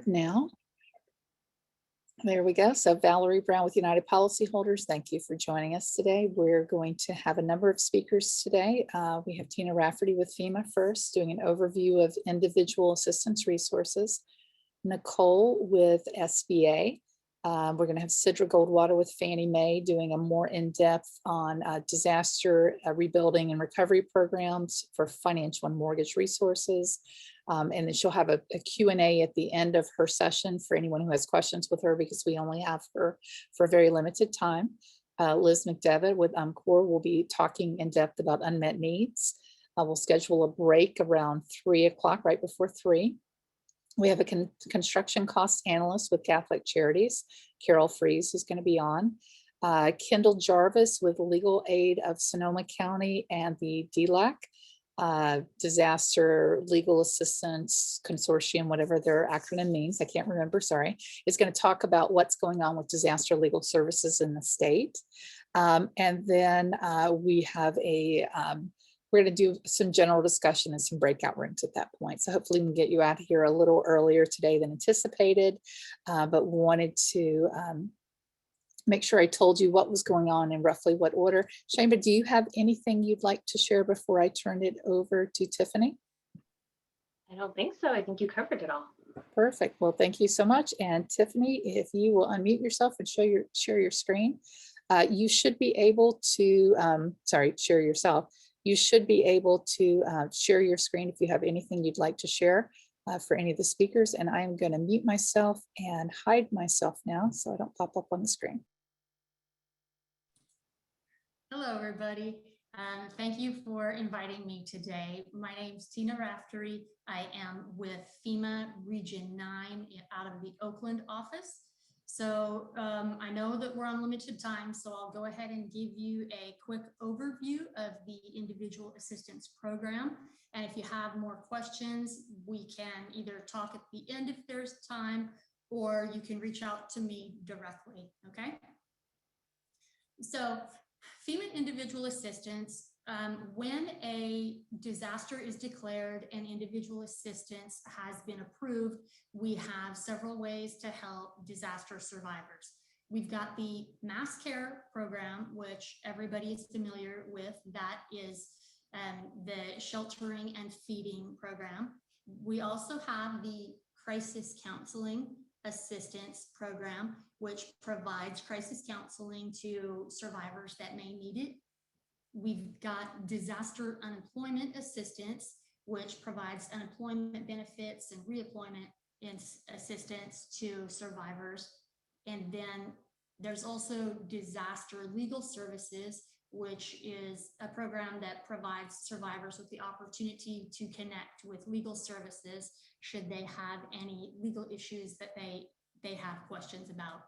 Now, there we go. So Valerie Brown with United Policyholders, thank you for joining us today. We're going to have a number of speakers today. We have Tina Rafferty with FEMA first, doing an overview of individual assistance resources. Nicole with SBA. We're going to have Sidra Goldwater with Fannie Mae doing a more in-depth on disaster rebuilding and recovery programs for financial and mortgage resources. And then she'll have a Q&A at the end of her session for anyone who has questions with her, because we only have her for a very limited time. Liz McDevitt with CORE will be talking in depth about unmet needs. We'll schedule a break around 3 o'clock, right before 3. We have a construction cost analyst with Catholic Charities, Carol Fries, who's going to be on. Kendall Jarvis with Legal Aid of Sonoma County and the DLAC, Disaster Legal Assistance Consortium, whatever their acronym means, I can't remember, sorry, is going to talk about what's going on with disaster legal services in the state. And then we have we're going to do some general discussion and some breakout rooms at that point. So hopefully we can get you out of here a little earlier today than anticipated, but wanted to make sure I told you what was going on in roughly what order. Shamba, do you have anything you'd like to share before I turn it over to Tiffany? I don't think so. I think you covered it all. Perfect. Well, thank you so much. And Tiffany, if you will unmute yourself and share your screen, you should be able to, share yourself. You should be able to share your screen if you have anything you'd like to share for any of the speakers. And I'm going to mute myself and hide myself now so I don't pop up on the screen. Hello, everybody. Thank you for inviting me today. My name is Tina Rafferty. I am with FEMA Region 9 out of the Oakland office. So I know that we're on limited time, so I'll go ahead and give you a quick overview of the Individual Assistance Program. And if you have more questions, we can either talk at the end if there's time, or you can reach out to me directly, okay? So FEMA Individual Assistance, when a disaster is declared and individual assistance has been approved, we have several ways to help disaster survivors. We've got the Mass Care program, which everybody is familiar with. That is the sheltering and feeding program. We also have the Crisis Counseling Assistance program, which provides crisis counseling to survivors that may need it. We've got Disaster Unemployment Assistance, which provides unemployment benefits and reemployment assistance to survivors. And then there's also Disaster Legal Services, which is a program that provides survivors with the opportunity to connect with legal services should they have any legal issues that they have questions about.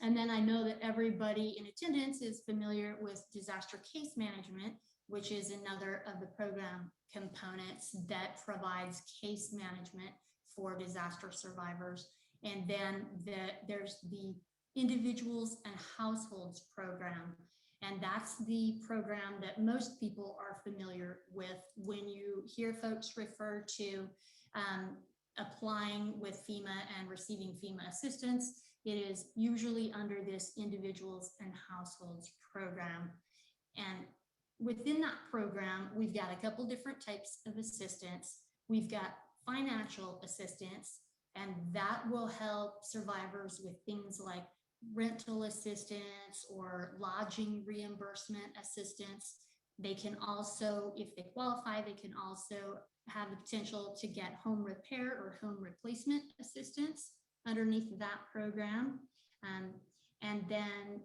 And then I know that everybody in attendance is familiar with disaster case management, which is another of the program components that provides case management for disaster survivors. And then there's the Individuals and Households program. And that's the program that most people are familiar with when you hear folks refer to applying with FEMA and receiving FEMA assistance. It is usually under this Individuals and Households program. And within that program, we've got a couple different types of assistance. We've got financial assistance, and that will help survivors with things like rental assistance or lodging reimbursement assistance. They can also, if they qualify, they can also have the potential to get home repair or home replacement assistance underneath that program. And then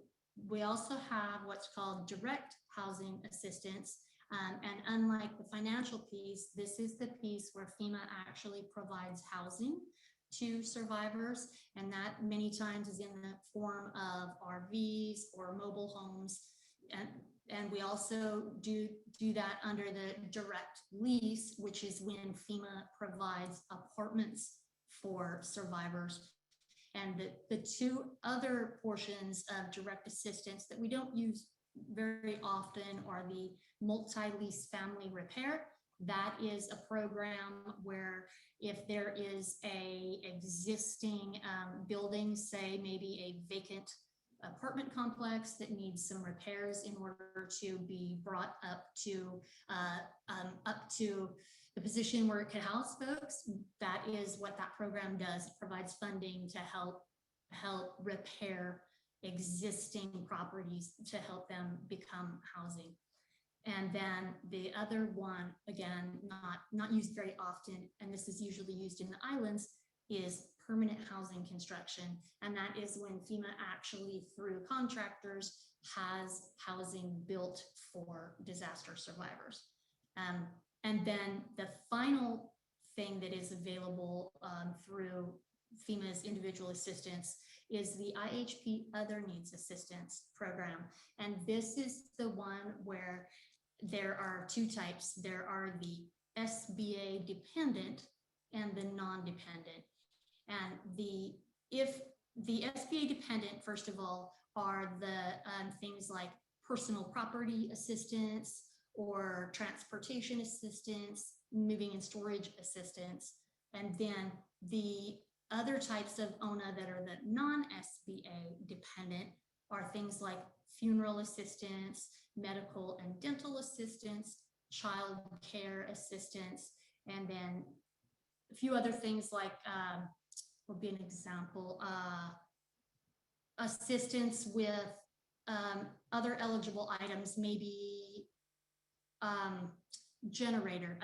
we also have what's called direct housing assistance. And unlike the financial piece, this is the piece where FEMA actually provides housing to survivors. And that many times is in the form of RVs or mobile homes. And we also do that under the direct lease, which is when FEMA provides apartments for survivors. And the two other portions of direct assistance that we don't use very often are the multi-lease family repair That is a program where if there is a existing building, say maybe a vacant apartment complex that needs some repairs in order to be brought up to the position where it could house folks, that is what that program does. It provides funding to help repair existing properties to help them become housing. And then the other one, again, not used very often, and this is usually used in the islands, is permanent housing construction. And that is when FEMA actually, through contractors, has housing built for disaster survivors. And then the final thing that is available through FEMA's individual assistance is the IHP Other Needs Assistance Program. And this is the one where there are two types. There are the SBA dependent and the non-dependent. And if the SBA dependent, first of all, are the things like personal property assistance or transportation assistance, moving and storage assistance. And then the other types of ONA that are the non-SBA dependent are things like funeral assistance, medical and dental assistance, child care assistance, and then a few other things like, would be an example, assistance with other eligible items, maybe a generator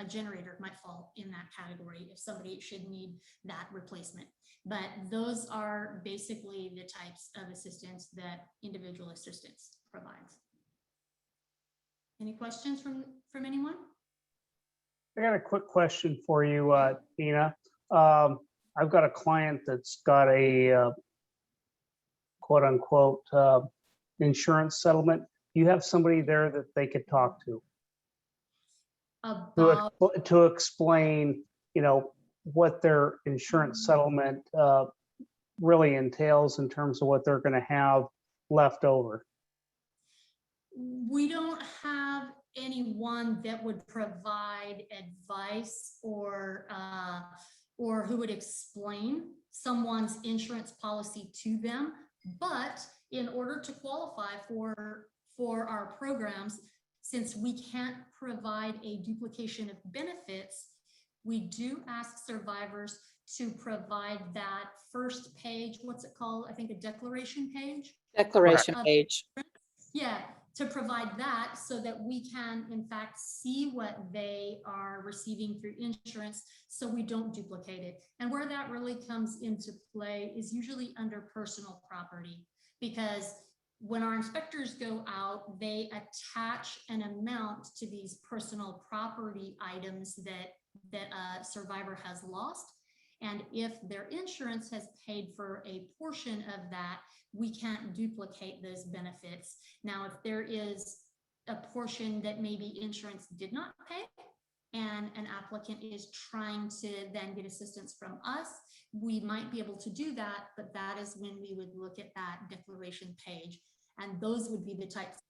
might fall in that category if somebody should need that replacement. But those are basically the types of assistance that individual assistance provides. Any questions from anyone? I got a quick question for you, Tina. I've got a client that's got a quote unquote insurance settlement. Do you have somebody there that they could talk to to explain, you know, what their insurance settlement really entails in terms of what they're going to have left over? We don't have anyone that would provide advice or who would explain someone's insurance policy to them. But in order to qualify for our programs, since we can't provide a duplication of benefits, we do ask survivors to provide that first page. What's it called? I think a declaration page. Declaration page. Yeah, to provide that so that we can in fact see what they are receiving through insurance, so we don't duplicate it. And where that really comes into play is usually under personal property, because when our inspectors go out, they attach an amount to these personal property items that a survivor has lost. And if their insurance has paid for a portion of that, we can't duplicate those benefits. Now, if there is a portion that maybe insurance did not pay and an applicant is trying to then get assistance from us, we might be able to do that, but that is when we would look at that declaration page. And those would be the types of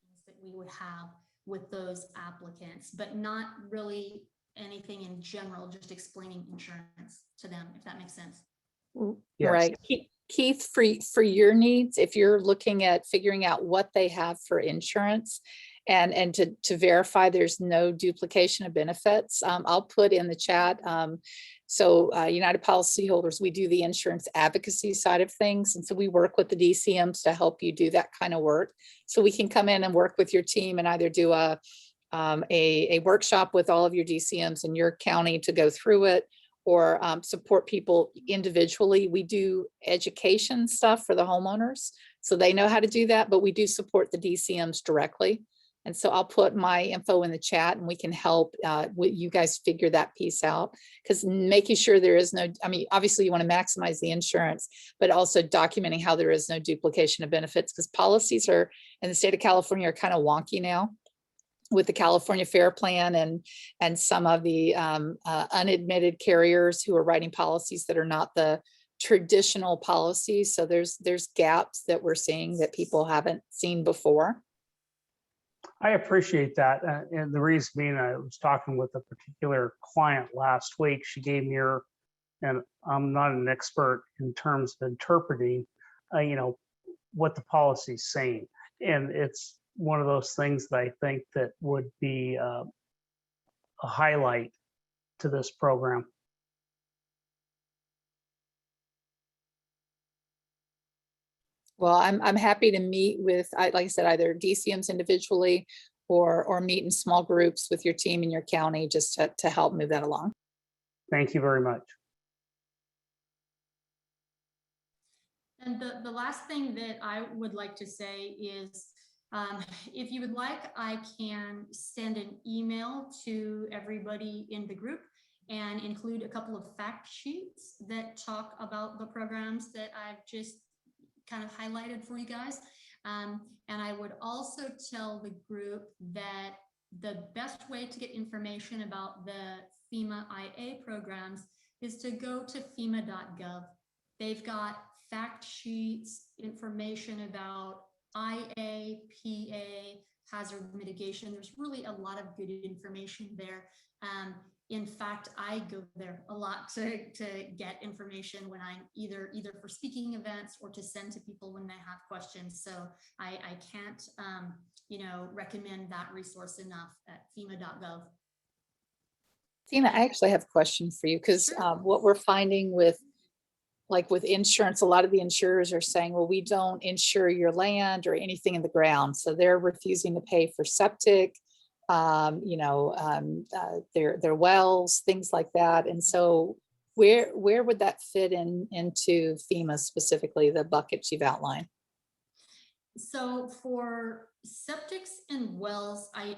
things that we would have with those applicants, but not really anything in general, just explaining insurance to them, if that makes sense. Yes. Right. Keith, for your needs, if you're looking at figuring out what they have for insurance and to verify there's no duplication of benefits, I'll put in the chat. So United Policyholders, we do the insurance advocacy side of things. And so we work with the DCMs to help you do that kind of work. So we can come in and work with your team and either do a workshop with all of your DCMs in your county to go through it, or support people individually. We do education stuff for the homeowners, so they know how to do that, but we do support the DCMs directly. And so I'll put my info in the chat and we can help you guys figure that piece out, because making sure there is no, I mean, obviously you want to maximize the insurance, but also documenting how there is no duplication of benefits, because policies are in the state of California are kind of wonky now with the California Fair Plan and some of the unadmitted carriers who are writing policies that are not the traditional policies. So there's gaps that we're seeing that people haven't seen before. I appreciate that. And the reason being, I was talking with a particular client last week. She gave me her, and I'm not an expert in terms of interpreting, what the policy's saying. And it's one of those things that I think that would be a highlight to this program. Well, I'm happy to meet with, like I said, either DCMs individually or meet in small groups with your team in your county just to help move that along. Thank you very much. And the last thing that I would like to say is, if you would like, I can send an email to everybody in the group and include a couple of fact sheets that talk about the programs that I've just kind of highlighted for you guys. And I would also tell the group that the best way to get information about the FEMA IA programs is to go to FEMA.gov. They've got fact sheets, information about IA, PA, hazard mitigation. There's really a lot of good information there. In fact, I go there a lot to get information when I'm either for speaking events or to send to people when they have questions. So I can't, recommend that resource enough at FEMA.gov. Tina, I actually have a question for you because Sure. what we're finding with insurance, a lot of the insurers are saying, well, we don't insure your land or anything in the ground. So they're refusing to pay for septic, their wells, things like that. And so where would that fit into FEMA specifically, the buckets you've outlined? So for septics and wells, I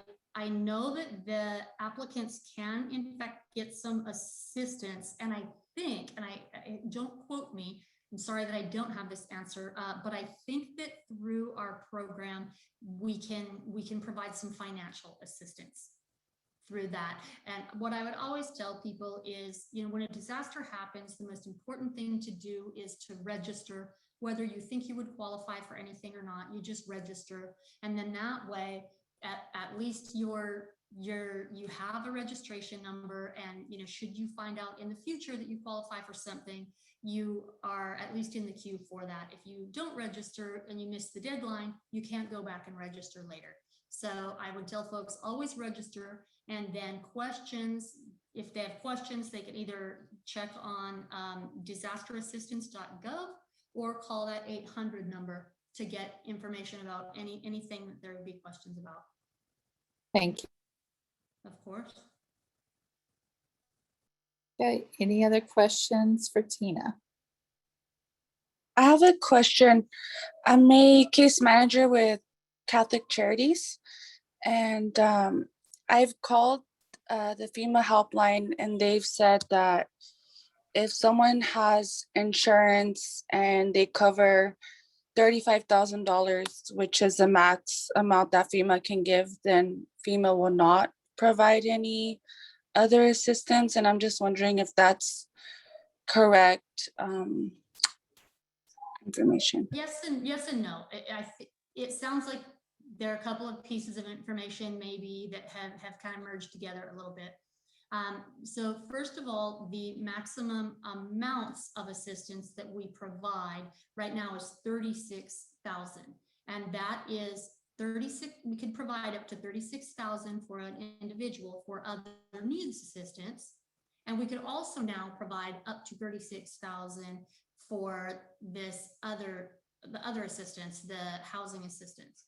know that the applicants can in fact get some assistance, and I think, and I don't quote me, I'm sorry that I don't have this answer, but I think that through our program, we can provide some financial assistance through that. And what I would always tell people is, when a disaster happens, the most important thing to do is to register. Whether you think you would qualify for anything or not, you just register. And then that way, at least you have a registration number, and should you find out in the future that you qualify for something, you are at least in the queue for that. If you don't register and you miss the deadline, you can't go back and register later. So I would tell folks, always register. And then questions, if they have questions, they can either check on disasterassistance.gov or call that 800 number to get information about anything that there would be questions about. Thank you. Of course. Okay, any other questions for Tina? I have a question. I'm a case manager with Catholic Charities, and I've called the FEMA helpline, and they've said that if someone has insurance and they cover $35,000, which is the max amount that FEMA can give, then FEMA will not provide any other assistance. And I'm just wondering if that's correct information. Yes and no. It sounds like there are a couple of pieces of information maybe that have kind of merged together a little bit. So first of all, the maximum amounts of assistance that we provide right now is $36,000, and that is 36. We could provide up to $36,000 for an individual for other needs assistance, and we could also now provide up to $36,000 for the other assistance, the housing assistance.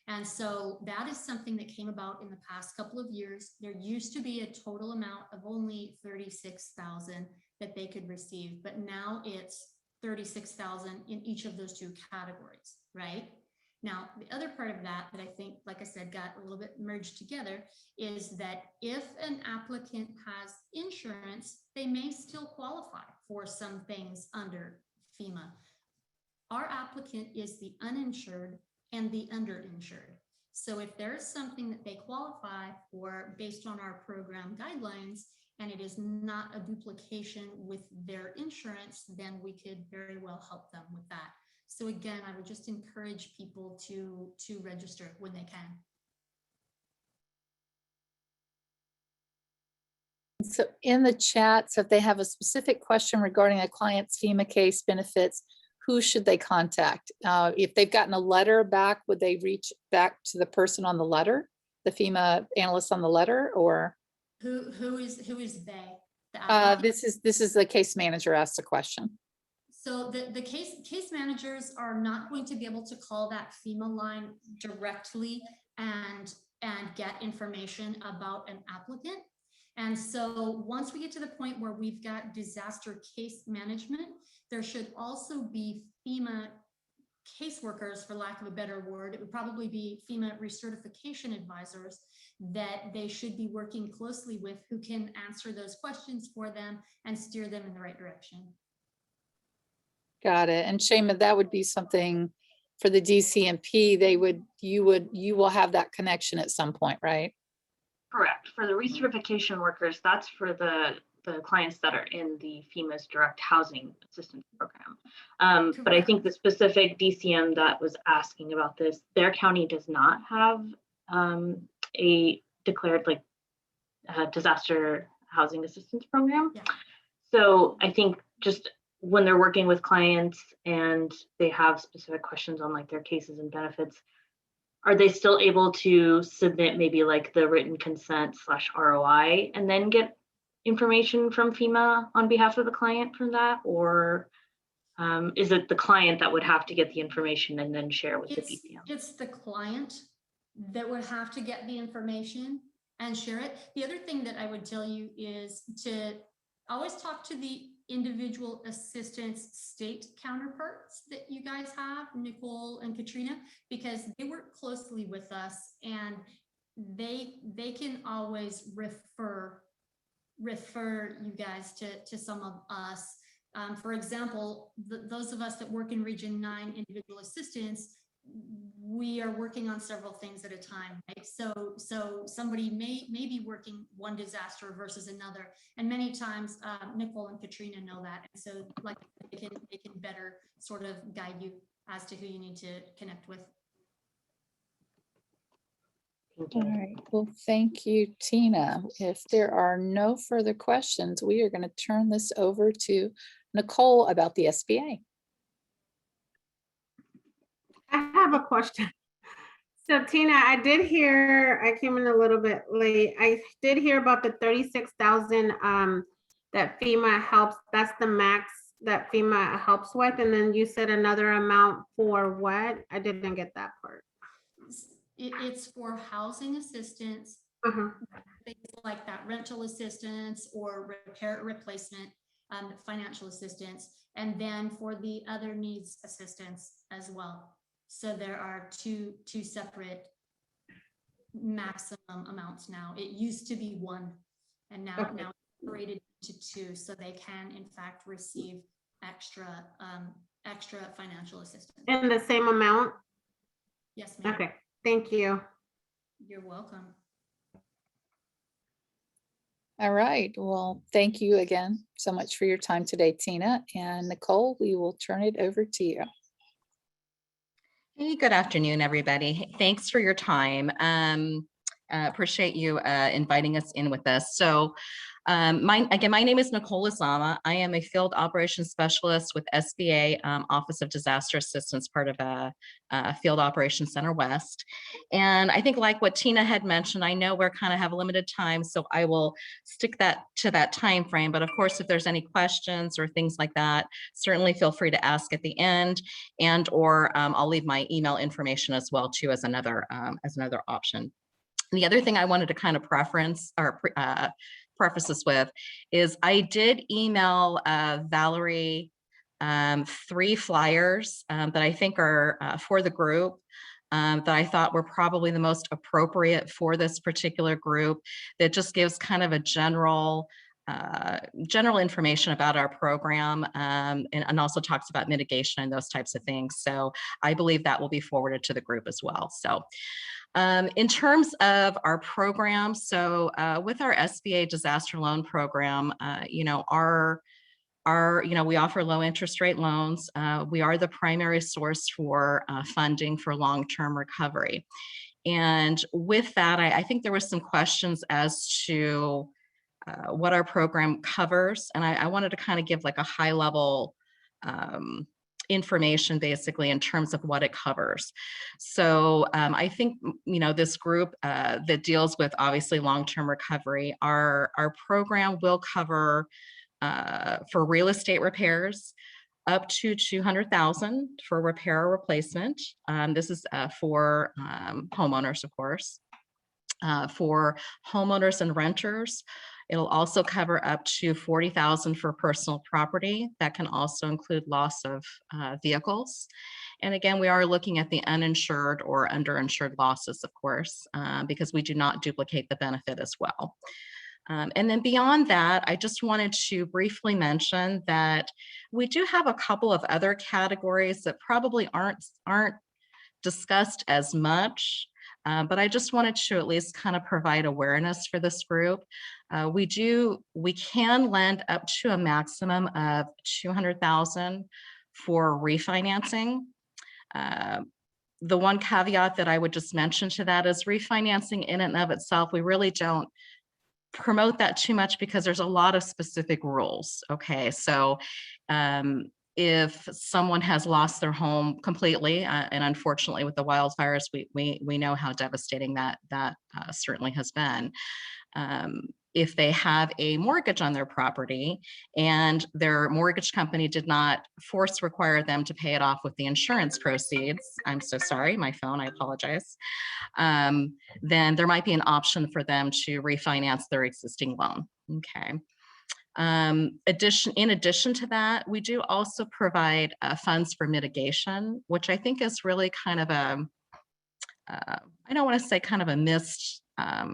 And so that is something that came about in the past couple of years. There used to be a total amount of only $36,000 that they could receive, but now it's $36,000 in each of those two categories, right? Now, the other part of that I think, like I said, got a little bit merged together is that if an applicant has insurance, they may still qualify for some things under FEMA. Our applicant is the uninsured and the underinsured. So if there's something that they qualify for based on our program guidelines, and it is not a duplication with their insurance, then we could very well help them with that. So again, I would just encourage people to register when they can. So in the chat, so if they have a specific question regarding a client's FEMA case benefits, who should they contact? If they've gotten a letter back, would they reach back to the person on the letter, the FEMA analyst on the letter, or? Who is they? The applicant? This is the case manager asked the question. So the case managers are not going to be able to call that FEMA line directly and get information about an applicant. And so once we get to the point where we've got disaster case management, there should also be FEMA caseworkers, for lack of a better word. It would probably be FEMA recertification advisors that they should be working closely with, who can answer those questions for them and steer them in the right direction. Got it. And Shema, that would be something for the DCMP. You will have that connection at some point, right? Correct. For the recertification workers, that's for the clients that are in the FEMA's direct housing assistance program. But I think the specific DCM that was asking about this, their county does not have a declared disaster housing assistance program. Yeah. So I think just when they're working with clients and they have specific questions on like their cases and benefits, are they still able to submit maybe like the written consent / ROI and then get information from FEMA on behalf of the client from that? Or is it the client that would have to get the information and then share with the DCM? It's the client that would have to get the information and share it. The other thing that I would tell you is to always talk to the individual assistance state counterparts that you guys have, Nicole and Katrina, because they work closely with us, and they can always refer you guys to some of us. For example, those of us that work in Region 9 individual assistance, we are working on several things at a time, right? So somebody may be working one disaster versus another, and many times Nicole and Katrina know that, and so like they can better sort of guide you as to who you need to connect with. All right. Well, thank you, Tina. If there are no further questions, we are going to turn this over to Nicole about the SBA. I have a question. So Tina, I did hear, I came in a little bit late. I did hear about the 36,000 that FEMA helps. That's the max that FEMA helps with. And then you said another amount for what? I didn't get that part. It's for housing assistance, things like that, rental assistance or repair replacement, financial assistance, and then for the other needs assistance as well. So there are two separate maximum amounts now. It used to be one, and now it's separated into two, so they can in fact receive extra financial assistance. In the same amount? Yes, ma'am. Okay, thank you. You're welcome. All right. Well, thank you again so much for your time today, Tina. And Nicole, we will turn it over to you. Hey, good afternoon, everybody. Thanks for your time. Appreciate you inviting us in with us. So my name is Nicole Izama. I am a field operations specialist with SBA Office of Disaster Assistance, part of a Field Operations Center West. And I think like what Tina had mentioned, I know we're kind of have a limited time, so I will stick to that time frame. But of course, if there's any questions or things like that, certainly feel free to ask at the end, and or I'll leave my email information as well too as another option. The other thing I wanted to kind of preface this with is I did email Valerie 3 flyers that I think are for the group that I thought were probably the most appropriate for this particular group, that just gives kind of a general information about our program and also talks about mitigation and those types of things. So I believe that will be forwarded to the group as well. So in terms of our program, so with our SBA disaster loan program, we offer low interest rate loans. We are the primary source for funding for long-term recovery. And with that, I think there was some questions as to what our program covers. And I wanted to kind of give like a high level information basically in terms of what it covers. So I think, this group that deals with obviously long-term recovery, our program will cover for real estate repairs up to 200,000 for repair or replacement. This is for homeowners, of course. For homeowners and renters, it'll also cover up to 40,000 for personal property. That can also include loss of vehicles. And again, we are looking at the uninsured or underinsured losses, of course, because we do not duplicate the benefit as well. And then beyond that, I just wanted to briefly mention that we do have a couple of other categories that probably aren't discussed as much. But I just wanted to at least kind of provide awareness for this group. We can lend up to a maximum of 200,000 for refinancing. The one caveat that I would just mention to that is refinancing in and of itself, we really don't promote that too much because there's a lot of specific rules. Okay, so if someone has lost their home completely, and unfortunately with the wildfires, we know how devastating that certainly has been. If they have a mortgage on their property and their mortgage company did not require them to pay it off with the insurance proceeds, I'm so sorry, my phone, I apologize, then there might be an option for them to refinance their existing loan. Okay. In addition to that, we do also provide funds for mitigation, which I think is really kind of I don't want to say kind of a missed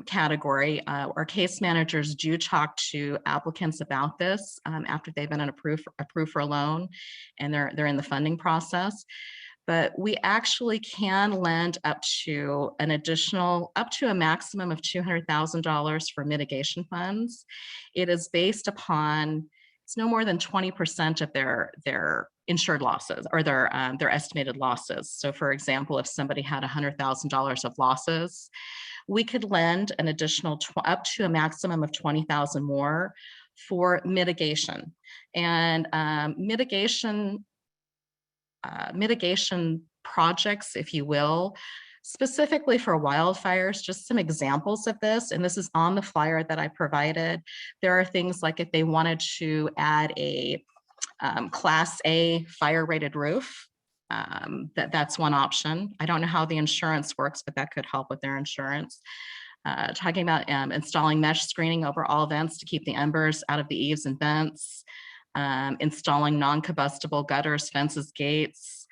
category. Our case managers do talk to applicants about this after they've been approved for a loan and they're in the funding process. But we actually can lend up to a maximum of $200,000 for mitigation funds. It is based upon, it's no more than 20% of their insured losses or their estimated losses. So for example, if somebody had $100,000 of losses, we could lend an additional up to a maximum of 20,000 more for mitigation. And mitigation projects, if you will, specifically for wildfires, just some examples of this, and this is on the flyer that I provided. There are things like if they wanted to add a Class A fire rated roof, that's one option. I don't know how the insurance works, but that could help with their insurance. Talking about installing mesh screening over all vents to keep the embers out of the eaves and vents, installing non-combustible gutters, fences, gates,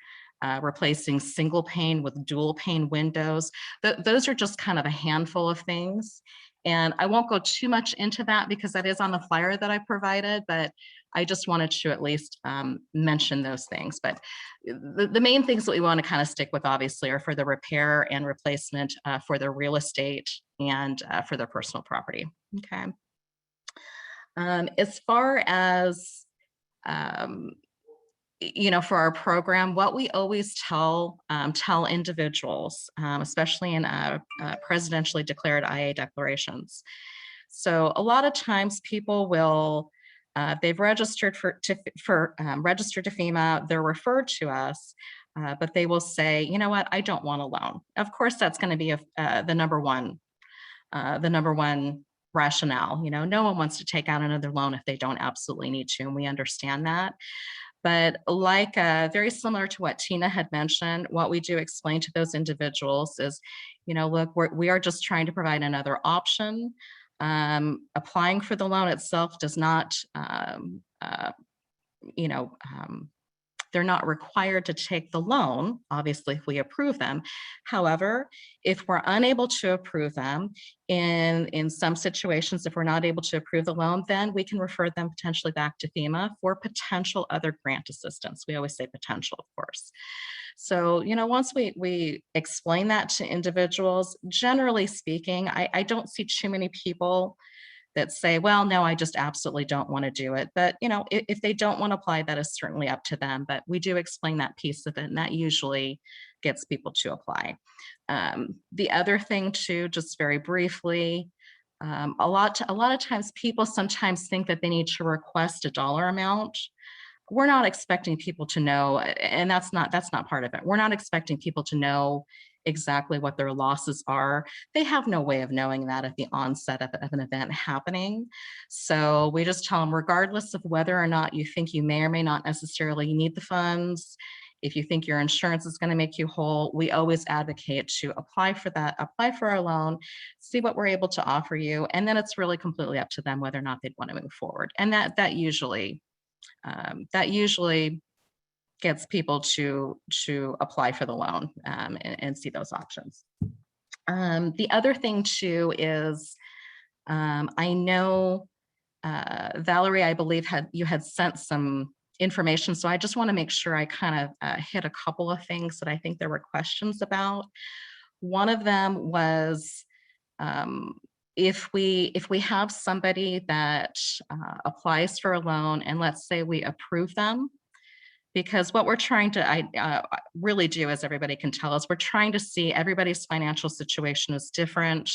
replacing single pane with dual pane windows. Those are just kind of a handful of things. And I won't go too much into that because that is on the flyer that I provided, but I just wanted to at least mention those things. But the main things that we want to kind of stick with obviously are for the repair and replacement for their real estate and for their personal property. Okay. As far as for our program, what we always tell individuals, especially in presidentially declared IA declarations. So a lot of times people will, they've registered registered to FEMA, they're referred to us, but they will say, you know what, I don't want a loan. Of course, that's going to be the number one rationale. No one wants to take out another loan if they don't absolutely need to, and we understand that. But like very similar to what Tina had mentioned, what we do explain to those individuals is, look, we are just trying to provide another option. Applying for the loan itself does not, they're not required to take the loan, obviously, if we approve them. However, if we're unable to approve them, in some situations, if we're not able to approve the loan, then we can refer them potentially back to FEMA for potential other grant assistance. We always say potential, of course. So, once we explain that to individuals, generally speaking, I don't see too many people that say, well, no, I just absolutely don't want to do it. But, if they don't want to apply, that is certainly up to them. But we do explain that piece of it, and that usually gets people to apply. The other thing too, just very briefly, a lot of times people sometimes think that they need to request a dollar amount. We're not expecting people to know, and that's not part of it. We're not expecting people to know exactly what their losses are. They have no way of knowing that at the onset of an event happening. So we just tell them, regardless of whether or not you think you may or may not necessarily need the funds, if you think your insurance is going to make you whole, we always advocate to apply for that, apply for our loan, see what we're able to offer you. And then it's really completely up to them whether or not they'd want to move forward. And that usually gets people to apply for the loan and see those options. The other thing too is I know Valerie, I believe you had sent some information, so I just want to make sure I kind of hit a couple of things that I think there were questions about. One of them was if we have somebody that applies for a loan, and let's say we approve them, because what we're trying to really do, as everybody can tell us, we're trying to see everybody's financial situation is different.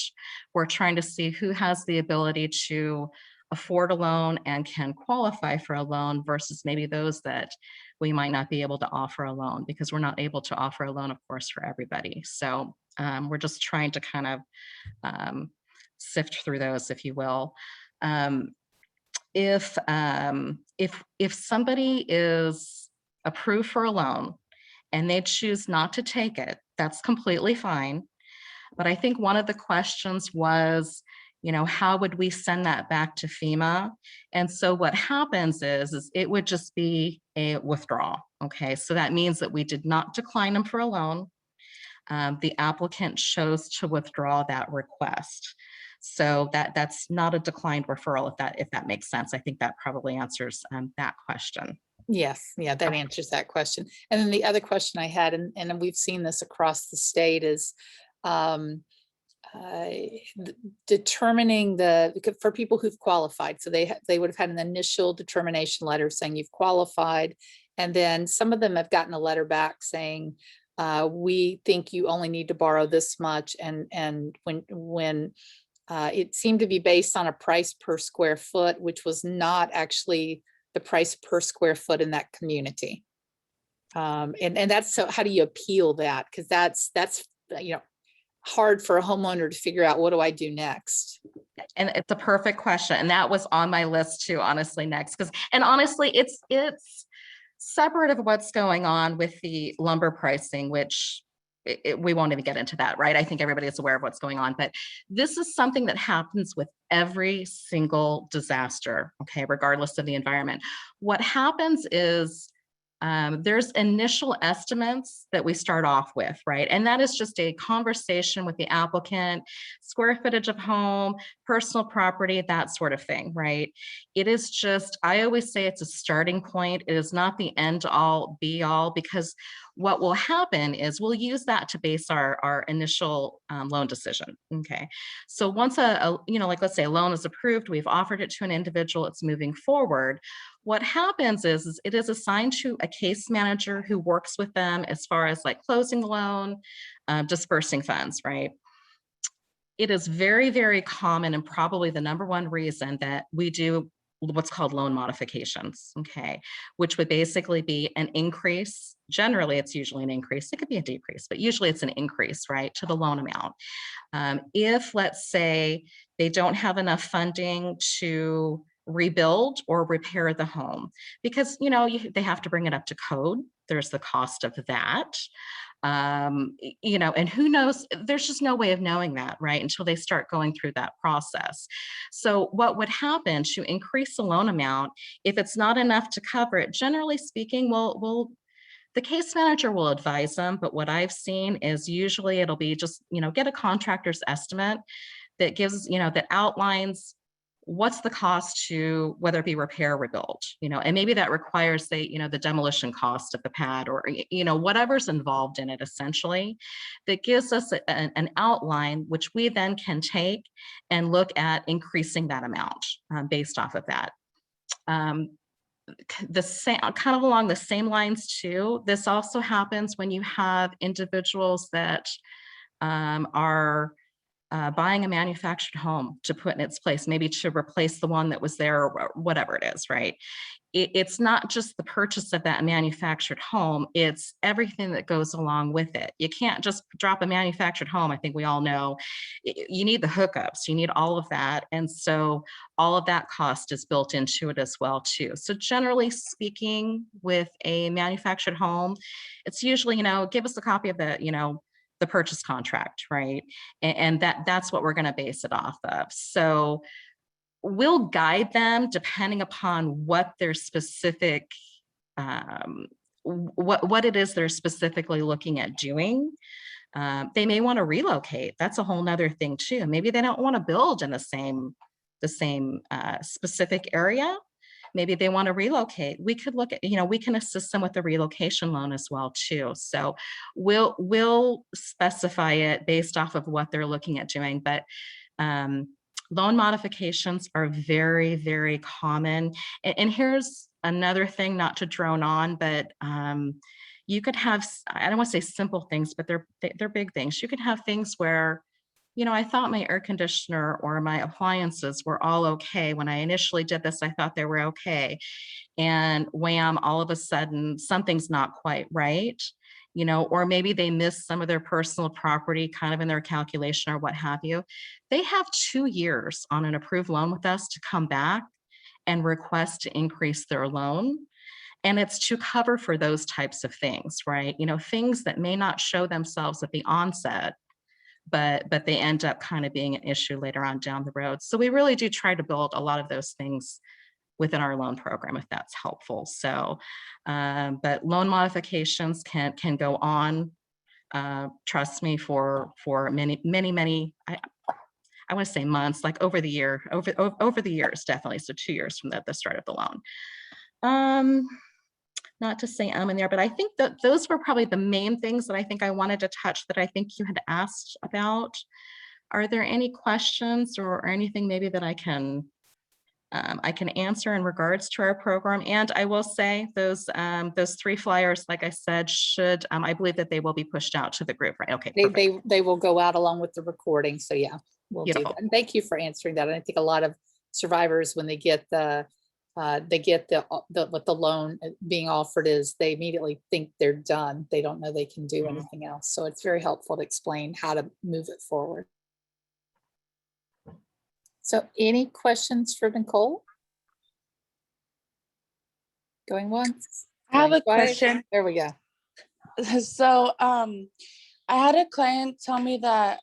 We're trying to see who has the ability to afford a loan and can qualify for a loan versus maybe those that we might not be able to offer a loan, because we're not able to offer a loan, of course, for everybody. So we're just trying to kind of sift through those, if you will. If somebody is approved for a loan and they choose not to take it, that's completely fine. But I think one of the questions was, how would we send that back to FEMA? And so what happens is it would just be a withdrawal. Okay, so that means that we did not decline them for a loan. The applicant chose to withdraw that request. So that's not a declined referral, if that makes sense. I think that probably answers that question. Yes, yeah, that answers that question. And then the other question I had, and we've seen this across the state, is determining for people who've qualified. So they would have had an initial determination letter saying you've qualified, and then some of them have gotten a letter back saying we think you only need to borrow this much, and when it seemed to be based on a price per square foot, which was not actually the price per square foot in that community. And that's, so how do you appeal that? Because that's hard for a homeowner to figure out, what do I do next? And it's a perfect question. And that was on my list too, honestly, next. And honestly, it's separate of what's going on with the lumber pricing, which we won't even get into that, right? I think everybody is aware of what's going on, but this is something that happens with every single disaster, okay, regardless of the environment. What happens is there's initial estimates that we start off with, right? And that is just a conversation with the applicant, square footage of home, personal property, that sort of thing, right? It is just, I always say it's a starting point. It is not the end all be all, because what will happen is we'll use that to base our initial loan decision, okay? So once like let's say a loan is approved, we've offered it to an individual, it's moving forward. What happens is it is assigned to a case manager who works with them as far as like closing the loan, dispersing funds, right? It is very, very common, and probably the number one reason that we do what's called loan modifications, okay, which would basically be an increase. Generally, it's usually an increase. It could be a decrease, but usually it's an increase, right, to the loan amount. If, let's say, they don't have enough funding to rebuild or repair the home, because they have to bring it up to code. There's the cost of that. And who knows, there's just no way of knowing that, right, until they start going through that process. So what would happen to increase the loan amount, if it's not enough to cover it, generally speaking, the case manager will advise them, but what I've seen is usually it'll be just, get a contractor's estimate that gives, that outlines what's the cost to, whether it be repair or rebuild, and maybe that requires the demolition cost of the pad, or, whatever's involved in it, essentially, that gives us an outline, which we then can take and look at increasing that amount based off of that. The same, kind of along the same lines too, this also happens when you have individuals that are buying a manufactured home to put in its place, maybe to replace the one that was there, or whatever it is, right? It's not just the purchase of that manufactured home, it's everything that goes along with it. You can't just drop a manufactured home. I think we all know you need the hookups, you need all of that. And so all of that cost is built into it as well too. So generally speaking, with a manufactured home, it's usually, give us a copy of the purchase contract, right? And that's what we're going to base it off of. So we'll guide them depending upon what their specific, what it is they're specifically looking at doing. They may want to relocate. That's a whole nother thing too. Maybe they don't want to build in the same specific area. Maybe they want to relocate. We could look at, we can assist them with the relocation loan as well too. So we'll specify it based off of what they're looking at doing. But loan modifications are very, very common. And here's another thing, not to drone on, but you could have, I don't want to say simple things, but they're big things. You could have things where, I thought my air conditioner or my appliances were all okay. When I initially did this, I thought they were okay. And wham, all of a sudden, something's not quite right. Or maybe they missed some of their personal property kind of in their calculation or what have you. They have 2 years on an approved loan with us to come back and request to increase their loan. And it's to cover for those types of things, right? Things that may not show themselves at the onset, but they end up kind of being an issue later on down the road. So we really do try to build a lot of those things within our loan program, if that's helpful. So, but loan modifications can go on, trust me, for many, I want to say months, like over the years, definitely. So 2 years from the start of the loan. Not to say in there, but I think that those were probably the main things that I think I wanted to touch that I think you had asked about. Are there any questions or anything maybe that I can answer in regards to our program? And I will say those 3 flyers, like I said, should, I believe that they will be pushed out to the group, right? Okay. They will go out along with the recording. So yeah, we'll do Beautiful. that. And thank you for answering that. And I think a lot of survivors, when they get what the loan being offered is, they immediately think they're done. They don't know they can do anything else. So it's very helpful to explain how to move it forward. So any questions for Nicole? Going once? I have Going a twice? question. There we go. So I had a client tell me that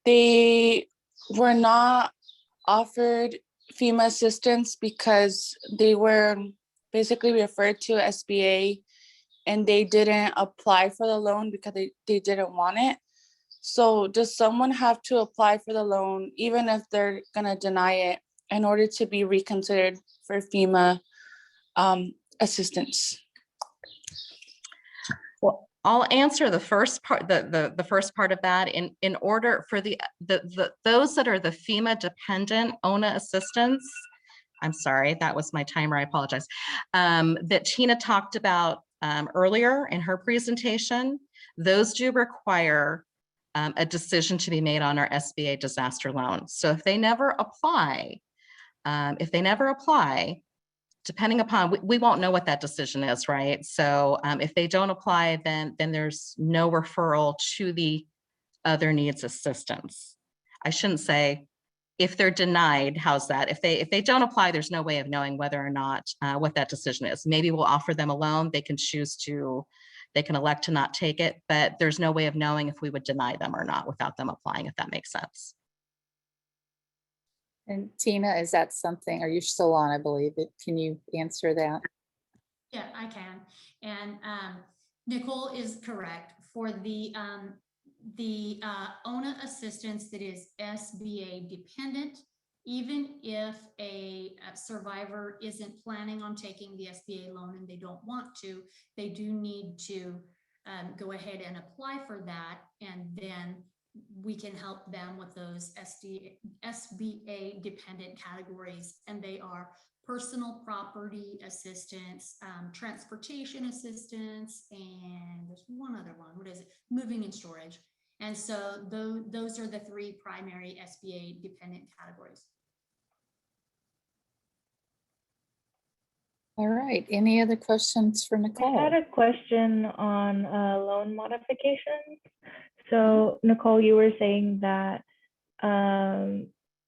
they were not offered FEMA assistance because they were basically referred to SBA and they didn't apply for the loan because they didn't want it. So does someone have to apply for the loan, even if they're gonna deny it, in order to be reconsidered for FEMA assistance? Well, I'll answer the first part, the first part of that. In order for those that are the FEMA dependent ONA assistance, I'm sorry, that was my timer, I apologize, that Tina talked about earlier in her presentation, those do require a decision to be made on our SBA disaster loan. So if they never apply, depending upon, we won't know what that decision is, right? So if they don't apply, then there's no referral to the other needs assistance. I shouldn't say if they're denied, how's that? If they don't apply, there's no way of knowing whether or not what that decision is. Maybe we'll offer them a loan. They can elect to not take it, but there's no way of knowing if we would deny them or not without them applying, if that makes sense. And Tina, is that something, are you still on, I believe it? Can you answer that? Yeah, I can. And Nicole is correct. For the ONA assistance that is SBA dependent, even if a survivor isn't planning on taking the SBA loan and they don't want to, they do need to go ahead and apply for that, and then we can help them with those SBA dependent categories, and they are personal property assistance, transportation assistance, and there's one other one. What is it? Moving and storage. And so those are the three primary SBA dependent categories. All right, any other questions for I Nicole? had a question on loan modifications. So Nicole, you were saying that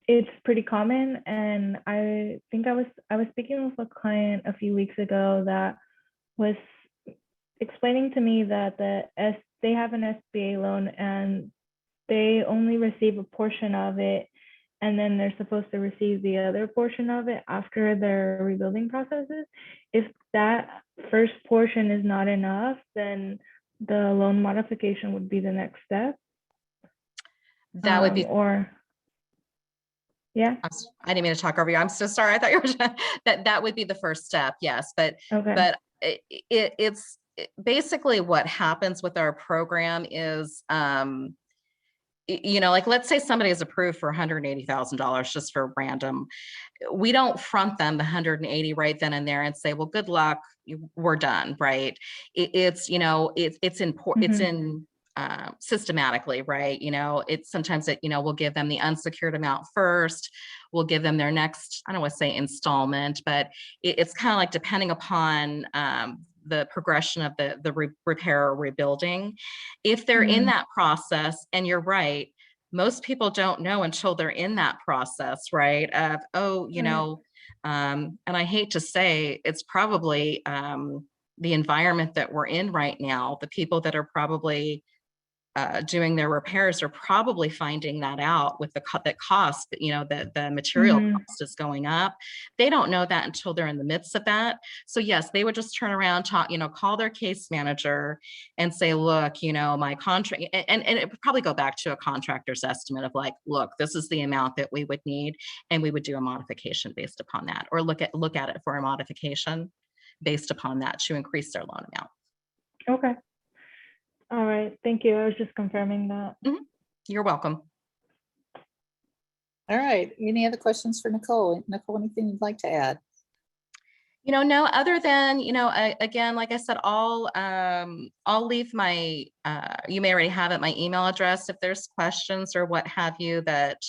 it's pretty common, and I think I was speaking with a client a few weeks ago that was explaining to me that they have an SBA loan and they only receive a portion of it, and then they're supposed to receive the other portion of it after their rebuilding processes. If that first portion is not enough, then the loan modification would be the next step. That would be, or yeah. I didn't mean to talk over you. I'm so sorry. I thought you were that would be the first step. Yes, but Okay. It's basically what happens with our program is, you know, like let's say somebody is approved for $180,000 just for random. We don't front them the 180 right then and there and say, well, good luck, we're done, right? It's, you know, it's important. It's in systematically, right? You know, it's sometimes that, you know, we'll give them the unsecured amount first. We'll give them their next, I don't want to say installment, but it's kind of like depending upon the progression of the repair or rebuilding. If they're in that process, and you're right, most people don't know until they're in that process, right? Of, oh, you know, and I hate to say, it's probably the environment that we're in right now. The people that are probably doing their repairs are probably finding that out with the cost, you know, the material cost is going up. They don't know that until they're in the midst of that. So yes, they would just turn around, call their case manager and say, look, you know, my contract, and it would probably go back to a contractor's estimate of like, look, this is the amount that we would need, and we would do a modification based upon that, or look at it for a modification based upon that to increase their loan amount. Okay. All right, thank you. I was just confirming that. You're welcome. All right, any other questions for Nicole? Nicole, anything you'd like to add? You know, no, other than, you know, again, like I said, I'll leave my, you may already have it, my email address, if there's questions or what have you that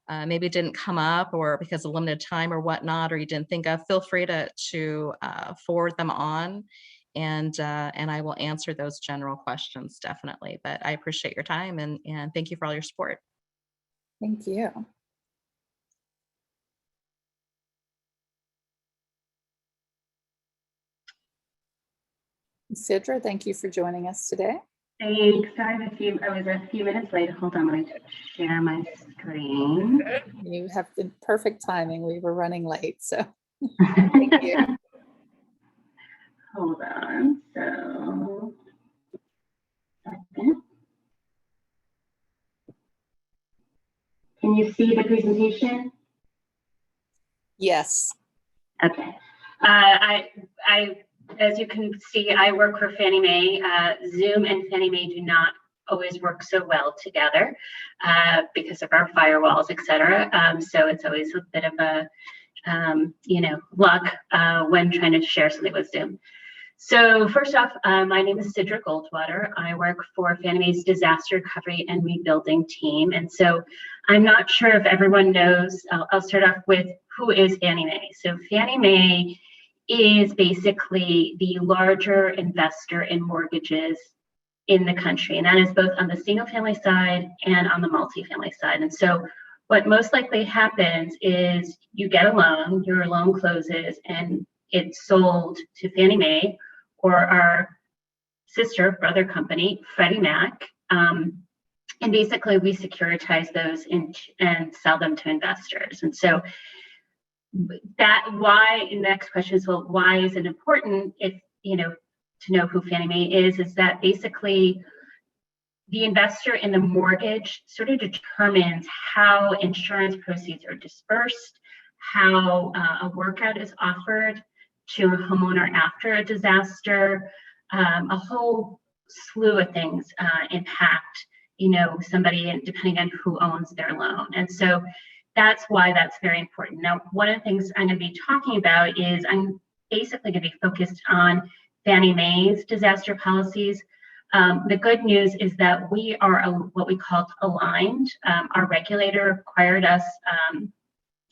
maybe didn't come up or because of limited time or whatnot, or you didn't think of, feel free to forward them on. And I will answer those general questions, definitely. But I appreciate your time and thank you for all your support. Thank you. Sidra, thank you for joining us today. Thanks. I was a few minutes late. Hold on, let me share my screen. You have the perfect timing. We were running late, so thank you. Hold on. So, second. Can you see the presentation? Yes. Okay. As you can see, I work for Fannie Mae. Zoom and Fannie Mae do not always work so well together because of our firewalls, et cetera. So it's always a bit of a, luck when trying to share something with Zoom. So first off, my name is Sidra Goldwater. I work for Fannie Mae's Disaster Recovery and Rebuilding team. And so I'm not sure if everyone knows, I'll start off with who is Fannie Mae. So Fannie Mae is basically the larger investor in mortgages in the country. And that is both on the single family side and on the multifamily side. And so what most likely happens is you get a loan, your loan closes, and it's sold to Fannie Mae or our sister brother company, Freddie Mac. And basically we securitize those and sell them to investors. And so that why, the next question is, well, why is it important if, to know who Fannie Mae is that basically the investor in the mortgage sort of determines how insurance proceeds are dispersed, how a workout is offered to a homeowner after a disaster, a whole slew of things impact, somebody, depending on who owns their loan. And so that's why that's very important. Now, one of the things I'm going to be talking about is I'm basically going to be focused on Fannie Mae's disaster policies. The good news is that we are what we call aligned. Our regulator required us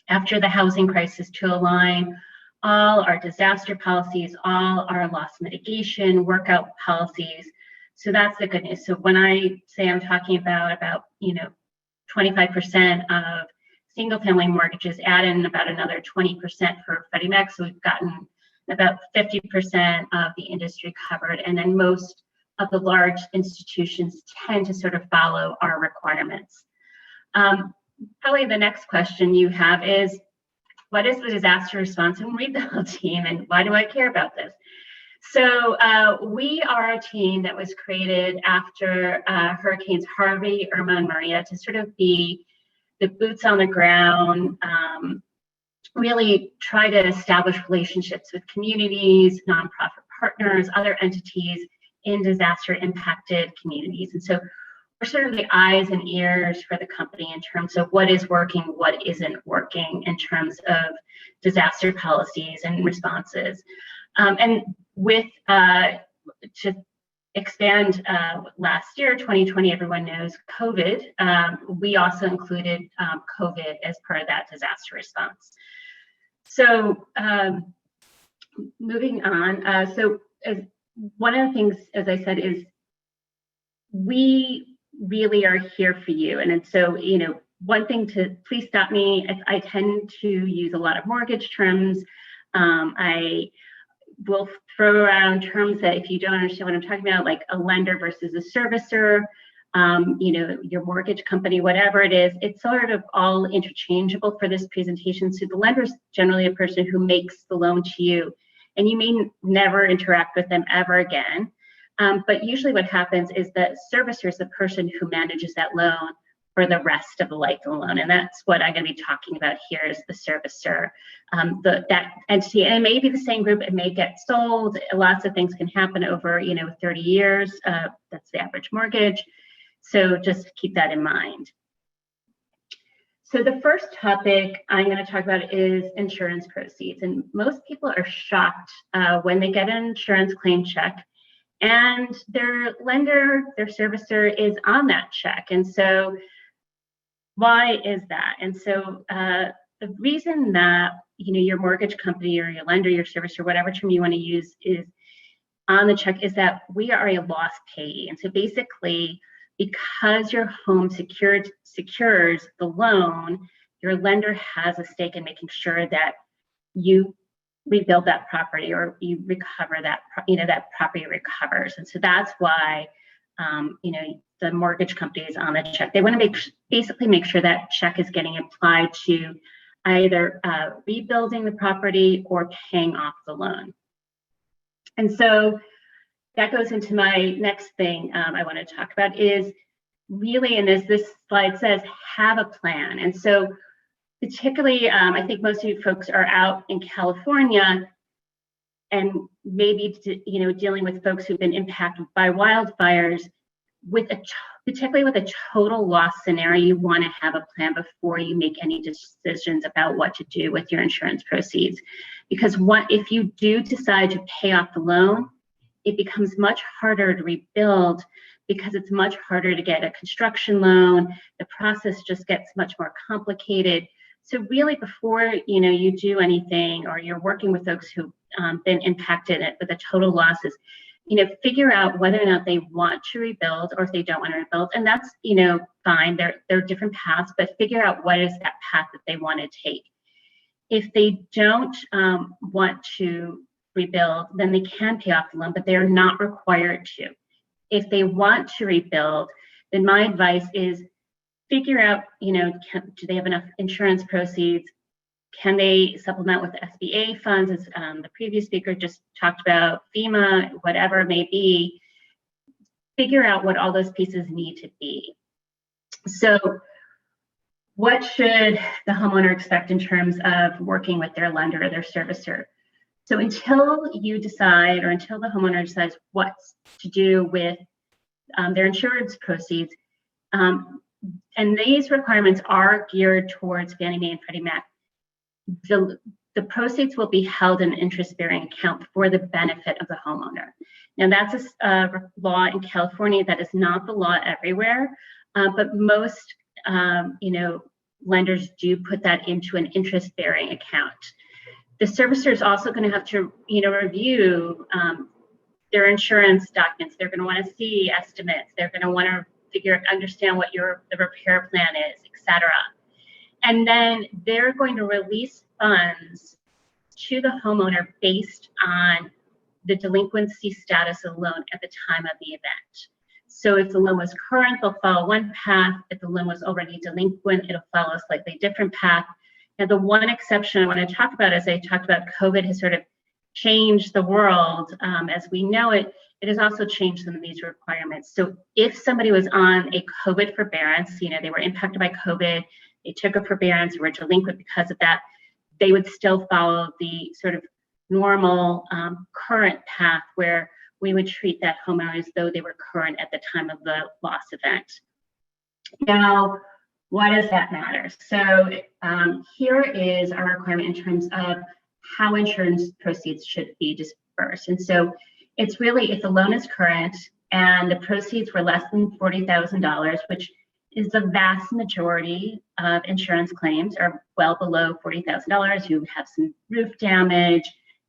after the housing crisis to align all our disaster policies, all our loss mitigation, workout policies. So that's the good news. So when I say I'm talking about 25% of single family mortgages, add in about another 20% for Freddie Mac. So we've gotten about 50% of the industry covered. And then most of the large institutions tend to sort of follow our requirements. Probably the next question you have is, what is the disaster response and rebuild team, and why do I care about this? So we are a team that was created after Hurricanes Harvey, Irma, and Maria to sort of be the boots on the ground, really try to establish relationships with communities, nonprofit partners, other entities in disaster impacted communities. And so we're sort of the eyes and ears for the company in terms of what is working, what isn't working in terms of disaster policies and responses. And with, to expand last year, 2020, everyone knows COVID, we also included COVID as part of that disaster response. So moving on, so one of the things, as I said, is we really are here for you. And so, one thing to, please stop me, I tend to use a lot of mortgage terms. I will throw around terms that if you don't understand what I'm talking about, like a lender versus a servicer, your mortgage company, whatever it is, it's sort of all interchangeable for this presentation. So the lender is generally a person who makes the loan to you, and you may never interact with them ever again. But usually what happens is that servicer is the person who manages that loan for the rest of the life of the loan. And that's what I'm going to be talking about here is the servicer, that entity. And it may be the same group, it may get sold. Lots of things can happen over, 30 years. That's the average mortgage. So just keep that in mind. So the first topic I'm going to talk about is insurance proceeds. And most people are shocked when they get an insurance claim check and their lender, their servicer is on that check. And so why is that? And so the reason that, your mortgage company or your lender, your servicer, whatever term you want to use, is on the check is that we are a loss payee. And so basically, because your home secures the loan, your lender has a stake in making sure that you rebuild that property or you recover that, that property recovers. And so that's why, the mortgage company is on the check. They want to basically make sure that check is getting applied to either rebuilding the property or paying off the loan. And so that goes into my next thing I want to talk about is really, and as this slide says, have a plan. And so particularly, I think most of you folks are out in California and maybe, dealing with folks who've been impacted by wildfires. Particularly with a total loss scenario, you want to have a plan before you make any decisions about what to do with your insurance proceeds. Because if you do decide to pay off the loan, it becomes much harder to rebuild because it's much harder to get a construction loan. The process just gets much more complicated. So really, before you do anything, or you're working with folks who've been impacted with the total losses, figure out whether or not they want to rebuild or if they don't want to rebuild. And that's, fine. There are different paths, but figure out what is that path that they want to take. If they don't want to rebuild, then they can pay off the loan, but they're not required to. If they want to rebuild, then my advice is figure out, do they have enough insurance proceeds? Can they supplement with SBA funds, as the previous speaker just talked about, FEMA, whatever it may be? Figure out what all those pieces need to be. So what should the homeowner expect in terms of working with their lender or their servicer? So until you decide, or until the homeowner decides what to do with their insurance proceeds, and these requirements are geared towards Fannie Mae and Freddie Mac, the proceeds will be held in an interest-bearing account for the benefit of the homeowner. Now, that's a law in California. That is not the law everywhere, but most, lenders do put that into an interest-bearing account. The servicer is also going to have to, review their insurance documents. They're going to want to see estimates. They're going to want to understand what the repair plan is, etc. And then they're going to release funds to the homeowner based on the delinquency status of the loan at the time of the event. So if the loan was current, they'll follow one path. If the loan was already delinquent, it'll follow a slightly different path. Now, the one exception I want to talk about, as I talked about, COVID has sort of changed the world as we know it. It has also changed some of these requirements. So if somebody was on a COVID forbearance, they were impacted by COVID, they took a forbearance, were delinquent because of that, they would still follow the sort of normal current path where we would treat that homeowner as though they were current at the time of the loss event. Now, why does that matter? So here is our requirement in terms of how insurance proceeds should be dispersed. And so it's really if the loan is current and the proceeds were less than $40,000, which is the vast majority of insurance claims are well below $40,000. You have some roof damage,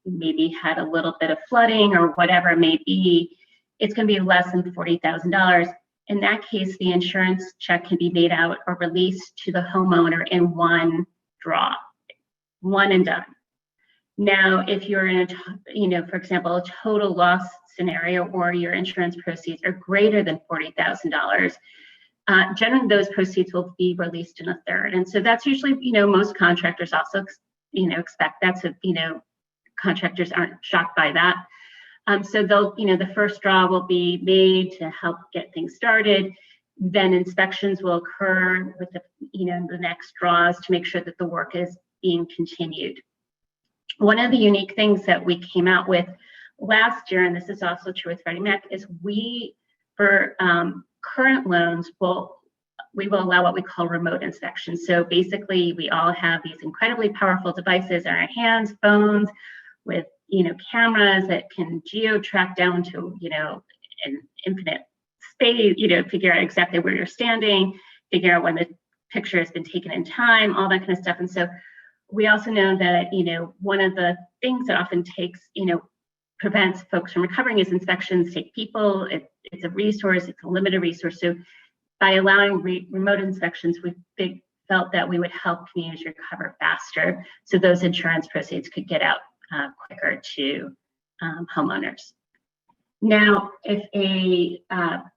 maybe had a little bit of flooding or whatever it may be, it's going to be less than $40,000. In that case, the insurance check can be made out or released to the homeowner in one draw, one and done. Now, if you're in a, for example, a total loss scenario or your insurance proceeds are greater than $40,000, generally those proceeds will be released in a third. And so that's usually, most contractors also, expect that. So, contractors aren't shocked by that. So they'll, the first draw will be made to help get things started. Then inspections will occur with the, the next draws to make sure that the work is being continued. One of the unique things that we came out with last year, and this is also true with Freddie Mac, is we, for current loans, we will allow what we call remote inspection. So basically, we all have these incredibly powerful devices in our hands, phones, with cameras that can geo-track down to an infinite space, figure out exactly where you're standing, figure out when the picture has been taken in time, all that kind of stuff. And so we also know that one of the things that often prevents folks from recovering is inspections take people. It's a resource, it's a limited resource. So by allowing remote inspections, we felt that we would help communities recover faster, so those insurance proceeds could get out quicker to homeowners. Now, if a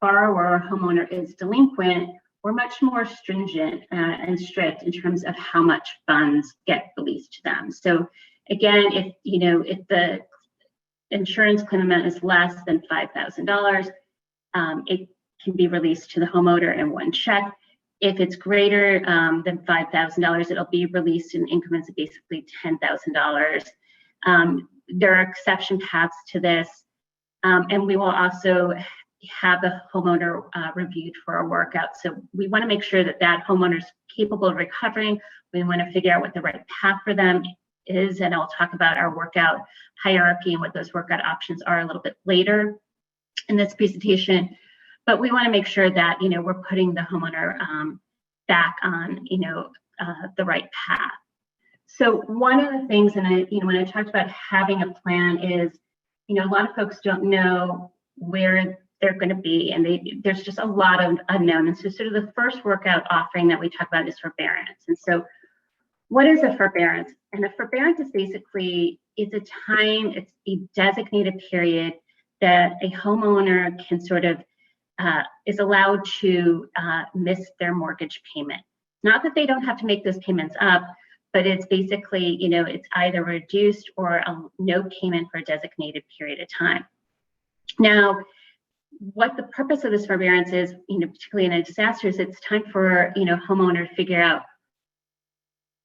borrower or homeowner is delinquent, we're much more stringent and strict in terms of how much funds get released to them. So again, if the insurance claim amount is less than $5,000, it can be released to the homeowner in one check. If it's greater than $5,000, it'll be released in increments of basically $10,000. There are exception paths to this, and we will also have the homeowner reviewed for a workout. So we want to make sure that that homeowner is capable of recovering. We want to figure out what the right path for them is, and I'll talk about our workout hierarchy and what those workout options are a little bit later in this presentation. But we want to make sure that we're putting the homeowner back on the right path. So one of the things, and when I talked about having a plan, is a lot of folks don't know where they're going to be, and there's just a lot of unknown. And so sort of the first workout offering that we talk about is forbearance. And so what is a forbearance? And a forbearance is basically, it's a designated period that a homeowner can sort of is allowed to miss their mortgage payment. Not that they don't have to make those payments up, but it's basically, it's either reduced or no payment for a designated period of time. Now, what the purpose of this forbearance is, particularly in a disaster, is it's time for, homeowner to figure out,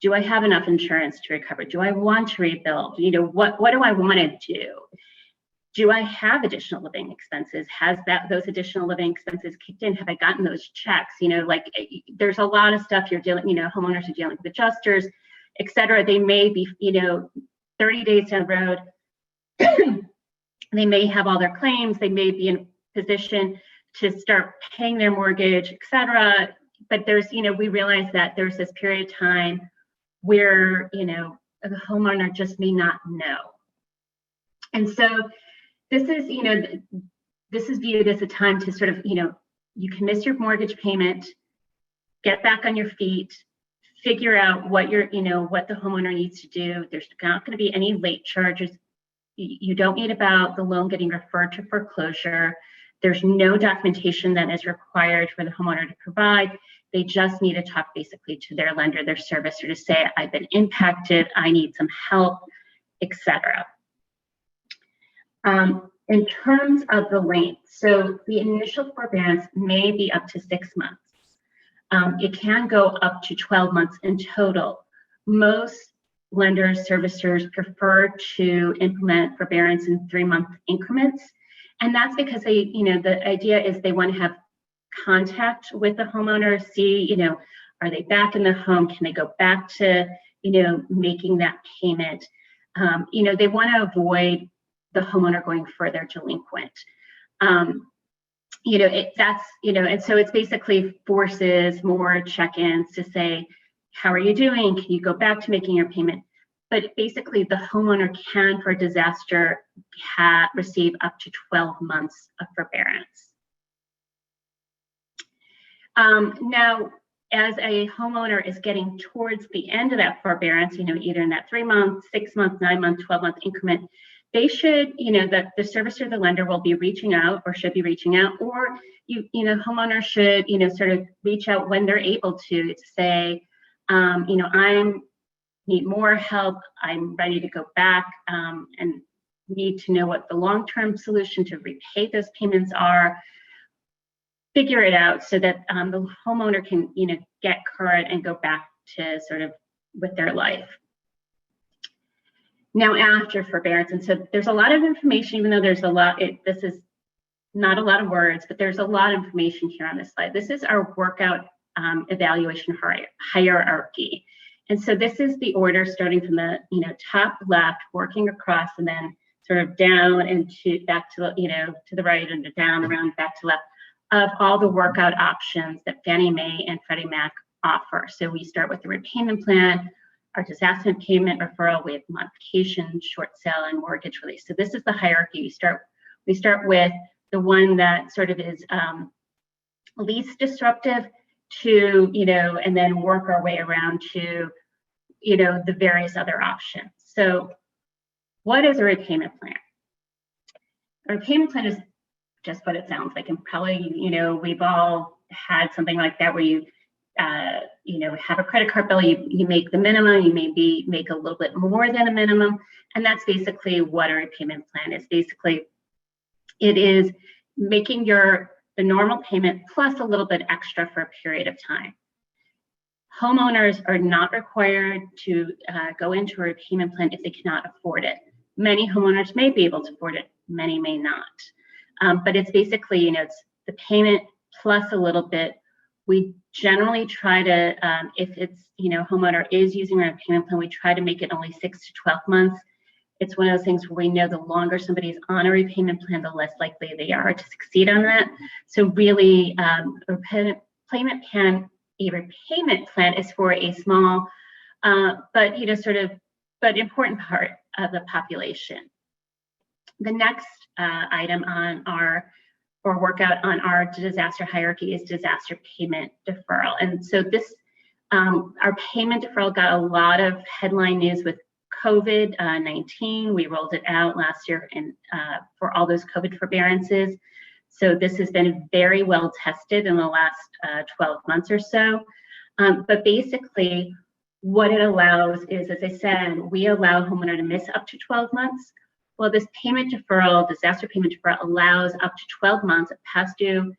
do I have enough insurance to recover? Do I want to rebuild? What do I want to do? Do I have additional living expenses? Has those additional living expenses kicked in? Have I gotten those checks? There's a lot of stuff you're dealing, homeowners are dealing with adjusters. et cetera. They may be, 30 days down the road, they may have all their claims, they may be in a position to start paying their mortgage, et cetera. But there's, we realize that there's this period of time where, the homeowner just may not know. And so this is, this is viewed as a time to sort of, you can miss your mortgage payment, get back on your feet, figure out what what the homeowner needs to do. There's not going to be any late charges. You don't need about the loan getting referred to foreclosure. There's no documentation that is required for the homeowner to provide. They just need to talk basically to their lender, their servicer, to say, I've been impacted, I need some help, etc. In terms of the length, so the initial forbearance may be up to 6 months. It can go up to 12 months in total. Most lenders, servicers prefer to implement forbearance in 3-month increments. And that's because they, the idea is they want to have contact with the homeowner, see, are they back in the home? Can they go back to, making that payment? They want to avoid the homeowner going further delinquent. And so it's basically forces more check-ins to say, how are you doing? Can you go back to making your payment? But basically the homeowner can, for disaster, receive up to 12 months of forbearance. Now, as a homeowner is getting towards the end of that forbearance, either in that 3-month, 6-month, 9-month, 12-month increment, they should, the servicer, the lender will be reaching out or should be reaching out, or homeowners should, sort of reach out when they're able to say, I need more help, I'm ready to go back, and need to know what the long-term solution to repay those payments are. Figure it out so that the homeowner can, get current and go back to sort of with their life. Now, after forbearance, and so there's a lot of information, even though there's a lot, this is not a lot of words, but there's a lot of information here on this slide. This is our workout evaluation hierarchy. And so this is the order starting from the, top left, working across, and then sort of down and back to, to the right and down, around, back to left, of all the workout options that Fannie Mae and Freddie Mac offer. So we start with the repayment plan, our disaster payment referral, we have modification, short sale, and mortgage release. So this is the hierarchy. We start with the one that sort of is least disruptive to, and then work our way around to, the various other options. So what is a repayment plan? A repayment plan is just what it sounds like, and probably, we've all had something like that where you, have a credit card bill, you make the minimum, you maybe make a little bit more than a minimum, and that's basically what a repayment plan is. Basically, it is making the normal payment plus a little bit extra for a period of time. Homeowners are not required to go into a repayment plan if they cannot afford it. Many homeowners may be able to afford it, many may not. But it's basically, it's the payment plus a little bit. We generally try to, if it's, homeowner is using a repayment plan, we try to make it only 6 to 12 months. It's one of those things where we know the longer somebody's on a repayment plan, the less likely they are to succeed on that. So really, a repayment plan is for a small, but but important part of the population. The next item on our workout on our disaster hierarchy is disaster payment deferral. And so this, our payment deferral got a lot of headline news with COVID-19. We rolled it out last year for all those COVID forbearances. So this has been very well tested in the last 12 months or so. But basically, what it allows is, as I said, we allow homeowner to miss up to 12 months. Well, this payment deferral, disaster payment deferral, allows up to 12 months of past due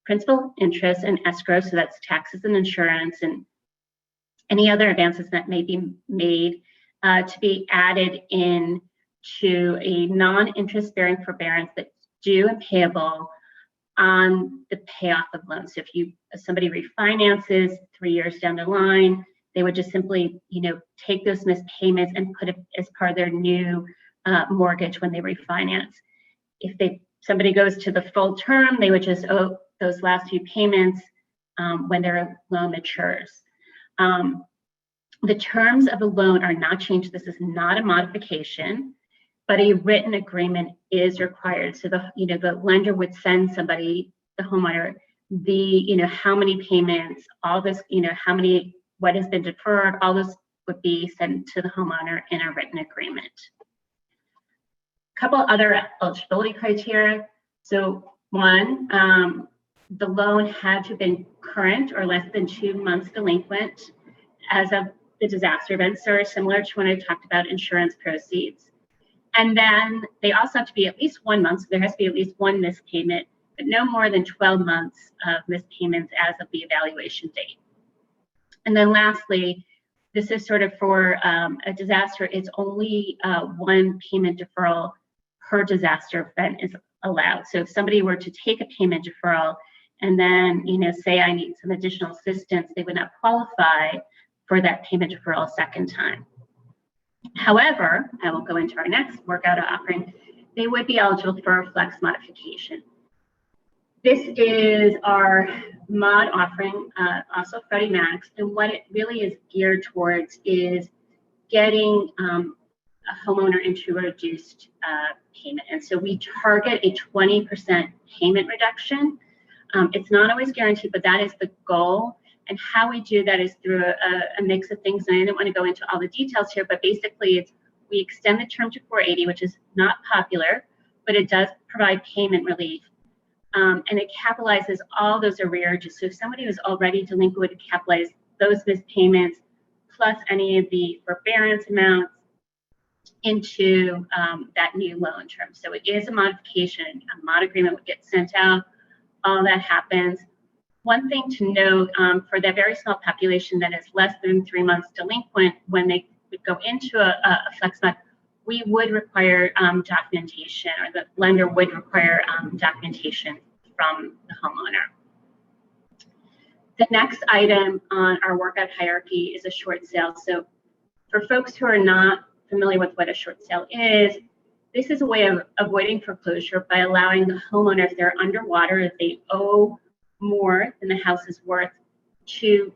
principal, interest, and escrow. So that's taxes and insurance and any other advances that may be made to be added in to a non-interest bearing forbearance that's due and payable on the payoff of loans. So if somebody refinances 3 years down the line, they would just simply, take those missed payments and put it as part of their new mortgage when they refinance. If somebody goes to the full term, they would just owe those last few payments when their loan matures. The terms of the loan are not changed. This is not a modification, but a written agreement is required. So the lender would send somebody, the homeowner, how many payments, all this, what has been deferred, all this would be sent to the homeowner in a written agreement. A couple other eligibility criteria. So one, the loan had to have been current or less than 2 months delinquent as of the disaster event, so similar to when I talked about insurance proceeds. And then they also have to be at least 1 month, so there has to be at least one missed payment, but no more than 12 months of missed payments as of the evaluation date. And then lastly, this is sort of for a disaster, it's only one payment deferral per disaster event is allowed. So if somebody were to take a payment deferral and then, say I need some additional assistance, they would not qualify for that payment deferral a second time. However, I will go into our next workout offering, they would be eligible for a flex modification. This is our mod offering, also Freddie Mac's, and what it really is geared towards is getting a homeowner into a reduced payment. And so we target a 20% payment reduction. It's not always guaranteed, but that is the goal. And how we do that is through a mix of things. And I didn't want to go into all the details here, but basically we extend the term to 480, which is not popular, but it does provide payment relief. And it capitalizes all those arrearages. So if somebody was already delinquent, it capitalizes those missed payments plus any of the forbearance amounts into that new loan term. So it is a modification. A mod agreement would get sent out. All that happens. One thing to note for that very small population that is less than 3 months delinquent, when they would go into a flex mod, we would require documentation, or the lender would require documentation from the homeowner. The next item on our workout hierarchy is a short sale. So for folks who are not familiar with what a short sale is, this is a way of avoiding foreclosure by allowing the homeowner, if they're underwater, if they owe more than the house is worth, to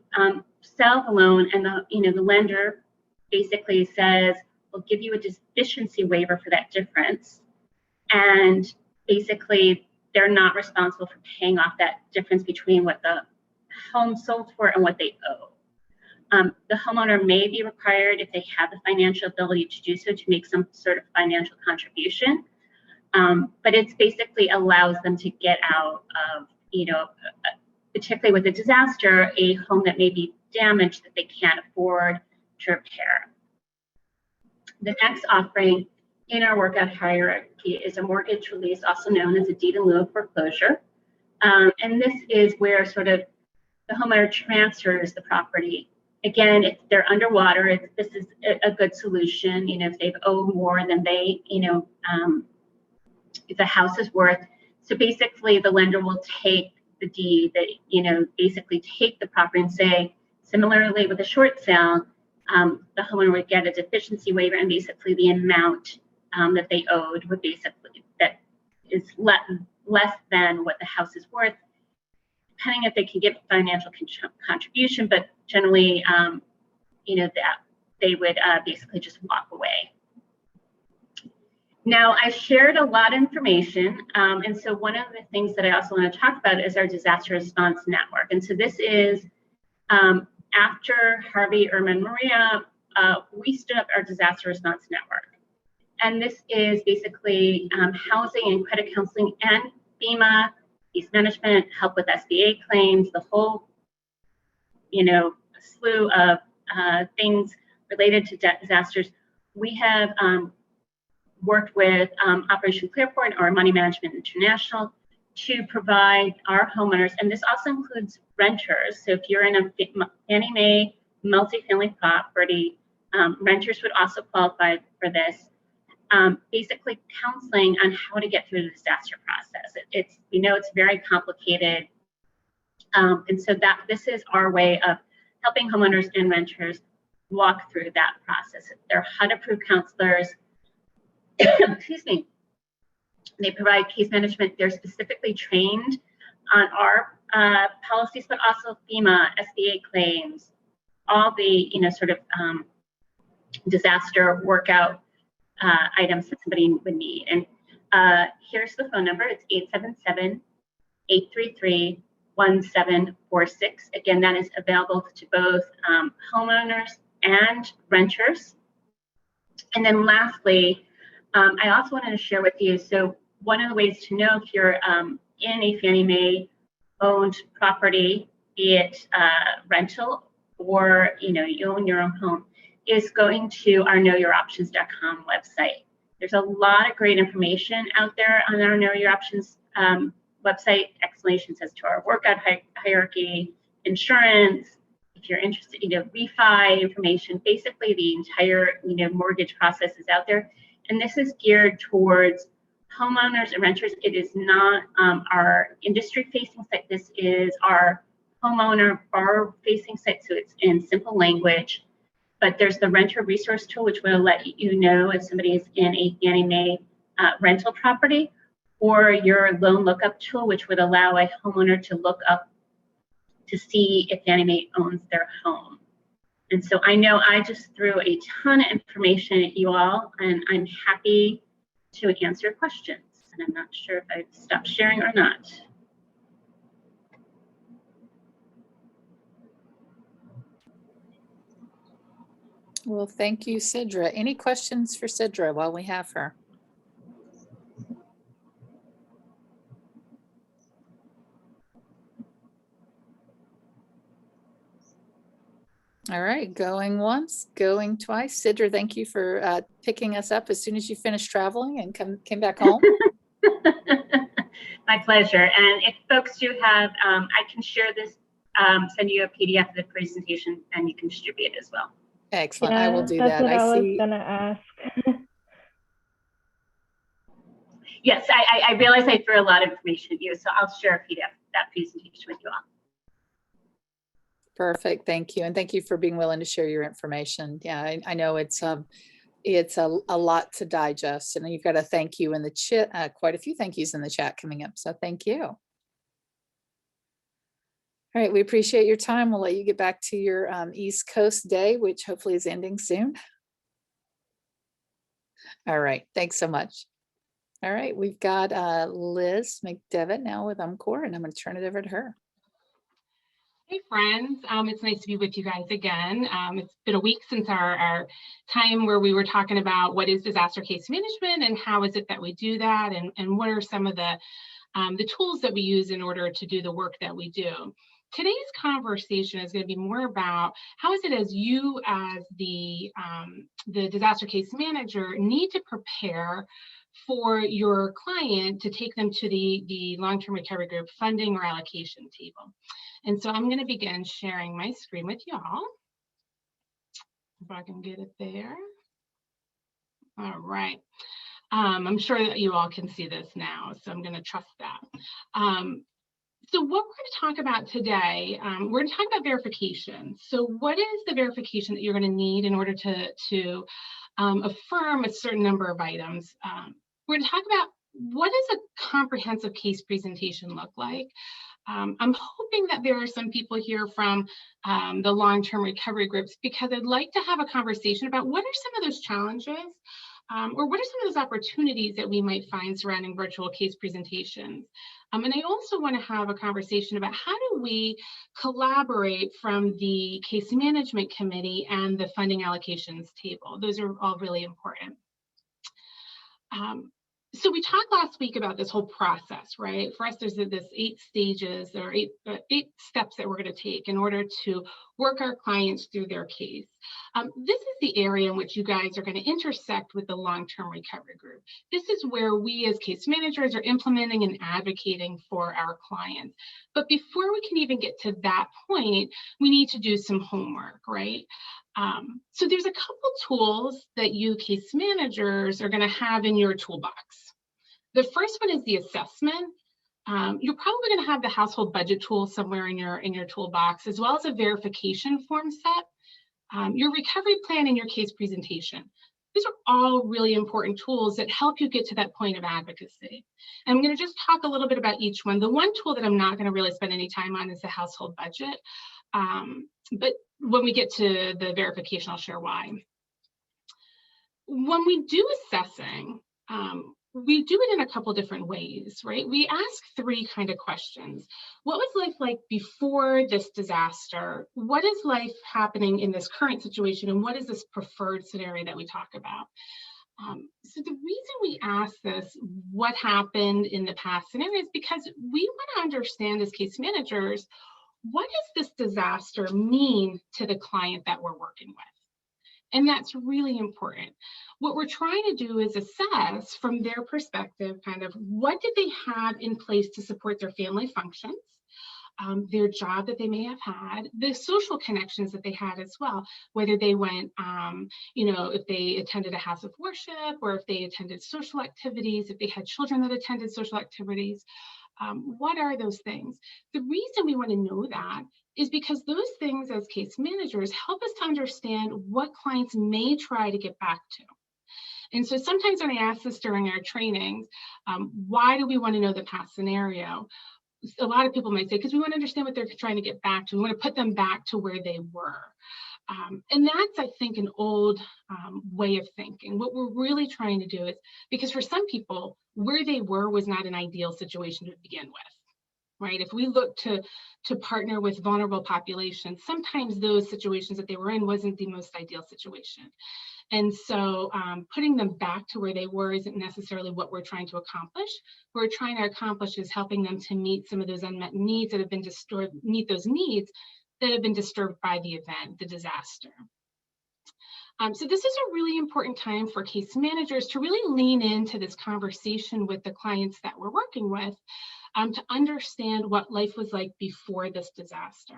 sell the loan, and the lender basically says, we'll give you a deficiency waiver for that difference, and basically they're not responsible for paying off that difference between what the home sold for and what they owe. The homeowner may be required, if they have the financial ability to do so, to make some sort of financial contribution, but it's basically allows them to get out of, particularly with a disaster, a home that may be damaged that they can't afford to repair. The next offering in our workout hierarchy is a mortgage release, also known as a deed in lieu of foreclosure. And this is where sort of the homeowner transfers the property. Again, if they're underwater, this is a good solution. If they've owed more than they, if the house is worth. So basically the lender will take the deed that, basically take the property and say, similarly with a short sale, the homeowner would get a deficiency waiver, and basically the amount that they owed would basically, that is less than what the house is worth, depending if they can give financial contribution, but generally, that they would basically just walk away. Now, I shared a lot of information, and so one of the things that I also want to talk about is our disaster response network. And so this is after Harvey, Irma, and Maria, we stood up our disaster response network. And this is basically housing and credit counseling and FEMA, case management, help with SBA claims, the whole, slew of things related to disasters. We have worked with Operation Clearport or Money Management International to provide our homeowners, and this also includes renters. So if you're in a Fannie Mae multifamily property, renters would also qualify for this. Basically counseling on how to get through the disaster process. It's very complicated. And so this is our way of helping homeowners and renters walk through that process. They're HUD-approved counselors. Excuse me. They provide case management. They're specifically trained on our policies, but also FEMA, SBA claims, all the sort of disaster workout items that somebody would need. And here's the phone number. It's 877-833-1746. Again, that is available to both homeowners and renters. And then lastly, I also wanted to share with you, so one of the ways to know if you're in a Fannie Mae owned property, be it rental or you own your own home, is going to our knowyouroptions.com website. There's a lot of great information out there on our Know Your Options website, explanations as to our workout hierarchy, insurance, if you're interested, refi information, basically the entire, mortgage process is out there. And this is geared towards homeowners and renters. It is not our industry-facing site. This is our homeowner borrower-facing site, so it's in simple language. But there's the renter resource tool, which will let you know if somebody is in a Fannie Mae rental property, or your loan lookup tool, which would allow a homeowner to look up to see if Fannie Mae owns their home. And so I know I just threw a ton of information at you all, and I'm happy to answer questions. And I'm not sure if I stopped sharing or not. Well, thank you, Sidra. Any questions for Sidra while we have her? All right, going once, going twice. Sidra, thank you for picking us up as soon as you finished traveling and came back home. My pleasure. And if folks do have, I can share this, send you a PDF of the presentation, and you can distribute it as well. Excellent. I will do that's that. what I was see. gonna ask. Yes, I realize I threw a lot of information at you, so I'll share a PDF of that presentation with you all. Perfect. Thank you. And thank you for being willing to share your information. Yeah, I know it's a lot to digest, and you've got a thank you in the chat, quite a few thank yous in the chat coming up. So thank you. All right, we appreciate your time. We'll let you get back to your East Coast day, which hopefully is ending soon. All right, thanks so much. All right, we've got Liz McDevitt now with UMCOR, and I'm going to turn it over to her. Hey friends, it's nice to be with you guys again. It's been a week since our time where we were talking about what is disaster case management and how is it that we do that, and what are some of the tools that we use in order to do the work that we do. Today's conversation is going to be more about how is it as you as the disaster case manager need to prepare for your client to take them to the long-term recovery group funding or allocation table. And so I'm going to begin sharing my screen with y'all. If I can get it there. All right. I'm sure that you all can see this now, so I'm going to trust that. So what we're going to talk about today, we're going to talk about verification. So what is the verification that you're going to need in order to affirm a certain number of items? We're going to talk about what does a comprehensive case presentation look like? I'm hoping that there are some people here from the long-term recovery groups, because I'd like to have a conversation about what are some of those challenges or what are some of those opportunities that we might find surrounding virtual case presentations. And I also want to have a conversation about how do we collaborate from the case management committee and the funding allocations table. Those are all really important. So we talked last week about this whole process, right? For us, there's this 8 stages or eight steps that we're going to take in order to work our clients through their case. This is the area in which you guys are going to intersect with the long-term recovery group. This is where we as case managers are implementing and advocating for our clients. But before we can even get to that point, we need to do some homework, right? So there's a couple tools that you case managers are going to have in your toolbox. The first one is the assessment. you're probably going to have the household budget tool somewhere in your toolbox, as well as a verification form set, your recovery plan, and your case presentation. These are all really important tools that help you get to that point of advocacy. And I'm going to just talk a little bit about each one. The one tool that I'm not going to really spend any time on is the household budget. But when we get to the verification, I'll share why. When we do assessing, we do it in a couple different ways, right? We ask three kind of questions. What was life like before this disaster? What is life happening in this current situation? And what is this preferred scenario that we talk about? So the reason we ask this, what happened in the past scenario, is because we want to understand as case managers, what does this disaster mean to the client that we're working with? And that's really important. What we're trying to do is assess from their perspective, kind of what did they have in place to support their family functions, their job that they may have had, the social connections that they had as well, whether they went, if they attended a house of worship, or if they attended social activities, if they had children that attended social activities. What are those things? The reason we want to know that is because those things as case managers help us to understand what clients may try to get back to. And so sometimes when I ask this during our trainings, why do we want to know the past scenario? A lot of people might say, because we want to understand what they're trying to get back to. We want to put them back to where they were. And that's, I think, an old way of thinking. What we're really trying to do is, because for some people, where they were was not an ideal situation to begin with, right? If we look to partner with vulnerable populations, sometimes those situations that they were in wasn't the most ideal situation. And so putting them back to where they were isn't necessarily what we're trying to accomplish. What we're trying to accomplish is helping them to meet some of those unmet needs that have been disturbed, meet those needs that have been disturbed by the event, the disaster. So this is a really important time for case managers to really lean into this conversation with the clients that we're working with, to understand what life was like before this disaster.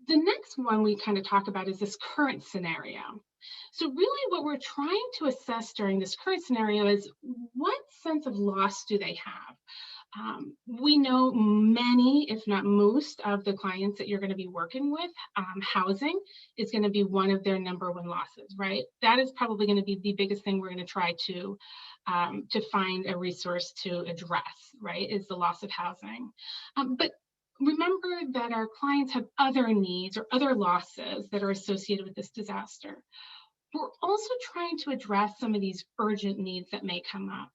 The next one we kind of talk about is this current scenario. So really what we're trying to assess during this current scenario is, what sense of loss do they have? We know many, if not most, of the clients that you're going to be working with, housing is going to be one of their number one losses, right? That is probably going to be the biggest thing we're going to try to find a resource to address, right, is the loss of housing. But remember that our clients have other needs or other losses that are associated with this disaster. We're also trying to address some of these urgent needs that may come up.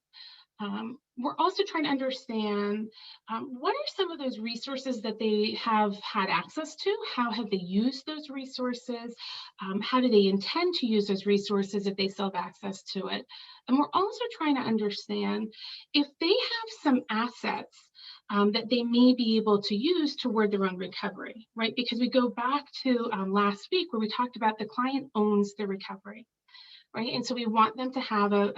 We're also trying to understand what are some of those resources that they have had access to? How have they used those resources? How do they intend to use those resources if they still have access to it? And we're also trying to understand if they have some assets that they may be able to use toward their own recovery, right? Because we go back to last week where we talked about the client owns the recovery. Right, and so we want them to have a,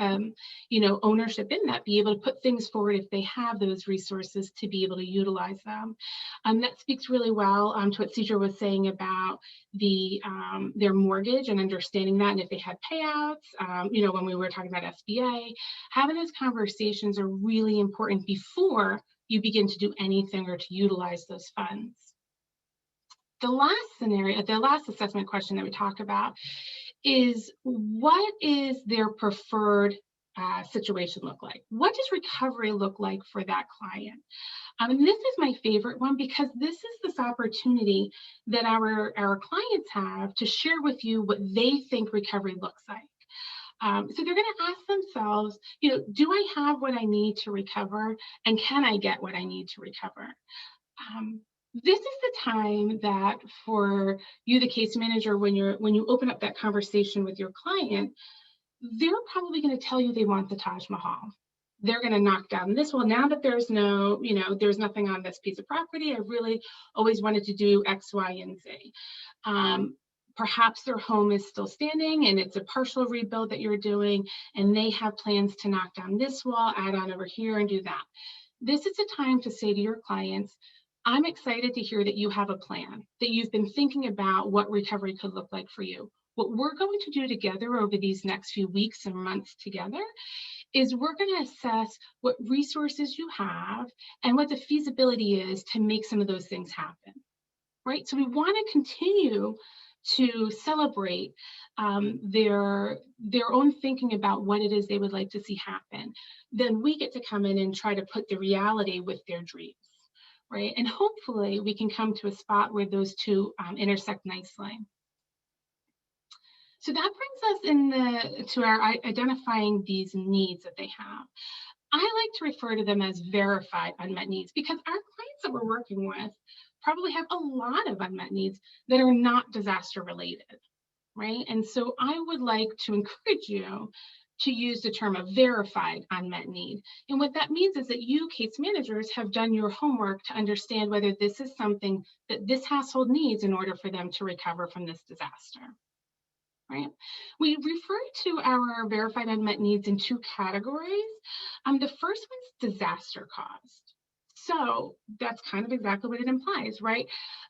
ownership in that, be able to put things forward if they have those resources to be able to utilize them. That speaks really well to what Cedra was saying about their mortgage and understanding that, and if they had payouts. When we were talking about SBA, having those conversations are really important before you begin to do anything or to utilize those funds. The last scenario, the last assessment question that we talk about is, what is their preferred situation look like? What does recovery look like for that client? And this is my favorite one, because this is this opportunity that our clients have to share with you what they think recovery looks like. So they're going to ask themselves, do I have what I need to recover, and can I get what I need to recover? This is the time that for you, the case manager, when you open up that conversation with your client, they're probably going to tell you they want the Taj Mahal. They're going to knock down this. Well, now that there's there's nothing on this piece of property, I really always wanted to do X, Y, and Z. Perhaps their home is still standing and it's a partial rebuild that you're doing, and they have plans to knock down this wall, add on over here, and do that. This is a time to say to your clients, I'm excited to hear that you have a plan, that you've been thinking about what recovery could look like for you. What we're going to do together over these next few weeks and months together is we're going to assess what resources you have and what the feasibility is to make some of those things happen, right? So we want to continue to celebrate their own thinking about what it is they would like to see happen. Then we get to come in and try to put the reality with their dreams, right? And hopefully we can come to a spot where those two intersect nicely. So that brings us to our identifying these needs that they have. I like to refer to them as verified unmet needs because our clients that we're working with probably have a lot of unmet needs that are not disaster related, right? And so I would like to encourage you to use the term of verified unmet need. And what that means is that you, case managers, have done your homework to understand whether this is something that this household needs in order for them to recover from this disaster. Right? We refer to our verified unmet needs in two categories. The first one's disaster caused. So that's kind of exactly what it implies, right?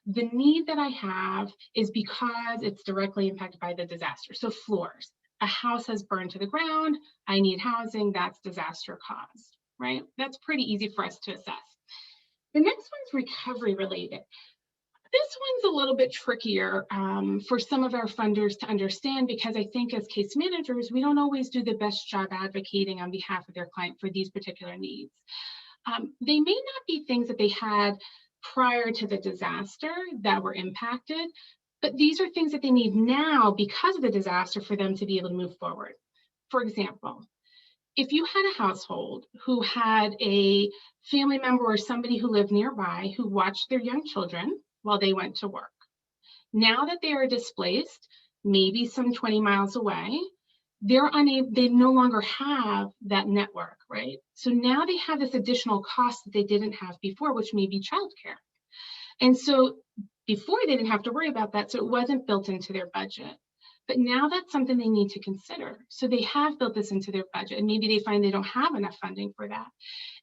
The need that I have is because it's directly impacted by the disaster. So floors, a house has burned to the ground, I need housing, that's disaster caused, right? That's pretty easy for us to assess. The next one's recovery related. This one's a little bit trickier for some of our funders to understand because I think as case managers, we don't always do the best job advocating on behalf of their client for these particular needs. They may not be things that they had prior to the disaster that were impacted, but these are things that they need now because of the disaster for them to be able to move forward. For example, if you had a household who had a family member or somebody who lived nearby who watched their young children while they went to work. Now that they are displaced, maybe some 20 miles away, they no longer have that network, right? So now they have this additional cost that they didn't have before, which may be childcare. And so before they didn't have to worry about that, so it wasn't built into their budget. But now that's something they need to consider. So they have built this into their budget and maybe they find they don't have enough funding for that.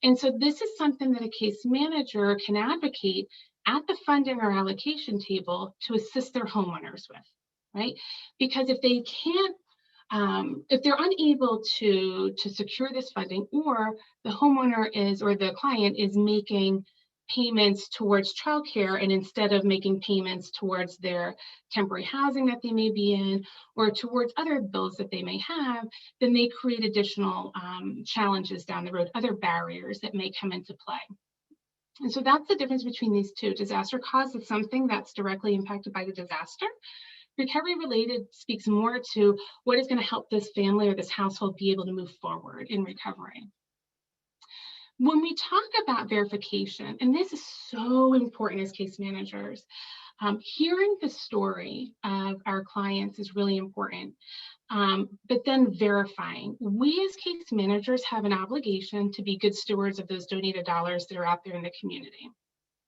And so this is something that a case manager can advocate at the funding or allocation table to assist their homeowners with, right? Because if they can't, if they're unable to secure this funding, or the homeowner is, or the client is making payments towards childcare, and instead of making payments towards their temporary housing that they may be in, or towards other bills that they may have, then they create additional challenges down the road, other barriers that may come into play. And so that's the difference between these two. Disaster cause is something that's directly impacted by the disaster. Recovery related speaks more to what is going to help this family or this household be able to move forward in recovery. When we talk about verification, and this is so important as case managers, hearing the story of our clients is really important. But then verifying. We as case managers have an obligation to be good stewards of those donated dollars that are out there in the community,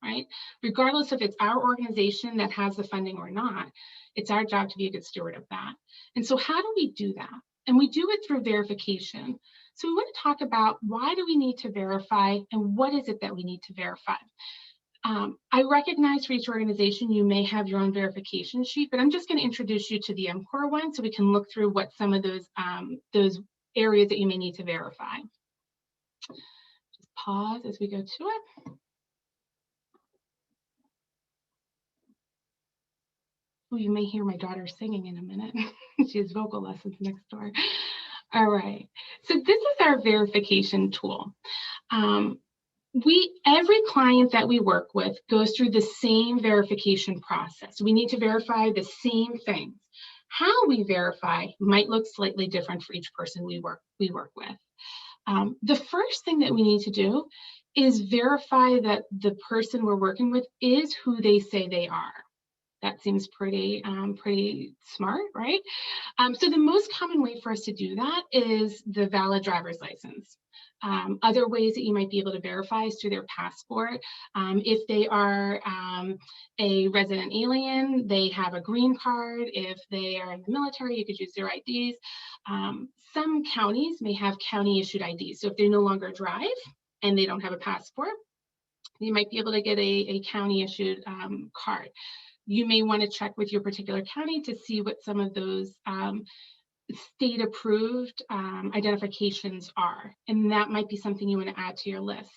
right? Regardless if it's our organization that has the funding or not, it's our job to be a good steward of that. And so how do we do that? And we do it through verification. So we want to talk about why do we need to verify and what is it that we need to verify? I recognize for each organization, you may have your own verification sheet, but I'm just going to introduce you to the MCOR one so we can look through what some of those areas that you may need to verify. Just pause as we go to it. Oh, you may hear my daughter singing in a minute. She has vocal lessons next door. All right, so this is our verification tool. Every client that we work with goes through the same verification process. We need to verify the same things. How we verify might look slightly different for each person we work with. The first thing that we need to do is verify that the person we're working with is who they say they are. That seems pretty smart, right? So the most common way for us to do that is the valid driver's license. Other ways that you might be able to verify is through their passport. If they are a resident alien, they have a green card. If they are in the military, you could use their IDs. Some counties may have county issued IDs. So if they no longer drive and they don't have a passport, you might be able to get a county issued card. You may want to check with your particular county to see what some of those state approved identifications are, and that might be something you want to add to your list.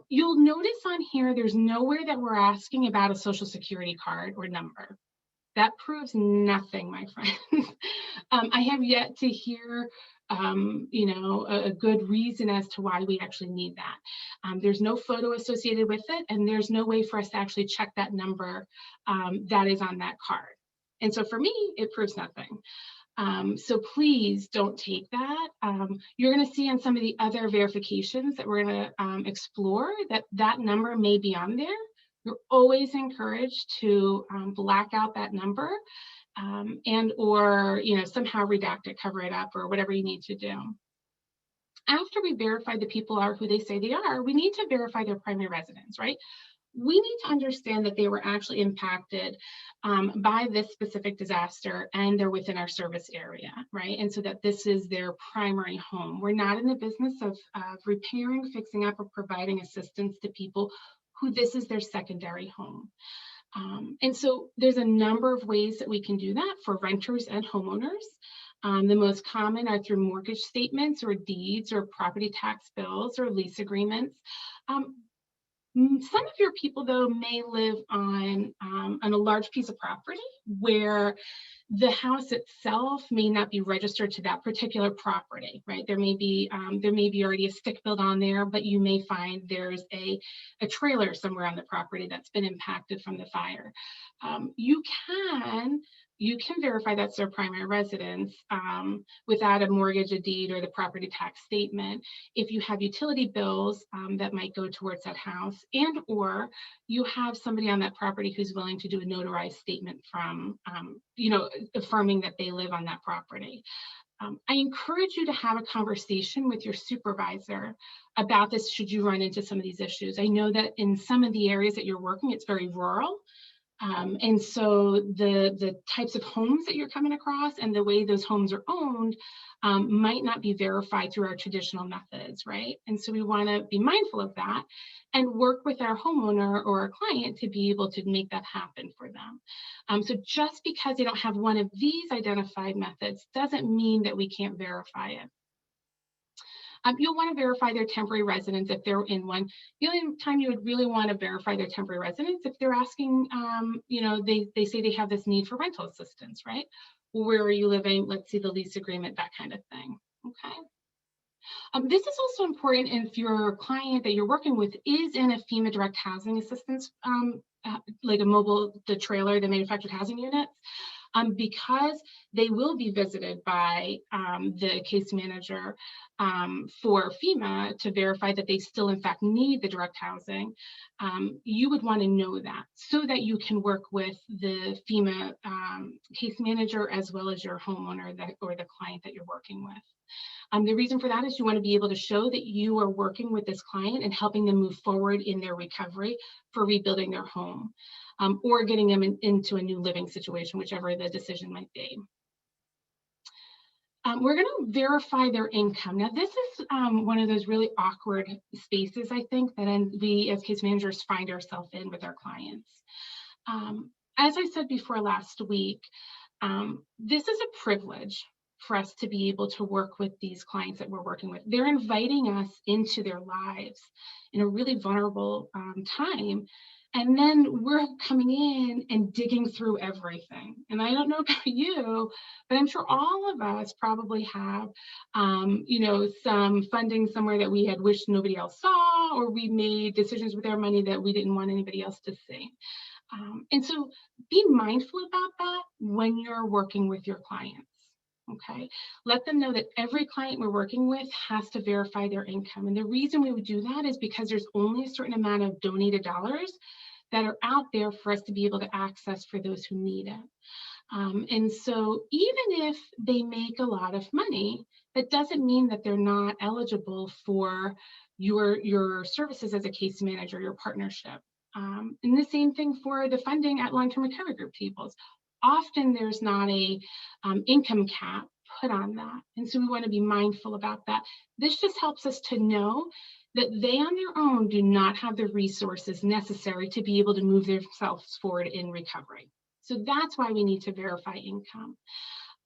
You'll notice on here, there's nowhere that we're asking about a social security card or number. That proves nothing, my friends. I have yet to hear a good reason as to why we actually need that. There's no photo associated with it, and there's no way for us to actually check that number that is on that card. And so for me, it proves nothing. So please don't take that. You're going to see on some of the other verifications that we're going to explore that number may be on there. You're always encouraged to black out that number and or somehow redact it, cover it up, or whatever you need to do. After we verify the people are who they say they are, we need to verify their primary residence, right? We need to understand that they were actually impacted by this specific disaster and they're within our service area, right? And so that this is their primary home. We're not in the business of repairing, fixing up, or providing assistance to people who this is their secondary home. And so there's a number of ways that we can do that for renters and homeowners. The most common are through mortgage statements or deeds or property tax bills or lease agreements. Some of your people, though, may live on a large piece of property where the house itself may not be registered to that particular property, right? There may be already a stick built on there, but you may find there's a trailer somewhere on the property that's been impacted from the fire. You can verify that's their primary residence without a mortgage, a deed, or the property tax statement. If you have utility bills that might go towards that house, and or you have somebody on that property who's willing to do a notarized statement from, affirming that they live on that property. I encourage you to have a conversation with your supervisor about this should you run into some of these issues. I know that in some of the areas that you're working, it's very rural. And so the types of homes that you're coming across and the way those homes are owned might not be verified through our traditional methods, right? And so we want to be mindful of that and work with our homeowner or our client to be able to make that happen for them. So just because they don't have one of these identified methods doesn't mean that we can't verify it. You'll want to verify their temporary residence if they're in one. The only time you would really want to verify their temporary residence if they're asking, they say they have this need for rental assistance, right? Where are you living? Let's see the lease agreement, that kind of thing, okay? This is also important if your client that you're working with is in a FEMA direct housing assistance, like the trailer, the manufactured housing units. Because they will be visited by the case manager for FEMA to verify that they still in fact need the direct housing, you would want to know that so that you can work with the FEMA case manager as well as your homeowner or the client that you're working with. The reason for that is you want to be able to show that you are working with this client and helping them move forward in their recovery for rebuilding their home. Or getting them into a new living situation, whichever the decision might be. We're going to verify their income. Now, this is one of those really awkward spaces, I think, that we as case managers find ourselves in with our clients. As I said before last week, this is a privilege for us to be able to work with these clients that we're working with. They're inviting us into their lives in a really vulnerable time. And then we're coming in and digging through everything. And I don't know about you, but I'm sure all of us probably have, some funding somewhere that we had wished nobody else saw, or we made decisions with our money that we didn't want anybody else to see. And so be mindful about that when you're working with your clients. Okay, let them know that every client we're working with has to verify their income. And the reason we would do that is because there's only a certain amount of donated dollars that are out there for us to be able to access for those who need it. And so even if they make a lot of money, that doesn't mean that they're not eligible for your services as a case manager, your partnership. And the same thing for the funding at long-term recovery group tables. Often there's not a income cap put on that. And so we want to be mindful about that. This just helps us to know that they on their own do not have the resources necessary to be able to move themselves forward in recovery. So that's why we need to verify income.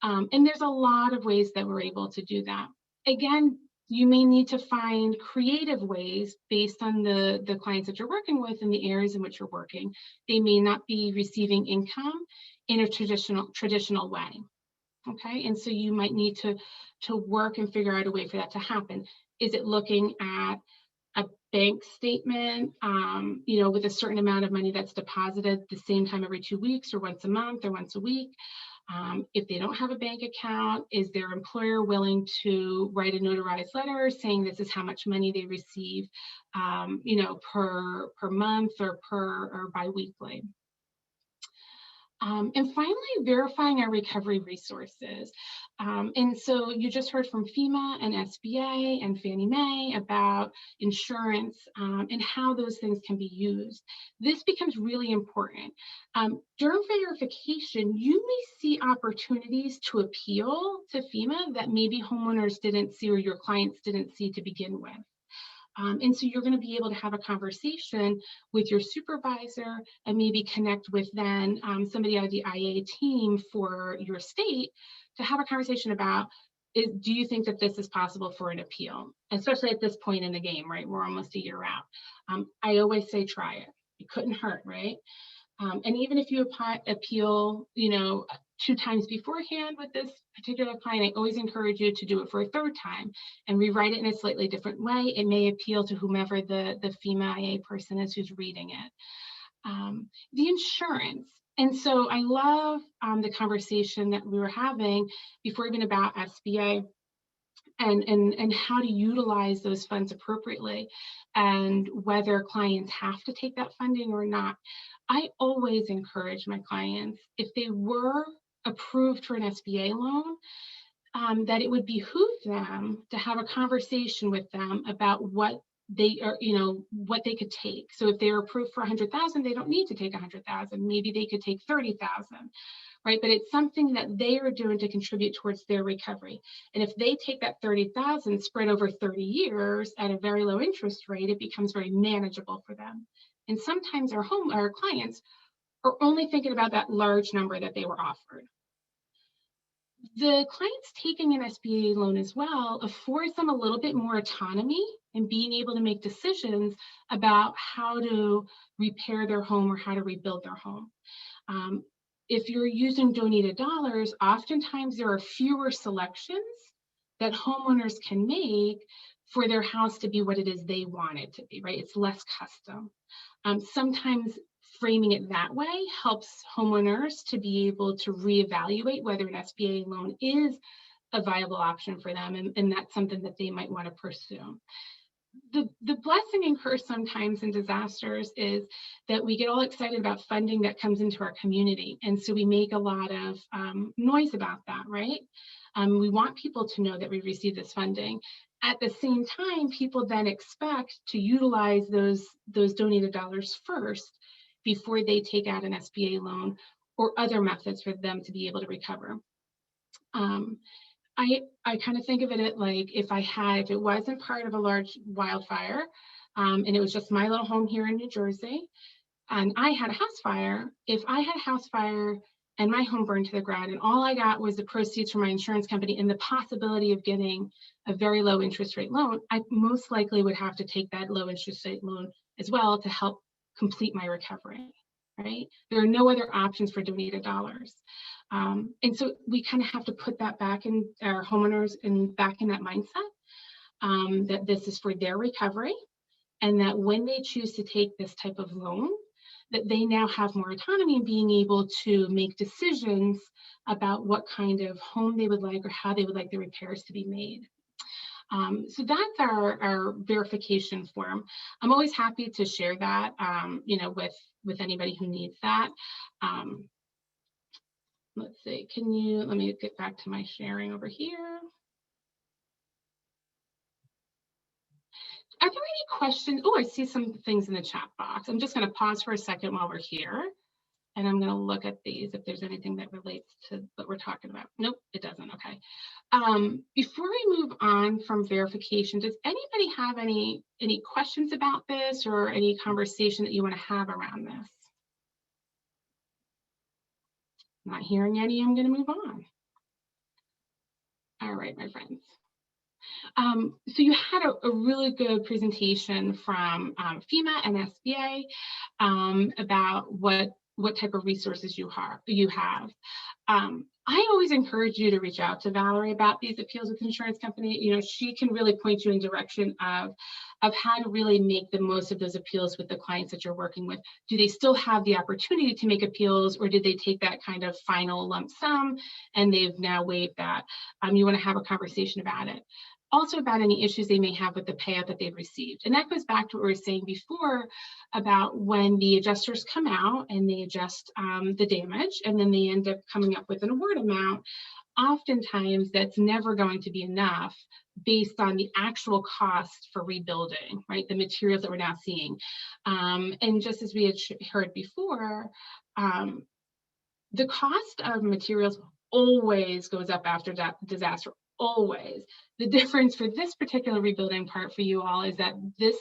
And there's a lot of ways that we're able to do that. Again, you may need to find creative ways based on the clients that you're working with and the areas in which you're working. They may not be receiving income in a traditional way. Okay, and so you might need to work and figure out a way for that to happen. Is it looking at a bank statement, you know, with a certain amount of money that's deposited the same time every 2 weeks or once a month or once a week? If they don't have a bank account, is their employer willing to write a notarized letter saying this is how much money they receive, you know, per month or biweekly? And finally, verifying our recovery resources. And so you just heard from FEMA and SBA and Fannie Mae about insurance and how those things can be used. This becomes really important. During verification, you may see opportunities to appeal to FEMA that maybe homeowners didn't see or your clients didn't see to begin with. And so you're going to be able to have a conversation with your supervisor and maybe connect with then somebody out of the IA team for your state to have a conversation about, do you think that this is possible for an appeal? Especially at this point in the game, right? We're almost a year out. I always say try it. It couldn't hurt, right? And even if you appeal, you know, 2 times beforehand with this particular client, I always encourage you to do it for a 3rd time and rewrite it in a slightly different way. It may appeal to whomever the FEMA IA person is who's reading it. The insurance. And so I love the conversation that we were having before, even about SBA and how to utilize those funds appropriately and whether clients have to take that funding or not. I always encourage my clients, if they were approved for an SBA loan, that it would behoove them to have a conversation with them about what they are, you know, what they could take. So if they're approved for 100,000, they don't need to take 100,000. Maybe they could take 30,000, right? But it's something that they are doing to contribute towards their recovery. And if they take that 30,000 spread over 30 years at a very low interest rate, it becomes very manageable for them. And sometimes our clients are only thinking about that large number that they were offered. The clients taking an SBA loan as well affords them a little bit more autonomy and being able to make decisions about how to repair their home or how to rebuild their home. If you're using donated dollars, oftentimes there are fewer selections that homeowners can make for their house to be what it is they want it to be, right? It's less custom. Sometimes framing it that way helps homeowners to be able to reevaluate whether an SBA loan is a viable option for them, and that's something that they might want to pursue. The blessing and curse sometimes in disasters is that we get all excited about funding that comes into our community. And so we make a lot of noise about that, right? We want people to know that we receive this funding. At the same time, people then expect to utilize those donated dollars first before they take out an SBA loan or other methods for them to be able to recover. I kind of think of it like if it wasn't part of a large wildfire and it was just my little home here in New Jersey and I had a house fire, if I had a house fire and my home burned to the ground and all I got was the proceeds from my insurance company and the possibility of getting a very low interest rate loan, I most likely would have to take that low interest rate loan as well to help complete my recovery, right? There are no other options for donated dollars. And so we kind of have to put that back in our homeowners and back in that mindset that this is for their recovery and that when they choose to take this type of loan, that they now have more autonomy in being able to make decisions about what kind of home they would like or how they would like the repairs to be made. So that's our verification form. I'm always happy to share that, you know, with anybody who needs that. Let's see, let me get back to my sharing over here. Are there any questions? Oh, I see some things in the chat box. I'm just going to pause for a second while we're here. And I'm going to look at these if there's anything that relates to what we're talking about. Nope, it doesn't. Okay. Before we move on from verification, does anybody have any questions about this or any conversation that you want to have around this? Not hearing any, I'm going to move on. All right, my friends. So you had a really good presentation from FEMA and SBA about what type of resources you have. I always encourage you to reach out to Valerie about these appeals with insurance company. You know, she can really point you in direction of how to really make the most of those appeals with the clients that you're working with. Do they still have the opportunity to make appeals, or did they take that kind of final lump sum and they've now waived that? You want to have a conversation about it. Also about any issues they may have with the payout that they've received. And that goes back to what we were saying before about when the adjusters come out and they adjust the damage, and then they end up coming up with an award amount. Oftentimes that's never going to be enough based on the actual cost for rebuilding, right? The materials that we're now seeing. And just as we had heard before, the cost of materials always goes up after disaster, always. The difference for this particular rebuilding part for you all is that this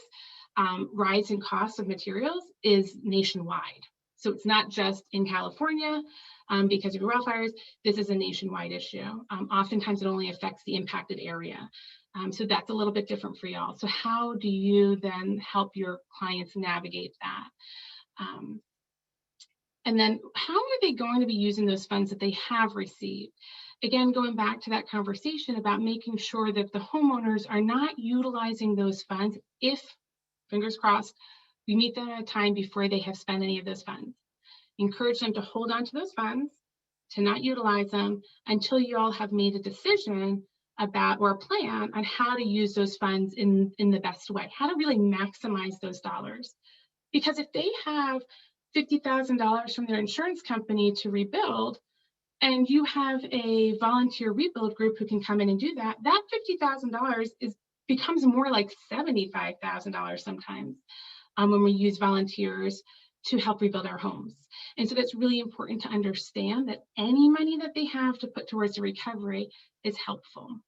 rise in cost of materials is nationwide. So it's not just in California because of wildfires. This is a nationwide issue. Oftentimes it only affects the impacted area. So that's a little bit different for y'all. So how do you then help your clients navigate that? And then how are they going to be using those funds that they have received? Again, going back to that conversation about making sure that the homeowners are not utilizing those funds if, fingers crossed, we meet them at a time before they have spent any of those funds. Encourage them to hold on to those funds, to not utilize them until you all have made a decision about, or a plan on how to use those funds in the best way, how to really maximize those dollars. Because if they have $50,000 from their insurance company to rebuild, and you have a volunteer rebuild group who can come in and do that, that $50,000 becomes more like $75,000 sometimes when we use volunteers to help rebuild our homes. And so that's really important to understand that any money that they have to put towards the recovery is helpful.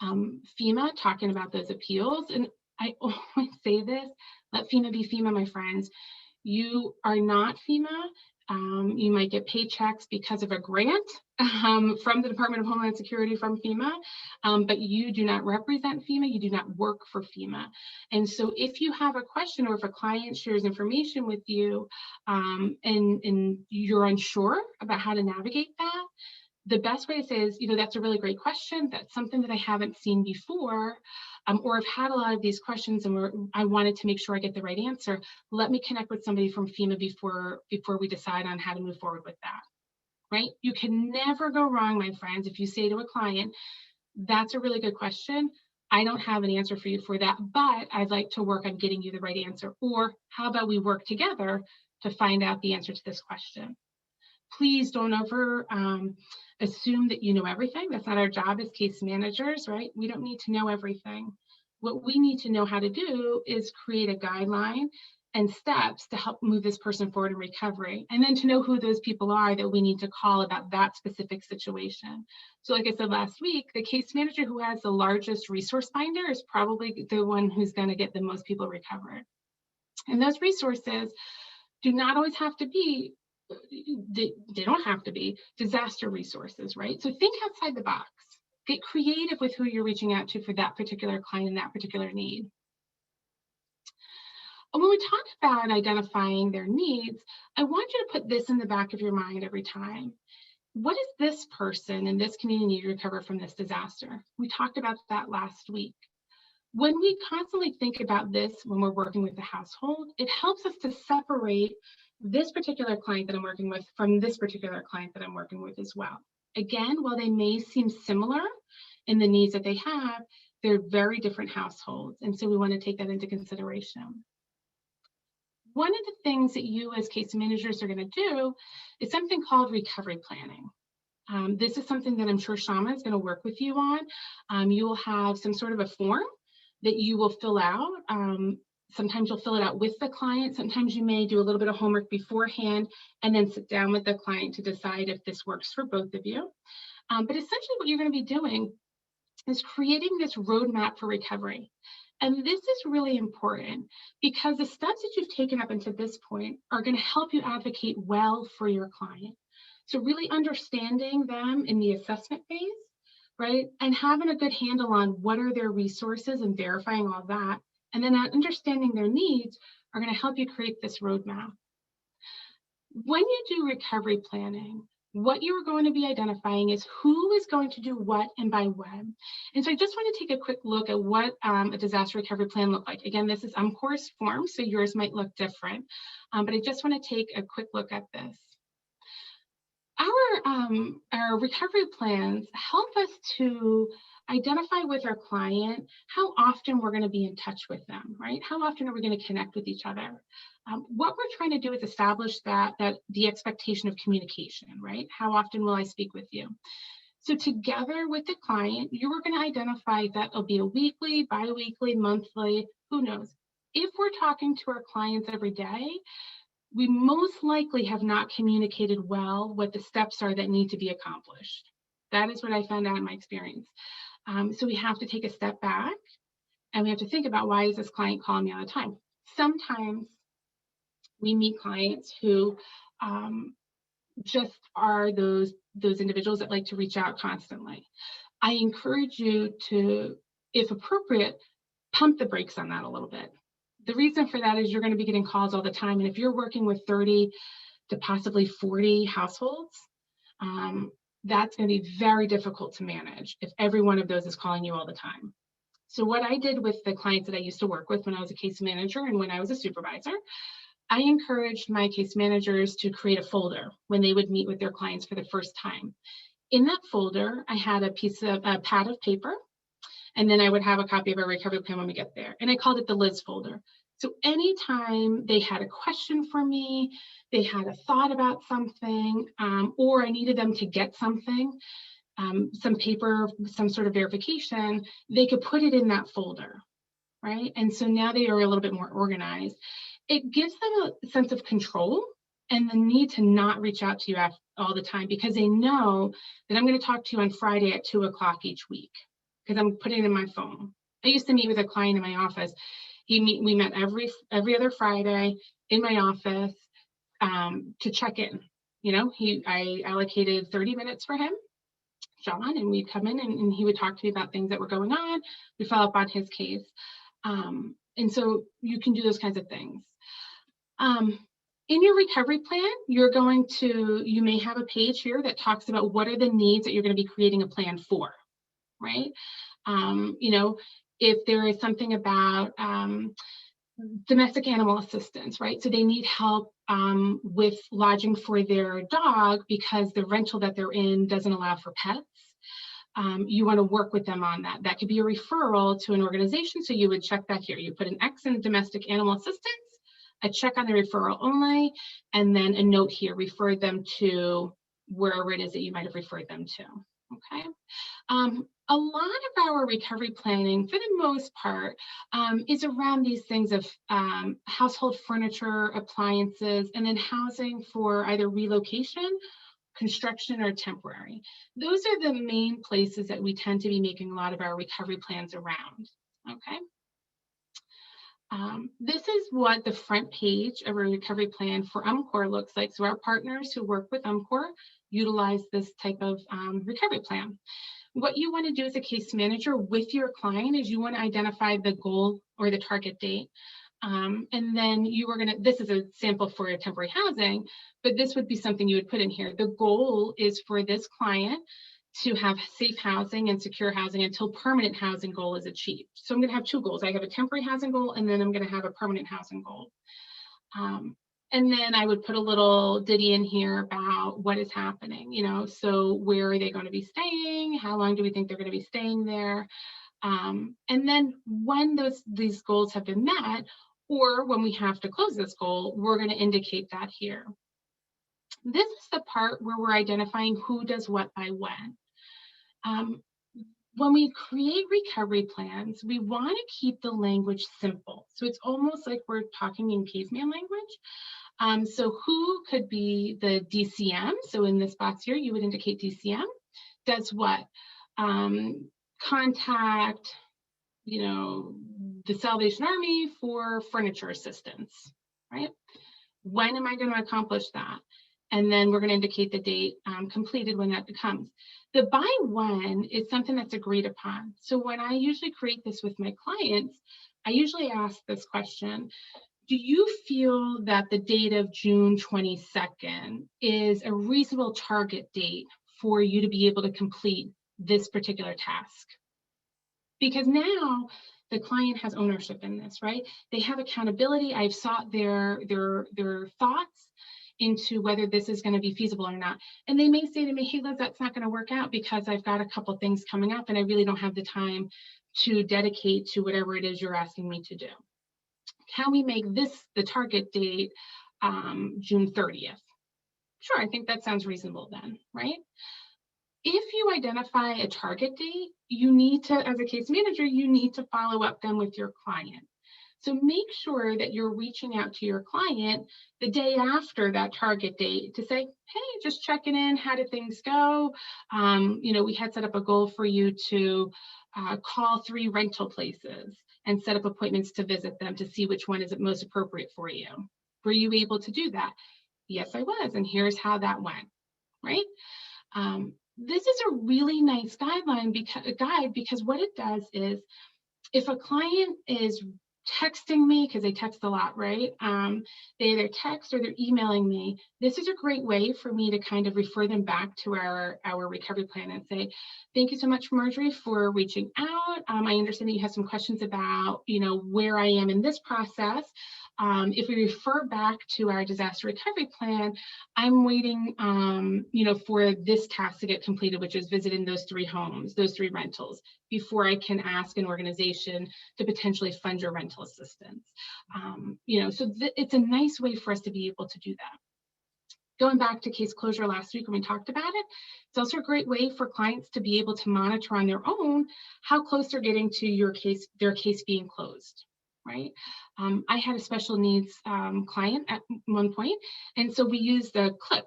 FEMA, talking about those appeals, and I always say this, let FEMA be FEMA, my friends. You are not FEMA. You might get paychecks because of a grant from the Department of Homeland Security from FEMA, but you do not represent FEMA, you do not work for FEMA. And so if you have a question, or if a client shares information with you and you're unsure about how to navigate that, the best way to say is, you know, that's a really great question. That's something that I haven't seen before, or I've had a lot of these questions and I wanted to make sure I get the right answer. Let me connect with somebody from FEMA before we decide on how to move forward with that, right? You can never go wrong, my friends, if you say to a client, that's a really good question. I don't have an answer for you for that, but I'd like to work on getting you the right answer. Or how about we work together to find out the answer to this question? Please don't ever assume that you know everything. That's not our job as case managers, right? We don't need to know everything. What we need to know how to do is create a guideline and steps to help move this person forward in recovery, and then to know who those people are that we need to call about that specific situation. So like I said last week, the case manager who has the largest resource binder is probably the one who's going to get the most people recovered. And those resources do not always have to be, they don't have to be disaster resources, right? So think outside the box. Get creative with who you're reaching out to for that particular client and that particular need. And when we talk about identifying their needs, I want you to put this in the back of your mind every time. What is this person in this community need to recover from this disaster? We talked about that last week. When we constantly think about this when we're working with the household, it helps us to separate this particular client that I'm working with from this particular client that I'm working with as well. Again, while they may seem similar in the needs that they have, they're very different households. And so we want to take that into consideration. One of the things that you as case managers are going to do is something called recovery planning. This is something that I'm sure Shama is going to work with you on. You will have some sort of a form that you will fill out. Sometimes you'll fill it out with the client. Sometimes you may do a little bit of homework beforehand and then sit down with the client to decide if this works for both of you. But essentially what you're going to be doing is creating this roadmap for recovery. And this is really important because the steps that you've taken up until this point are going to help you advocate well for your client. So really understanding them in the assessment phase, right? And having a good handle on what are their resources and verifying all that, and then understanding their needs are going to help you create this roadmap. When you do recovery planning, what you are going to be identifying is who is going to do what and by when. And so I just want to take a quick look at what a disaster recovery plan looked like. Again, this is UMCOR's form, so yours might look different, but I just want to take a quick look at this. Our recovery plans help us to identify with our client how often we're going to be in touch with them, right? How often are we going to connect with each other? What we're trying to do is establish that the expectation of communication, right? How often will I speak with you? So together with the client, you are going to identify that it'll be a weekly, bi-weekly, monthly, who knows? If we're talking to our clients every day, we most likely have not communicated well what the steps are that need to be accomplished. That is what I found out in my experience. So we have to take a step back and we have to think about, why is this client calling me all the time? Sometimes we meet clients who just are those individuals that like to reach out constantly. I encourage you to, if appropriate, pump the brakes on that a little bit. The reason for that is you're going to be getting calls all the time. And if you're working with 30 to possibly 40 households, that's going to be very difficult to manage if every one of those is calling you all the time. So what I did with the clients that I used to work with when I was a case manager and when I was a supervisor, I encouraged my case managers to create a folder when they would meet with their clients for the first time. In that folder, I had a pad of paper, and then I would have a copy of our recovery plan when we get there. And I called it the Liz folder. So anytime they had a question for me, they had a thought about something, or I needed them to get something, some paper, some sort of verification, they could put it in that folder, right? And so now they are a little bit more organized. It gives them a sense of control and the need to not reach out to you all the time, because they know that I'm going to talk to you on Friday at 2 o'clock each week, because I'm putting it in my phone. I used to meet with a client in my office. We met every other Friday in my office to check in. You know, I allocated 30 minutes for him, John, and we'd come in and he would talk to me about things that were going on. We follow up on his case. And so you can do those kinds of things. In your recovery plan, you may have a page here that talks about what are the needs that you're going to be creating a plan for, right? You know, if there is something about domestic animal assistance, right? So they need help with lodging for their dog because the rental that they're in doesn't allow for pets. You want to work with them on that. That could be a referral to an organization. So you would check that here. You put an X in domestic animal assistance, a check on the referral only, and then a note here, refer them to wherever it is that you might have referred them to. Okay. A lot of our recovery planning, for the most part, is around these things of household furniture, appliances, and then housing for either relocation, construction, or temporary. Those are the main places that we tend to be making a lot of our recovery plans around. Okay. This is what the front page of a recovery plan for UMCOR looks like. So our partners who work with UMCOR utilize this type of recovery plan. What you want to do as a case manager with your client is you want to identify the goal or the target date. And then this is a sample for your temporary housing, but this would be something you would put in here. The goal is for this client to have safe housing and secure housing until permanent housing goal is achieved. So I'm going to have two goals. I have a temporary housing goal, and then I'm going to have a permanent housing goal. And then I would put a little ditty in here about what is happening, you know, so where are they going to be staying? How long do we think they're going to be staying there? And then when these goals have been met, or when we have to close this goal, we're going to indicate that here. This is the part where we're identifying who does what by when. When we create recovery plans, we want to keep the language simple. So it's almost like we're talking in caveman language. So who could be the DCM? So in this box here, you would indicate DCM. Does what? Contact, you know, the Salvation Army for furniture assistance, right? When am I going to accomplish that? And then we're going to indicate the date completed when that becomes. The by when is something that's agreed upon. So when I usually create this with my clients, I usually ask this question: do you feel that the date of June 22nd is a reasonable target date for you to be able to complete this particular task? Because now the client has ownership in this, right? They have accountability. I've sought their thoughts into whether this is going to be feasible or not. And they may say to me, hey, Liz, that's not going to work out because I've got a couple things coming up and I really don't have the time to dedicate to whatever it is you're asking me to do. Can we make this the target date, June 30th? Sure, I think that sounds reasonable then, right? If you identify a target date, you need to, as a case manager, you need to follow up then with your client. So make sure that you're reaching out to your client the day after that target date to say, hey, just checking in, how did things go? We had set up a goal for you to call 3 rental places and set up appointments to visit them to see which one is most appropriate for you. Were you able to do that? Yes, I was, and here's how that went, right? This is a really nice guide because what it does is, if a client is texting me, because they text a lot, right? They either text or they're emailing me. This is a great way for me to kind of refer them back to our recovery plan and say, thank you so much, Marjorie, for reaching out. I understand that you have some questions about, where I am in this process. If we refer back to our disaster recovery plan, I'm waiting, for this task to get completed, which is visiting those 3 homes, those 3 rentals, before I can ask an organization to potentially fund your rental assistance. So it's a nice way for us to be able to do that. Going back to case closure last week when we talked about it, it's also a great way for clients to be able to monitor on their own how close they're getting to their case being closed. Right? I had a special needs client at one point, and so we used a clip,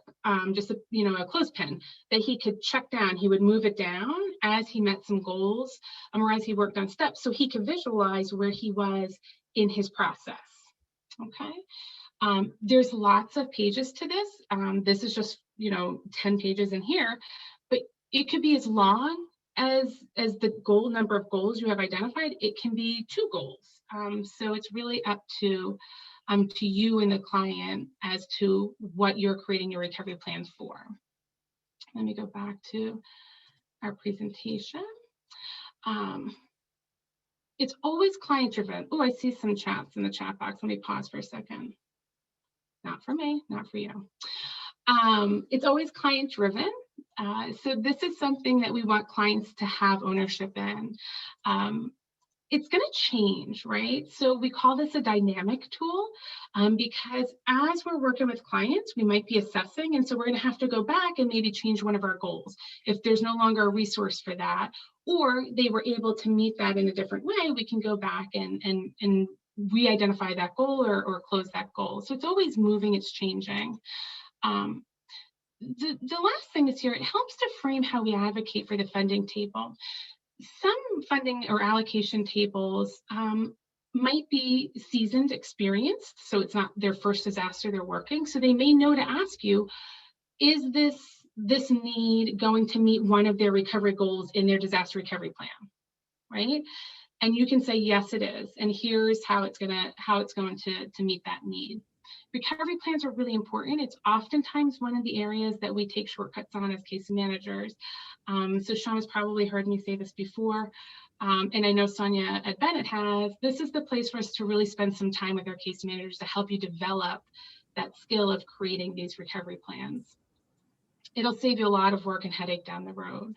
just a clothespin that he could check down. He would move it down as he met some goals, or as he worked on steps, so he could visualize where he was in his process. Okay. There's lots of pages to this. This is just 10 pages in here, but it could be as long as the number of goals you have identified. It can be 2 goals. So it's really up to you and the client as to what you're creating your recovery plans for. Let me go back to our presentation. It's always client driven. Oh, I see some chats in the chat box. Let me pause for a second. Not for me, not for you. It's always client driven. So this is something that we want clients to have ownership in. It's going to change, right? So we call this a dynamic tool because as we're working with clients, we might be assessing. And so we're going to have to go back and maybe change one of our goals. If there's no longer a resource for that, or they were able to meet that in a different way, we can go back and re-identify that goal or close that goal. So it's always moving, it's changing. The last thing is here, it helps to frame how we advocate for the funding table. Some funding or allocation tables might be seasoned, experienced, so it's not their first disaster they're working. So they may know to ask you, is this need going to meet one of their recovery goals in their disaster recovery plan, right? And you can say, yes, it is. And here's how it's going to meet that need. Recovery plans are really important. It's oftentimes one of the areas that we take shortcuts on as case managers. So Sean has probably heard me say this before, and I know Sonia at Bennett has. This is the place for us to really spend some time with our case managers to help you develop that skill of creating these recovery plans. It'll save you a lot of work and headache down the road.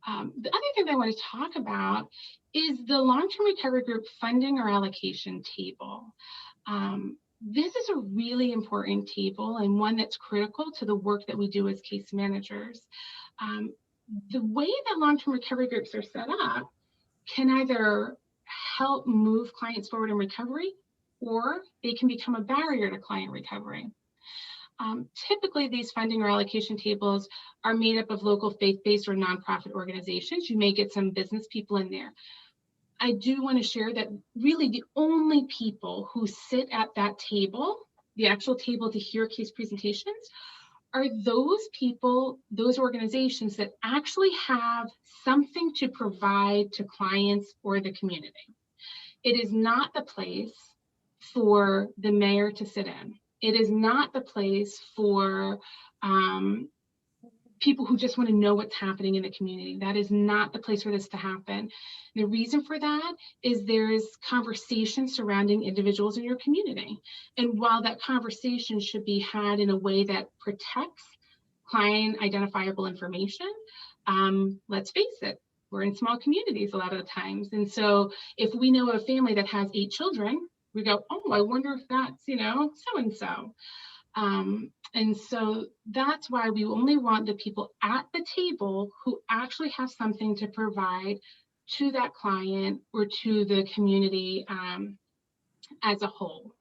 The other thing I want to talk about is the long-term recovery group funding or allocation table. This is a really important table and one that's critical to the work that we do as case managers. The way that long-term recovery groups are set up can either help move clients forward in recovery, or they can become a barrier to client recovery. Typically, these funding or allocation tables are made up of local faith-based or nonprofit organizations. You may get some business people in there. I do want to share that really the only people who sit at that table the actual table to hear case presentations are those people, those organizations that actually have something to provide to clients or the community. It is not the place for the mayor to sit in. It is not the place for people who just want to know what's happening in the community. That is not the place for this to happen. The reason for that is there's conversation surrounding individuals in your community. And while that conversation should be had in a way that protects client identifiable information, let's face it, we're in small communities a lot of the times. And so if we know a family that has 8 children, we go, oh, I wonder if that's, so-and-so. And so that's why we only want the people at the table who actually have something to provide to that client or to the community as a whole.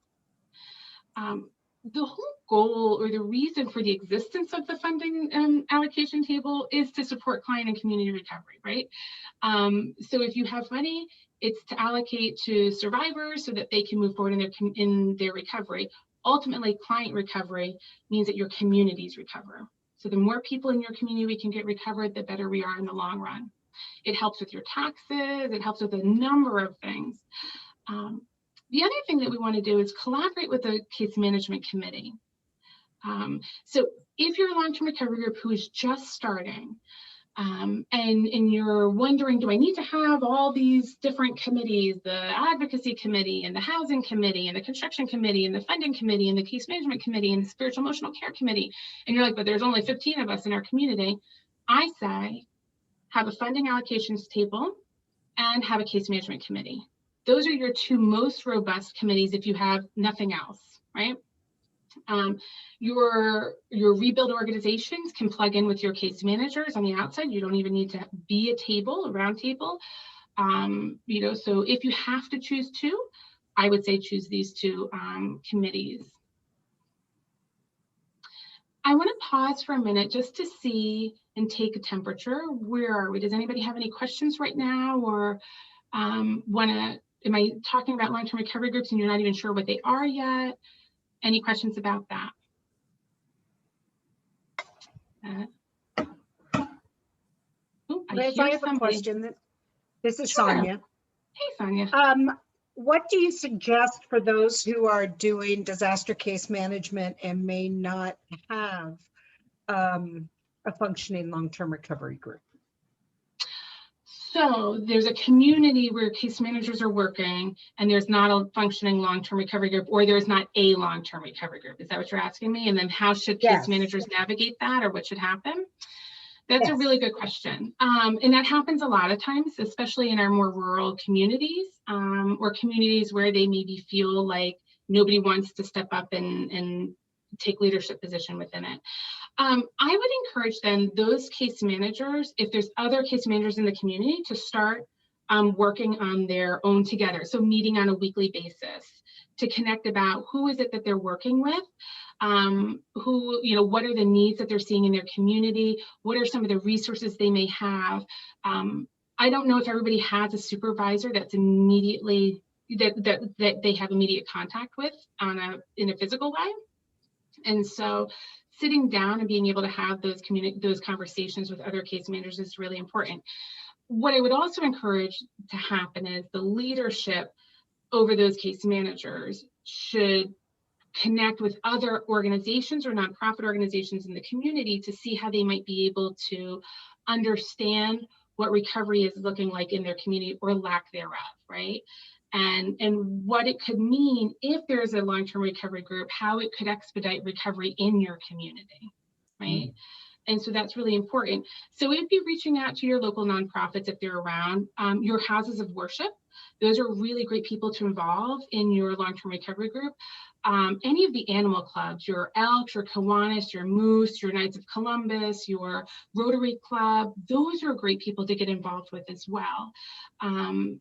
The whole goal or the reason for the existence of the funding allocation table is to support client and community recovery, right? So if you have money, it's to allocate to survivors so that they can move forward in their recovery. Ultimately, client recovery means that your communities recover. So the more people in your community we can get recovered, the better we are in the long run. It helps with your taxes. It helps with a number of things. The other thing that we want to do is collaborate with the case management committee. So if you're a long-term recovery group who is just starting, and you're wondering, do I need to have all these different committees, the advocacy committee and the housing committee and the construction committee and the funding committee and the case management committee and the spiritual emotional care committee, and you're like, but there's only 15 of us in our community, I say have a funding allocations table and have a case management committee. Those are your 2 most robust committees if you have nothing else, right? Your rebuild organizations can plug in with your case managers on the outside. You don't even need to be a round table. So if you have to choose 2, I would say choose these 2 committees. I want to pause for a minute just to see and take a temperature. Where are we? Does anybody have any questions right now, or am I talking about long-term recovery groups and you're not even sure what they are yet? Any questions about that? Liz, I have a question. This is Sure. Sonia. Hey, Sonia. What do you suggest for those who are doing disaster case management and may not have a functioning long-term recovery group? So there's a community where case managers are working and there's not a functioning long-term recovery group, or there's not a long-term recovery group. Is that what you're asking me? And then how should case managers navigate that, or what should happen? That's a really good question. And that happens a lot of times, especially in our more rural communities, or communities where they maybe feel like nobody wants to step up and take leadership position within it. I would encourage then those case managers, if there's other case managers in the community, to start working on their own together. So meeting on a weekly basis to connect about who is it that they're working with, what are the needs that they're seeing in their community, what are some of the resources they may have. I don't know if everybody has a supervisor that's immediately, that they have immediate contact with in a physical way. And so sitting down and being able to have those conversations with other case managers is really important. What I would also encourage to happen is the leadership over those case managers should connect with other organizations or nonprofit organizations in the community to see how they might be able to understand what recovery is looking like in their community, or lack thereof, right? And what it could mean if there's a long-term recovery group, how it could expedite recovery in your community, right? And so that's really important. So it'd be reaching out to your local nonprofits if they're around, your houses of worship. Those are really great people to involve in your long-term recovery group. Any of the animal clubs, your Elks, your Kiwanis, your Moose, your Knights of Columbus, your Rotary Club, those are great people to get involved with as well.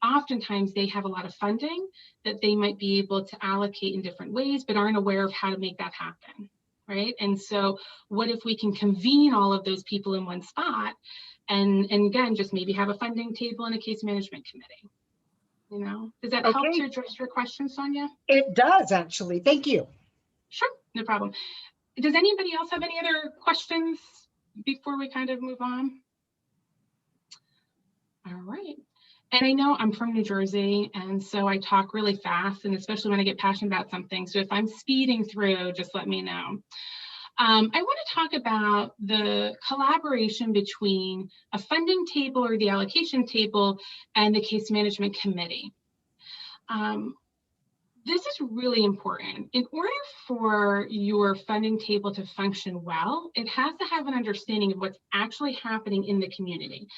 Oftentimes they have a lot of funding that they might be able to allocate in different ways, but aren't aware of how to make that happen, right? And so what if we can convene all of those people in one spot and again, just maybe have a funding table and a case management committee? Does that help to address your question, Sonia? It does, actually. Thank you. Sure, no problem. Does anybody else have any other questions before we kind of move on? All right. And I know I'm from New Jersey, and so I talk really fast, and especially when I get passionate about something. So if I'm speeding through, just let me know. I want to talk about the collaboration between a funding table or the allocation table and the case management committee. This is really important. In order for your funding table to function well, it has to have an understanding of what's actually happening in the community.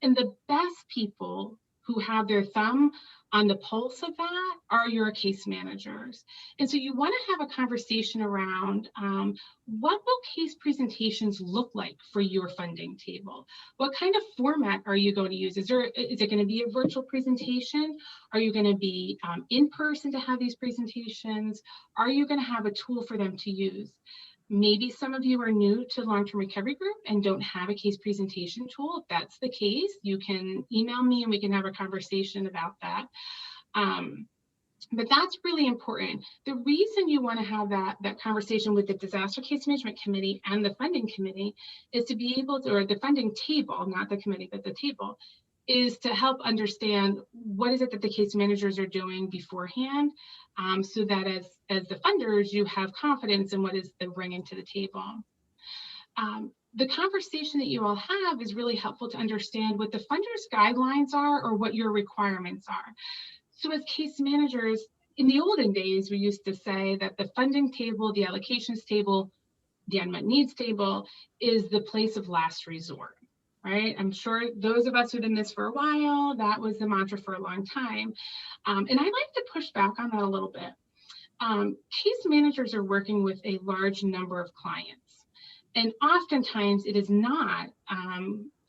And the best people who have their thumb on the pulse of that are your case managers. And so you want to have a conversation around what will case presentations look like for your funding table? What kind of format are you going to use? Is it going to be a virtual presentation? Are you going to be in person to have these presentations? Are you going to have a tool for them to use? Maybe some of you are new to long-term recovery group and don't have a case presentation tool. If that's the case, you can email me and we can have a conversation about that. But that's really important. The reason you want to have that conversation with the disaster case management committee and the funding committee is to be able to, or the funding table, not the committee, but the table, is to help understand what is it that the case managers are doing beforehand, so that as the funders, you have confidence in what is they're bringing to the table. The conversation that you all have is really helpful to understand what the funders' guidelines are or what your requirements are. So as case managers, in the olden days, we used to say that the funding table, the allocations table, the unmet needs table is the place of last resort. Right? I'm sure those of us who've been this for a while, that was the mantra for a long time. And I like to push back on that a little bit. Case managers are working with a large number of clients. And oftentimes it is not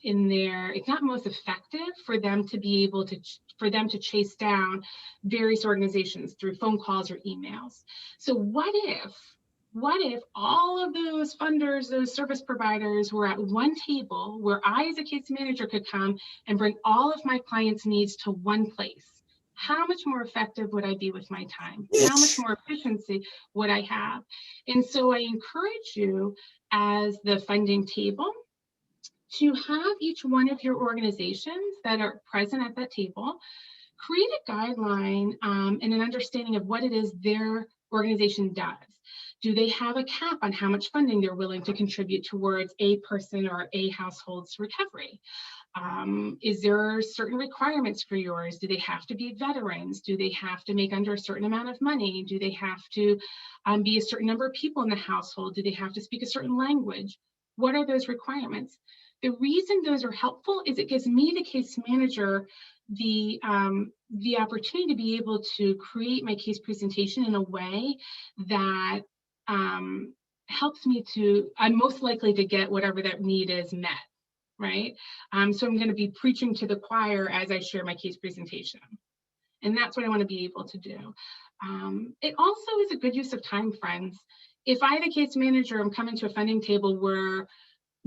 it's not most effective for them to be able to, for them to chase down various organizations through phone calls or emails. So what if all of those funders, those service providers were at one table where I as a case manager could come and bring all of my clients' needs to one place? How much more effective would I be with my time? How much more efficiency would I have? And so I encourage you as the funding table to have each one of your organizations that are present at that table create a guideline and an understanding of what it is their organization does. Do they have a cap on how much funding they're willing to contribute towards a person or a household's recovery? Is there certain requirements for yours? Do they have to be veterans? Do they have to make under a certain amount of money? Do they have to be a certain number of people in the household? Do they have to speak a certain language? What are those requirements? The reason those are helpful is it gives me, the case manager, the opportunity to be able to create my case presentation in a way that helps me to, I'm most likely to get whatever that need is met, right? So I'm going to be preaching to the choir as I share my case presentation. And that's what I want to be able to do. It also is a good use of time, friends. If I, the case manager, am coming to a funding table where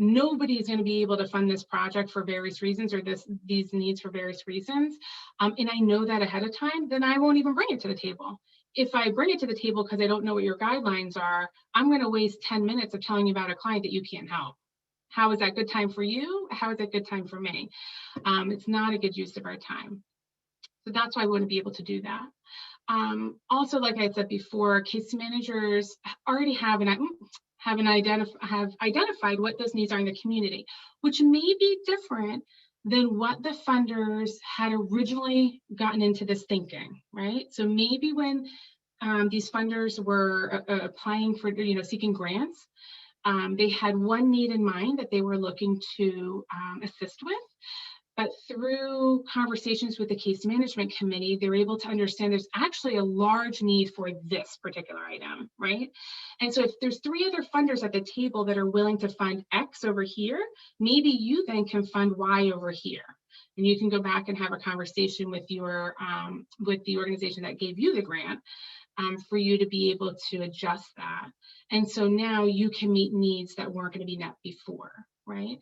nobody is going to be able to fund this project for various reasons, or these needs for various reasons, and I know that ahead of time, then I won't even bring it to the table. If I bring it to the table because I don't know what your guidelines are, I'm going to waste 10 minutes of telling you about a client that you can't help. How is that good time for you? How is that good time for me? It's not a good use of our time. So that's why I want to be able to do that. Also, like I said before, case managers already have identified what those needs are in the community, which may be different than what the funders had originally gotten into this thinking, right? So maybe when these funders were applying for, seeking grants, they had one need in mind that they were looking to assist with. But through conversations with the case management committee, they're able to understand there's actually a large need for this particular item, right? And so if there's 3 other funders at the table that are willing to fund X over here, maybe you then can fund Y over here. And you can go back and have a conversation with your with the organization that gave you the grant for you to be able to adjust that. And so now you can meet needs that weren't going to be met before, right?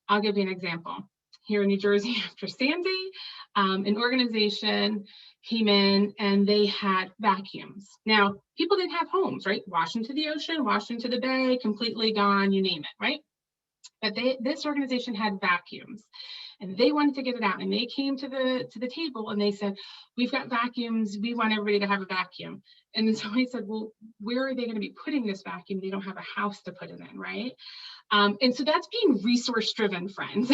I'll give you an example. here in New Jersey after Sandy. An organization came in and they had vacuums. Now, people didn't have homes, right? Wash into the ocean, wash into the bay, completely gone, you name it, right? But this organization had vacuums and they wanted to get it out. And they came to the table and they said, we've got vacuums, we want everybody to have a vacuum. And then somebody said, well, where are they going to be putting this vacuum? They don't have a house to put it in, right? And so that's being resource driven, friends.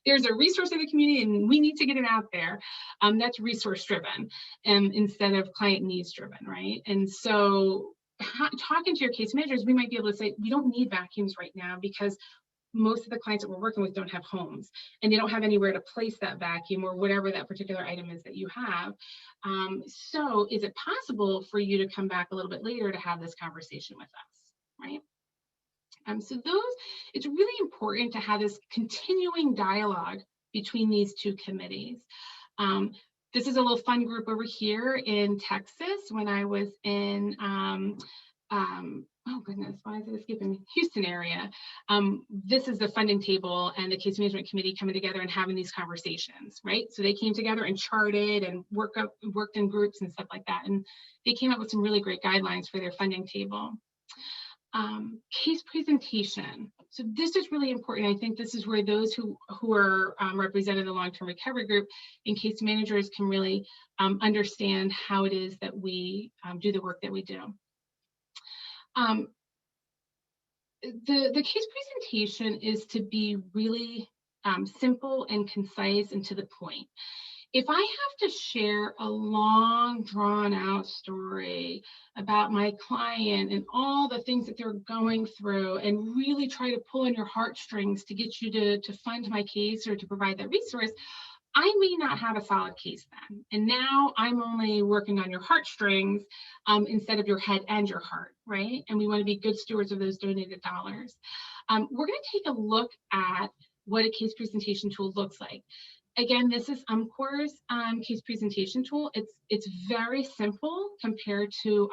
There's a resource in the community and we need to get it out there. That's resource driven instead of client needs driven, right? And so talking to your case managers, we might be able to say, we don't need vacuums right now because most of the clients that we're working with don't have homes and they don't have anywhere to place that vacuum or whatever that particular item is that you have. So is it possible for you to come back a little bit later to have this conversation with us, right? So it's really important to have this continuing dialogue between these two committees. This is a little fun group over here in Texas when I was in, oh goodness, why is it escaping me? Houston area. This is the funding table and the case management committee coming together and having these conversations, right? So they came together and charted and worked in groups and stuff like that. And they came up with some really great guidelines for their funding table. Case presentation. So this is really important. I think this is where those who are represented in the long-term recovery group and case managers can really understand how it is that we do the work that we do. The case presentation is to be really simple and concise and to the point. If I have to share a long, drawn out story about my client and all the things that they're going through and really try to pull on your heartstrings to get you to fund my case or to provide that resource, I may not have a solid case then. And now I'm only working on your heartstrings instead of your head and your heart, right? And we want to be good stewards of those donated dollars. We're going to take a look at what a case presentation tool looks like. Again, this is UMCOR's case presentation tool. It's very simple compared to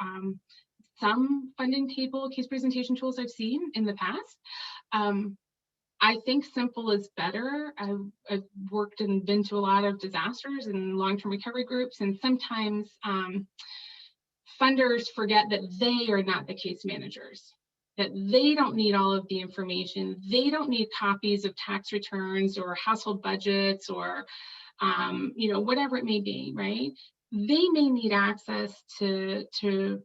some funding table case presentation tools I've seen in the past. I think simple is better. I've worked and been to a lot of disasters and long-term recovery groups, and sometimes funders forget that they are not the case managers, that they don't need all of the information. They don't need copies of tax returns or household budgets or, whatever it may be, right? They may need access to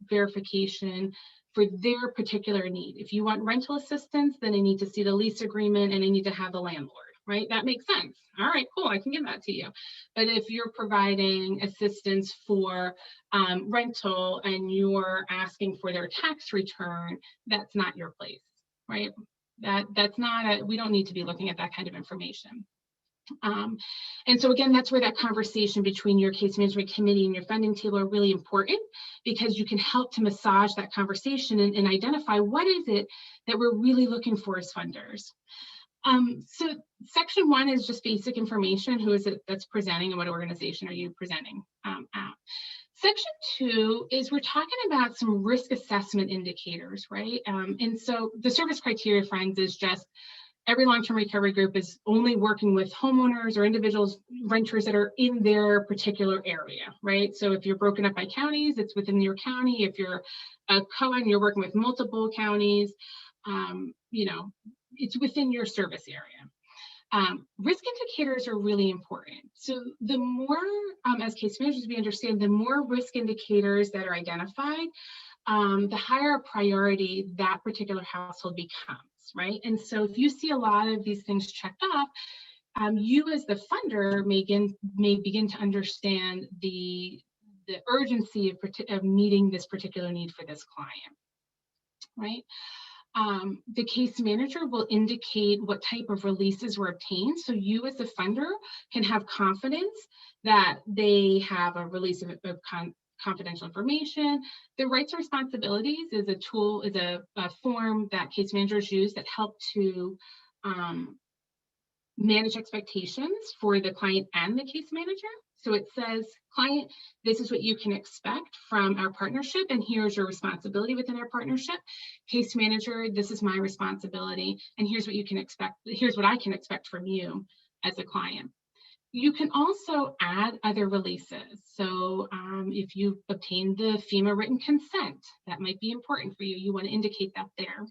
verification for their particular need. If you want rental assistance, then they need to see the lease agreement and they need to have the landlord, right? That makes sense. All right, cool, I can give that to you. But if you're providing assistance for rental and you're asking for their tax return, that's not your place, right? That's not, we don't need to be looking at that kind of information. And so again, that's where that conversation between your case management committee and your funding table are really important, because you can help to massage that conversation and identify what is it that we're really looking for as funders. So section 1 is just basic information. Who is it that's presenting and what organization are you presenting at? Section 2 is we're talking about some risk assessment indicators, right? And so the service criteria, friends, is just every long-term recovery group is only working with homeowners or individuals, renters that are in their particular area, right? So if you're broken up by counties, it's within your county. If you're a CON, you're working with multiple counties, it's within your service area. Risk indicators are really important. So the more, as case managers, we understand, the more risk indicators that are identified, the higher priority that particular household becomes, right? And so if you see a lot of these things checked off, you as the funder may begin to understand the urgency of meeting this particular need for this client, right? The case manager will indicate what type of releases were obtained, so you as a funder can have confidence that they have a release of confidential information. The rights and responsibilities is a tool, is a form that case managers use that help to manage expectations for the client and the case manager. So it says, client, this is what you can expect from our partnership, and here's your responsibility within our partnership. Case manager, this is my responsibility, and here's what you can expect. Here's what I can expect from you as a client. You can also add other releases. So if you've obtained the FEMA written consent, that might be important for you. You want to indicate that there.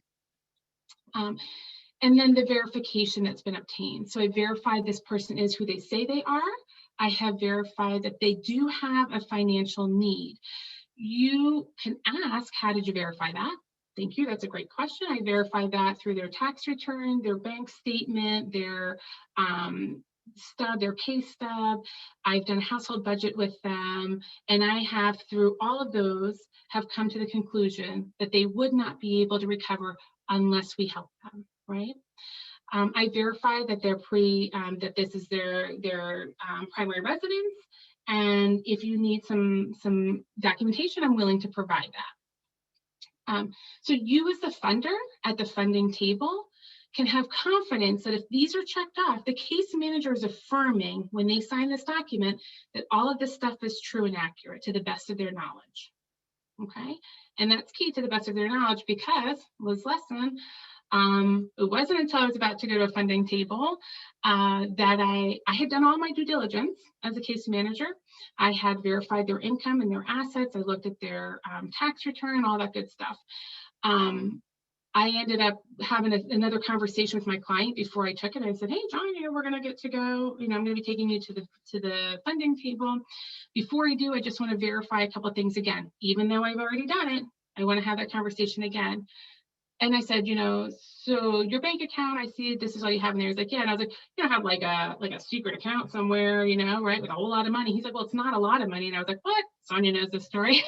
And then the verification that's been obtained. So I verified this person is who they say they are. I have verified that they do have a financial need. You can ask, how did you verify that? Thank you, that's a great question. I verified that through their tax return, their bank statement, their stub, their pay stub. I've done a household budget with them, and I have, through all of those, have come to the conclusion that they would not be able to recover unless we help them, right? I verified that they're that this is their primary residence, and if you need some documentation, I'm willing to provide that. So you as the funder at the funding table can have confidence that if these are checked off, the case manager is affirming when they sign this document that all of this stuff is true and accurate to the best of their knowledge. Okay, and that's key, to the best of their knowledge, because Liz lesson, it wasn't until I was about to go to a funding table that I had done all my due diligence as a case manager. I had verified their income and their assets. I looked at their tax return, all that good stuff. I ended up having another conversation with my client before I took it. I said, hey, John, we're going to get to go. I'm going to be taking you to the funding table. Before I do, I just want to verify a couple of things again. Even though I've already done it, I want to have that conversation again. And I said, so your bank account, I see this is all you have in there. He's like, yeah. And I was like, you don't have like a secret account somewhere, right, with a whole lot of money. He's like, well, it's not a lot of money. And I was like, what? Sonia knows this story.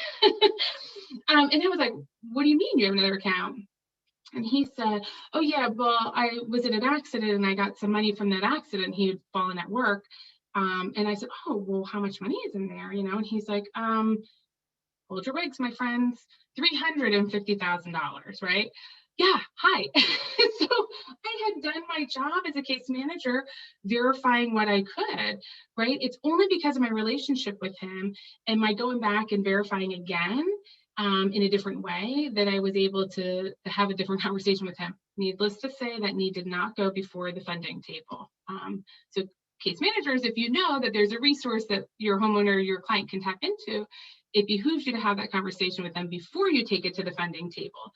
And I was like, what do you mean you have another account? And he said, oh yeah, well, I was in an accident and I got some money from that accident. He had fallen at work. And I said, oh, well, how much money is in there? And he's like, hold your wigs, my friends, $350,000, right? Yeah, hi. So I had done my job as a case manager, verifying what I could, right? It's only because of my relationship with him and my going back and verifying again in a different way that I was able to have a different conversation with him. Needless to say, that need did not go before the funding table. So case managers, if you know that there's a resource that your homeowner or your client can tap into, it behooves you to have that conversation with them before you take it to the funding table,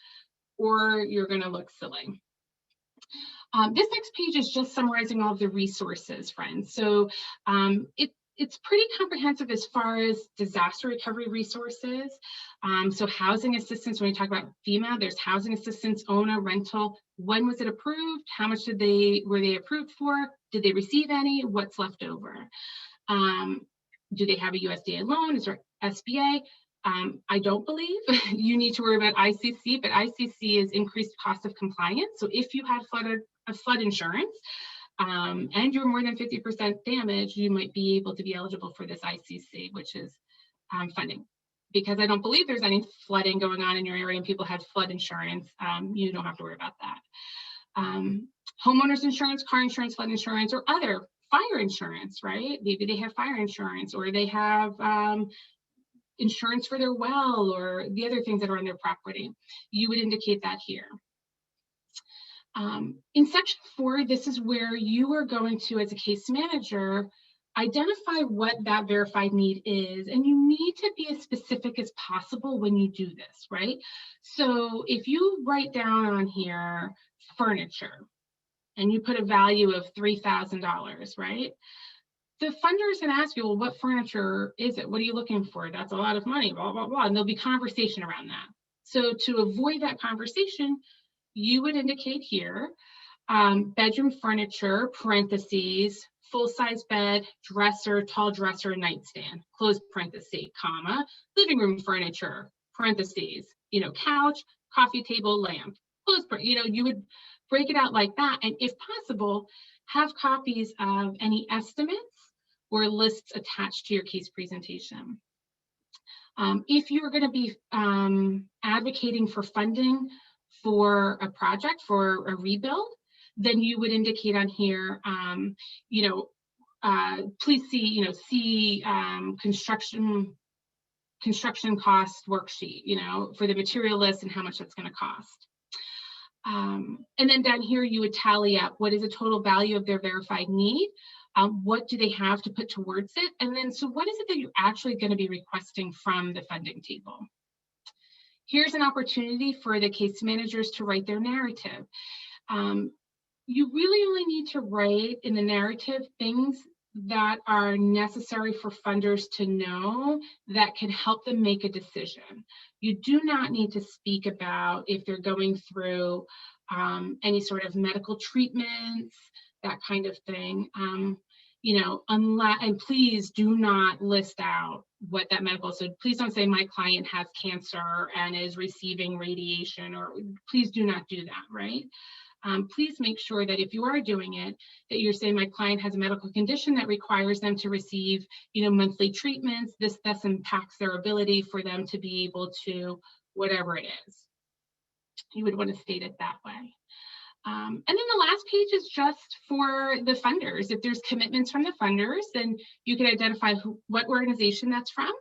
or you're going to look silly. This next page is just summarizing all of the resources, friends. So it's pretty comprehensive as far as disaster recovery resources. So housing assistance, when we talk about FEMA, there's housing assistance, ONA, rental. When was it approved? How much were they approved for? Did they receive any? What's left over? Do they have a USDA loan? Is there SBA? I don't believe you need to worry about ICC, but ICC is increased cost of compliance. So if you had flood insurance and you're more than 50% damage, you might be able to be eligible for this ICC, which is funding. Because I don't believe there's any flooding going on in your area and people had flood insurance, you don't have to worry about that. Homeowners insurance, car insurance, flood insurance, or other fire insurance, right? Maybe they have fire insurance, or they have insurance for their well, or the other things that are on their property. You would indicate that here. In section 4, this is where you are going to, as a case manager, identify what that verified need is, and you need to be as specific as possible when you do this, right? So if you write down on here furniture, and you put a value of $3,000, right? The funder is going to ask you, well, what furniture is it? What are you looking for? That's a lot of money, blah, blah, blah. And there'll be conversation around that. So to avoid that conversation, you would indicate here, bedroom furniture, parentheses, full-size bed, dresser, tall dresser, nightstand, close parenthesis, comma, living room furniture, parentheses, couch, coffee table, lamp, close, you would break it out like that. And if possible, have copies of any estimates or lists attached to your case presentation. If you're going to be advocating for funding for a project, for a rebuild, then you would indicate on here, please see, construction cost worksheet, for the material list and how much that's going to cost. And then down here, you would tally up what is the total value of their verified need, What do they have to put towards it? And then, so what is it that you're actually going to be requesting from the funding table? Here's an opportunity for the case managers to write their narrative. You really only need to write in the narrative things that are necessary for funders to know that can help them make a decision. You do not need to speak about if they're going through any sort of medical treatments, that kind of thing. You know, unless, and please do not list out what that medical, so please don't say my client has cancer and is receiving radiation, or please do not do that, right? Please make sure that if you are doing it, that you're saying my client has a medical condition that requires them to receive, you know, monthly treatments. This impacts their ability for them to be able to, whatever it is. You would want to state it that way. And then the last page is just for the funders. If there's commitments from the funders, then you can identify what organization that's from,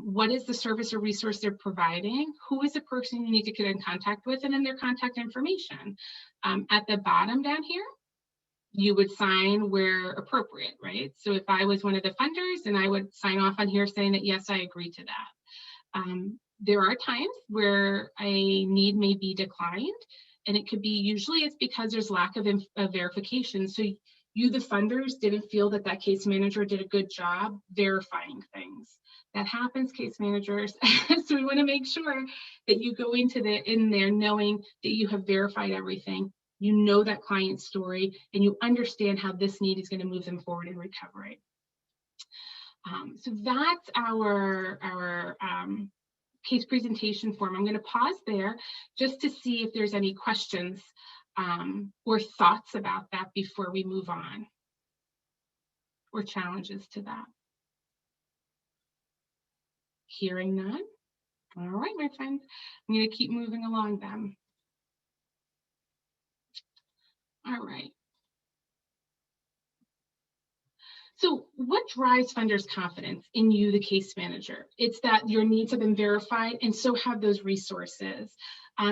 what is the service or resource they're providing, who is the person you need to get in contact with, and then their contact information. At the bottom down here, you would sign where appropriate, right? So if I was one of the funders, then I would sign off on here saying that, yes, I agree to that. There are times where a need may be declined. And it could be, usually it's because there's lack of verification. So you, the funders, didn't feel that that case manager did a good job verifying things. That happens, case managers. So we want to make sure that you go in there knowing that you have verified everything. You know that client's story, and you understand how this need is going to move them forward in recovery. So that's our case presentation form. I'm going to pause there just to see if there's any questions or thoughts about that before we move on, or challenges to that. Hearing none. All right, my friends, I'm going to keep moving along then. All right. So what drives funders' confidence in you, the case manager? It's that your needs have been verified, and so have those resources.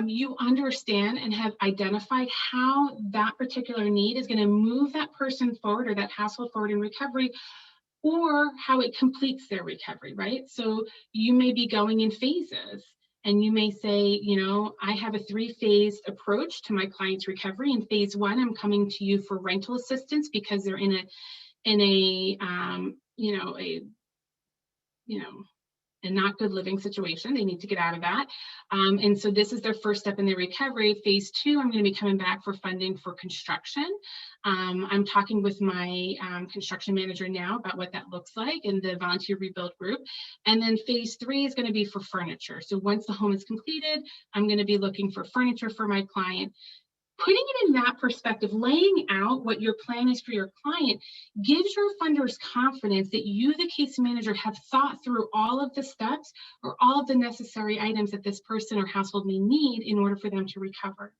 You understand and have identified how that particular need is going to move that person forward, or that household forward in recovery, or how it completes their recovery, right? So you may be going in phases, and you may say, you know, I have a 3-phase approach to my client's recovery. In phase 1, I'm coming to you for rental assistance because they're in a not good living situation. They need to get out of that. And so this is their first step in their recovery. Phase 2, I'm going to be coming back for funding for construction. I'm talking with my construction manager now about what that looks like in the volunteer rebuild group. And then phase 3 is going to be for furniture. So once the home is completed, I'm going to be looking for furniture for my client. Putting it in that perspective, laying out what your plan is for your client, gives your funders confidence that you, the case manager, have thought through all of the steps or all of the necessary items that this person or household may need in order for them to recover,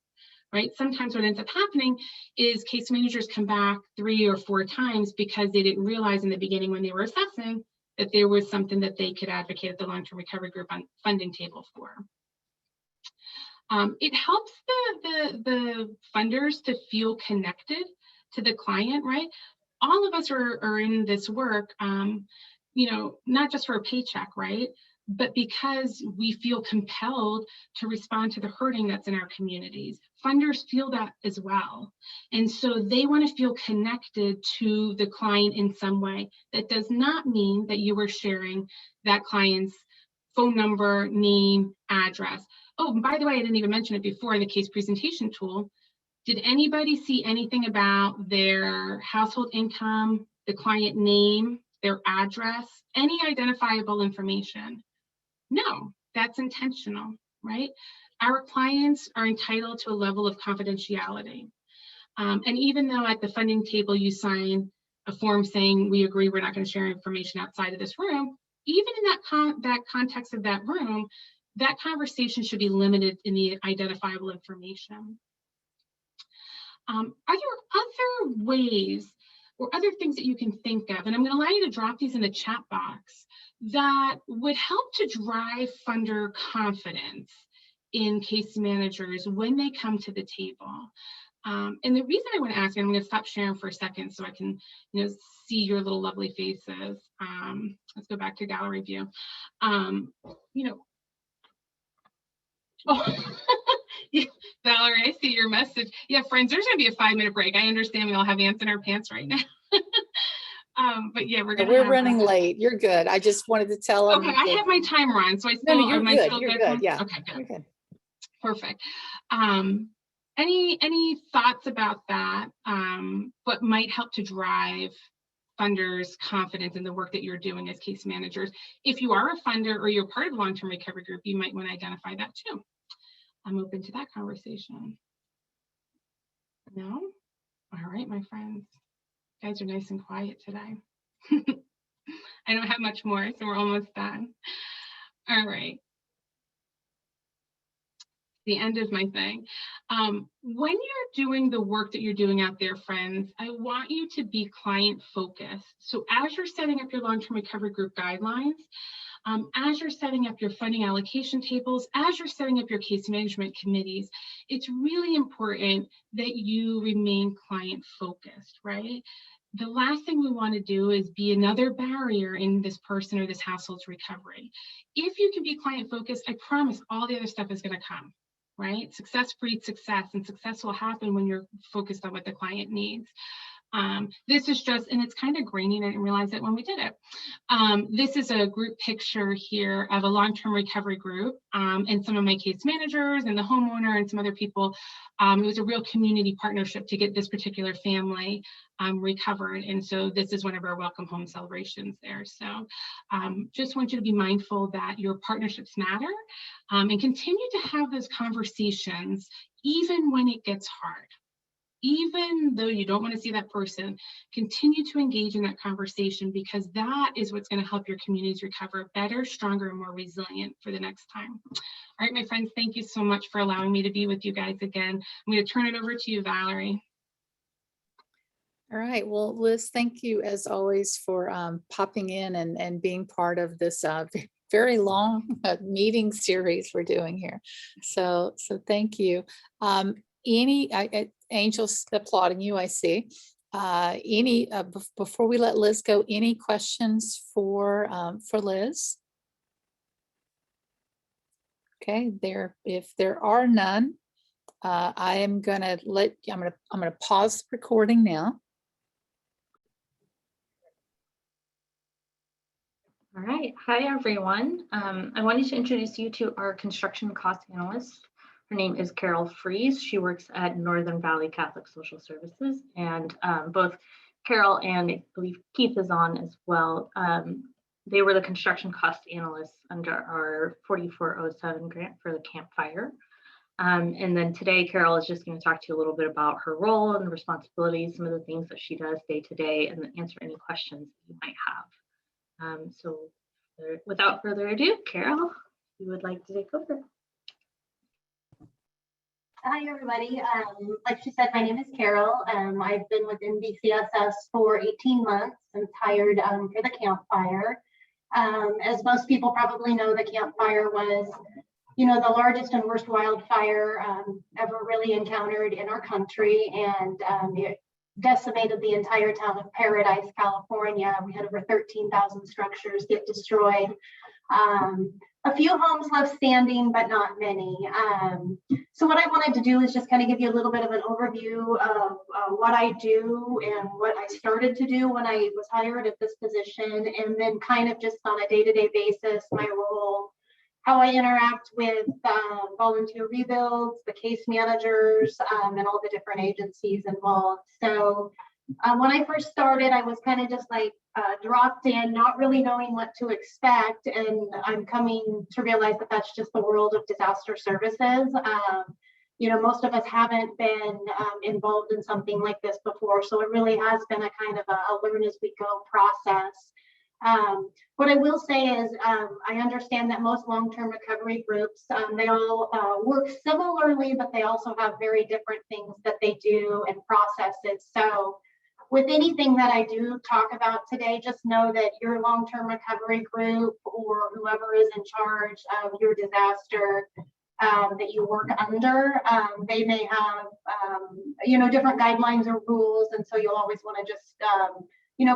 right? Sometimes what ends up happening is case managers come back 3 or 4 times because they didn't realize in the beginning when they were assessing that there was something that they could advocate at the long-term recovery group on funding table for. It helps the funders to feel connected to the client, right? All of us are in this work, you know, not just for a paycheck, right? But because we feel compelled to respond to the hurting that's in our communities. Funders feel that as well. And so they want to feel connected to the client in some way. That does not mean that you are sharing that client's phone number, name, address. Oh, and by the way, I didn't even mention it before in the case presentation tool. Did anybody see anything about their household income, the client name, their address, any identifiable information? No, that's intentional, right? Our clients are entitled to a level of confidentiality. And even though at the funding table you sign a form saying we agree we're not going to share information outside of this room, even in that context of that room, that conversation should be limited in the identifiable information. Are there other ways or other things that you can think of, and I'm going to allow you to drop these in the chat box, that would help to drive funder confidence in case managers when they come to the table? And the reason I want to ask, and I'm going to stop sharing for a second so I can, see your little lovely faces. Let's go back to gallery view. Oh, yeah, Valerie, I see your message. Yeah, friends, there's going to be a 5-minute break. I understand we all have ants in our pants right now. But yeah, We're running late. You're good. I just wanted to tell them. Okay, I have my timer on, so I still, No, you're good. You're good. Yeah. Okay, good. You're good. Perfect. Any thoughts about that? What might help to drive funders' confidence in the work that you're doing as case managers? If you are a funder or you're part of a long-term recovery group, you might want to identify that too. I'm open to that conversation. No? All right, my friends. You guys are nice and quiet today. I don't have much more, so we're almost done. All right. The end of my thing. When you're doing the work that you're doing out there, friends, I want you to be client focused. So as you're setting up your long-term recovery group guidelines, as you're setting up your funding allocation tables, as you're setting up your case management committees, it's really important that you remain client focused, right? The last thing we want to do is be another barrier in this person or this household's recovery. If you can be client focused, I promise all the other stuff is going to come, right? Success breeds success, and success will happen when you're focused on what the client needs. This is just, and it's kind of grainy, and I didn't realize it when we did it. This is a group picture here of a long-term recovery group, and some of my case managers and the homeowner and some other people. It was a real community partnership to get this particular family recovered. And so this is one of our welcome home celebrations there. So just want you to be mindful that your partnerships matter, and continue to have those conversations even when it gets hard. Even though you don't want to see that person, continue to engage in that conversation, because that is what's going to help your communities recover better, stronger, and more resilient for the next time. All right, my friends, thank you so much for allowing me to be with you guys again. I'm going to turn it over to you, Valerie. All right. Well, Liz, thank you as always for popping in and being part of this very long meeting series we're doing here. So thank you. Angel's applauding you, I see. Before we let Liz go, any questions for Liz? Okay, if there are none, I'm gonna pause the recording now. All right. Hi, everyone. I wanted to introduce you to our construction cost analyst. Her name is Carol Fries. She works at Northern Valley Catholic Social Services, and both Carol and I believe Keith is on as well. They were the construction cost analysts under our 4407 grant for the campfire. And then today, Carol is just going to talk to you a little bit about her role and the responsibilities, some of the things that she does day to day, and answer any questions that you might have. So without further ado, Carol, you would like to take over. Hi, everybody. Like she said, my name is Carol. I've been within DCSS for 18 months. I'm hired for the campfire. As most people probably know, the campfire was, the largest and worst wildfire ever really encountered in our country. And it decimated the entire town of Paradise, California. We had over 13,000 structures get destroyed. A few homes left standing, but not many. So what I wanted to do is just kind of give you a little bit of an overview of what I do and what I started to do when I was hired at this position, and then kind of just on a day-to-day basis, my role, how I interact with volunteer rebuilds, the case managers, and all the different agencies involved. So when I first started, I was kind of just like dropped in, not really knowing what to expect. And I'm coming to realize that that's just the world of disaster services. Most of us haven't been involved in something like this before. So it really has been a kind of a learn as we go process. What I will say is I understand that most long-term recovery groups, they all work similarly, but they also have very different things that they do and processes. So with anything that I do talk about today, just know that your long-term recovery group or whoever is in charge of your disaster that you work under, they may have different guidelines or rules. And so you'll always want to just,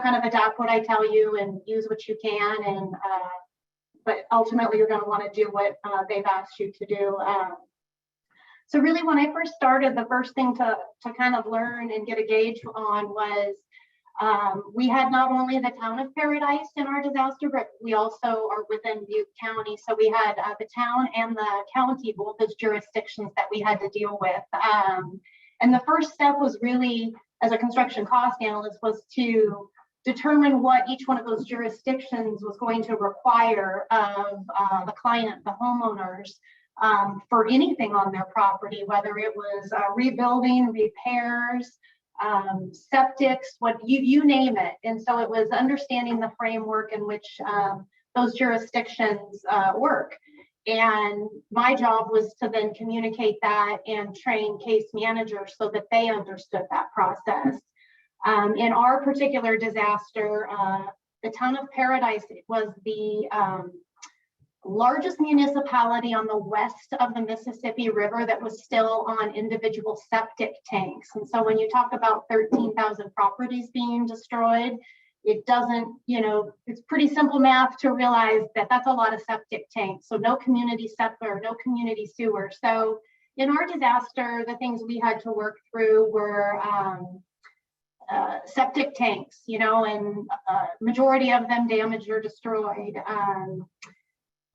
kind of adapt what I tell you and use what you can. And, but ultimately you're going to want to do what they've asked you to do. So really, when I first started, the first thing to kind of learn and get a gauge on was we had not only the town of Paradise in our disaster, but we also are within Butte County. So we had the town and the county, both as jurisdictions that we had to deal with. And the first step was really, as a construction cost analyst, was to determine what each one of those jurisdictions was going to require of the client, the homeowners, for anything on their property, whether it was rebuilding, repairs, septics, what you name it. And so it was understanding the framework in which those jurisdictions work. And my job was to then communicate that and train case managers so that they understood that process. In our particular disaster, the town of Paradise was the largest municipality on the west of the Mississippi River that was still on individual septic tanks. And so when you talk about 13,000 properties being destroyed, it doesn't, it's pretty simple math to realize that that's a lot of septic tanks. So no community septic, no community sewer. So in our disaster, the things we had to work through were septic tanks, and majority of them damaged or destroyed.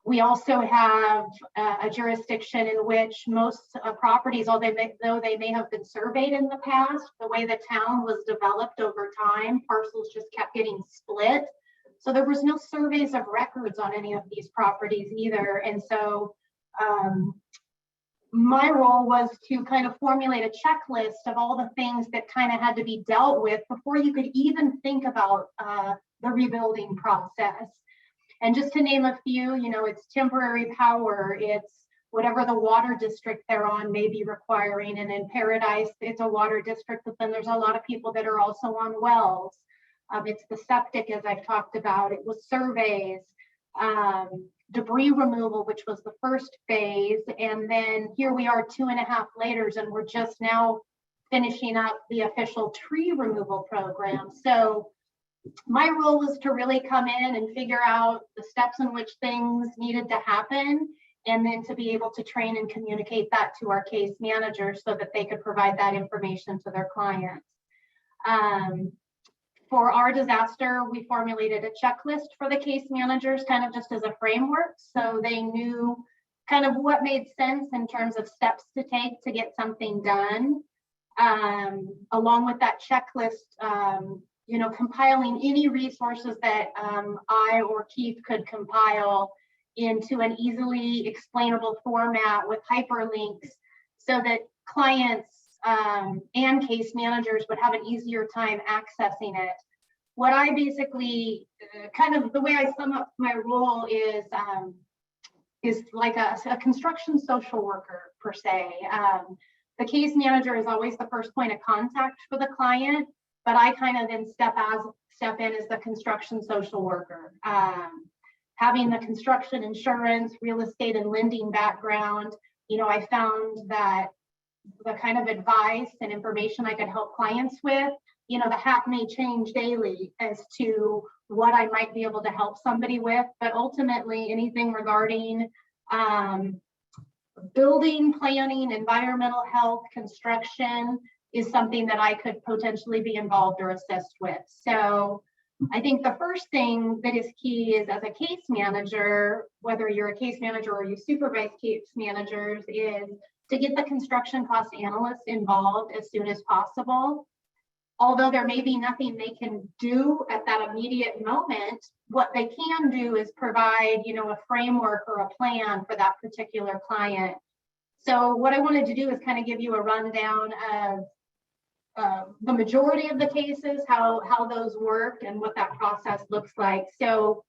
We also have a jurisdiction in which most properties, though they may have been surveyed in the past, the way the town was developed over time, parcels just kept getting split. So there was no surveys of records on any of these properties either. And so my role was to kind of formulate a checklist of all the things that kind of had to be dealt with before you could even think about the rebuilding process. And just to name a few, it's temporary power, it's whatever the water district they're on may be requiring. And in Paradise, it's a water district, but then there's a lot of people that are also on wells. It's the septic, as I've talked about. It was surveys, debris removal, which was the first phase. And then here we are 2.5 later, and we're just now finishing up the official tree removal program. So my role was to really come in and figure out the steps in which things needed to happen, and then to be able to train and communicate that to our case managers so that they could provide that information to their clients. For our disaster, we formulated a checklist for the case managers, kind of just as a framework, so they knew kind of what made sense in terms of steps to take to get something done. Along with that checklist, compiling any resources that I or Keith could compile into an easily explainable format with hyperlinks so that clients and case managers would have an easier time accessing it. What I basically, kind of the way I sum up my role is like a construction social worker per se. The case manager is always the first point of contact for the client, but I kind of then step in as the construction social worker. Having the construction insurance, real estate and lending background, I found that the kind of advice and information I could help clients with, the hat may change daily as to what I might be able to help somebody with, but ultimately anything regarding building, planning, environmental health, construction is something that I could potentially be involved or assist with. So I think the first thing that is key is, as a case manager, whether you're a case manager or you supervise case managers, is to get the construction cost analysts involved as soon as possible. Although there may be nothing they can do at that immediate moment, what they can do is provide, a framework or a plan for that particular client. So what I wanted to do is kind of give you a rundown of the majority of the cases, how those work and what that process looks like. So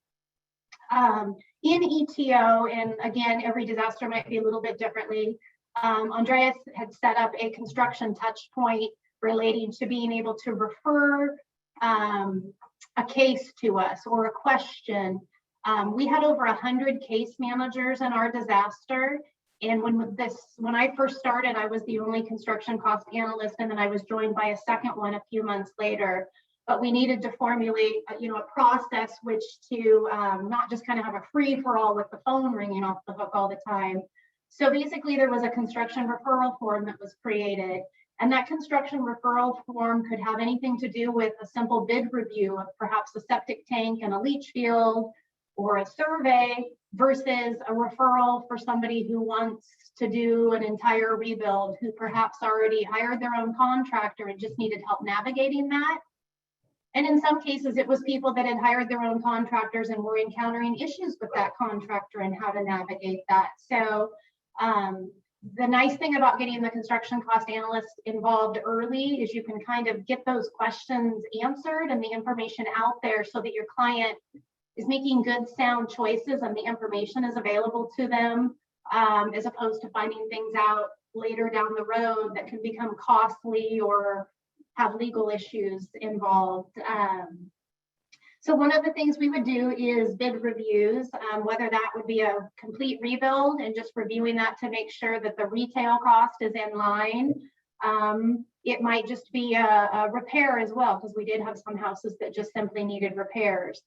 in ETO, and again, every disaster might be a little bit differently, Andreas had set up a construction touch point relating to being able to refer a case to us or a question. We had over 100 case managers in our disaster, And when I first started, I was the only construction cost analyst, and then I was joined by a second one a few months later. But we needed to formulate, a process which to not just kind of have a free for all with the phone ringing off the hook all the time. So basically, there was a construction referral form that was created, and that construction referral form could have anything to do with a simple bid review of perhaps a septic tank and a leach field, or a survey, versus a referral for somebody who wants to do an entire rebuild, who perhaps already hired their own contractor and just needed help navigating that. And in some cases, it was people that had hired their own contractors and were encountering issues with that contractor and how to navigate that. So the nice thing about getting the construction cost analyst involved early is you can kind of get those questions answered and the information out there so that your client is making good, sound choices and the information is available to them, as opposed to finding things out later down the road that can become costly or have legal issues involved. So one of the things we would do is bid reviews, whether that would be a complete rebuild and just reviewing that to make sure that the retail cost is in line. It might just be a repair as well, because we did have some houses that just simply needed repairs.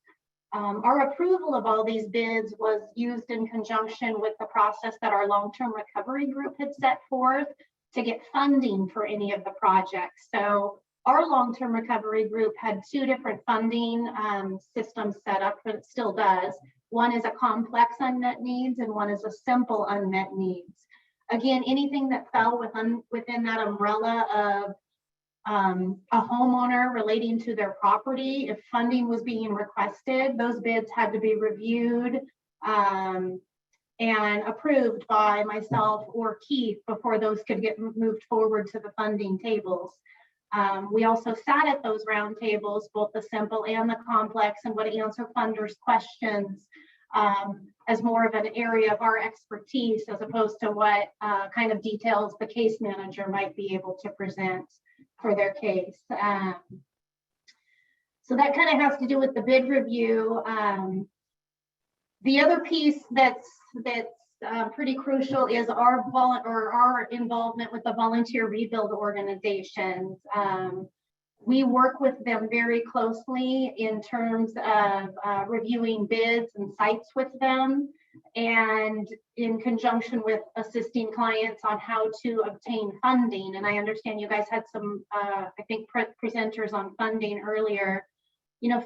Our approval of all these bids was used in conjunction with the process that our long-term recovery group had set forth to get funding for any of the projects. So our long-term recovery group had two different funding systems set up, but it still does. One is a complex unmet needs and one is a simple unmet needs. Again, anything that fell within that umbrella of a homeowner relating to their property, if funding was being requested, those bids had to be reviewed and approved by myself or Keith before those could get moved forward to the funding tables. We also sat at those round tables, both the simple and the complex, and would answer funders' questions as more of an area of our expertise, as opposed to what kind of details the case manager might be able to present for their case. So that kind of has to do with the bid review. The other piece that's pretty crucial is our involvement with the volunteer rebuild organizations. We work with them very closely in terms of reviewing bids and sites with them, and in conjunction with assisting clients on how to obtain funding. And I understand you guys had some, I think, presenters on funding earlier.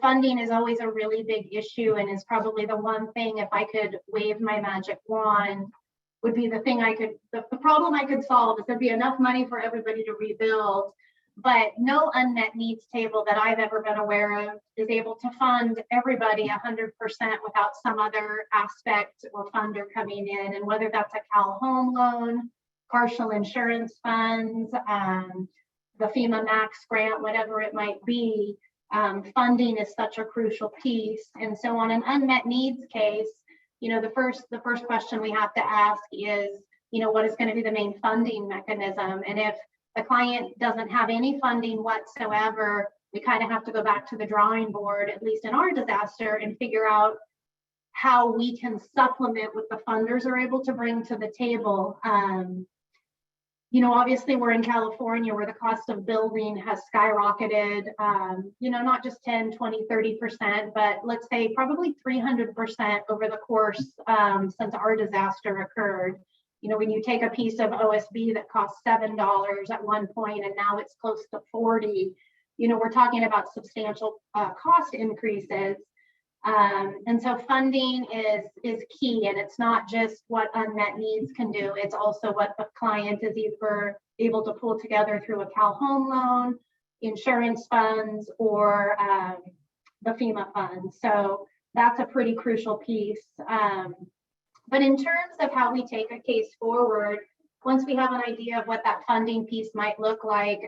Funding is always a really big issue and is probably the one thing, if I could wave my magic wand, would be the thing the problem I could solve is there'd be enough money for everybody to rebuild. But no unmet needs table that I've ever been aware of is able to fund everybody 100% without some other aspect or funder coming in. And whether that's a Cal Home Loan, partial insurance funds, the FEMA Max grant, whatever it might be, funding is such a crucial piece. And so on an unmet needs case, the first question we have to ask is, what is going to be the main funding mechanism? And if the client doesn't have any funding whatsoever, we kind of have to go back to the drawing board, at least in our disaster, and figure out how we can supplement what the funders are able to bring to the table. Obviously we're in California where the cost of building has skyrocketed, not just 10, 20, 30%, but let's say probably 300% over the course since our disaster occurred. When you take a piece of OSB that cost $7 at one point and now it's close to 40, we're talking about substantial cost increases. And so funding is key, and it's not just what unmet needs can do, it's also what the client is either able to pull together through a Cal Home Loan, insurance funds, or the FEMA funds. So that's a pretty crucial piece. But in terms of how we take a case forward, once we have an idea of what that funding piece might look like,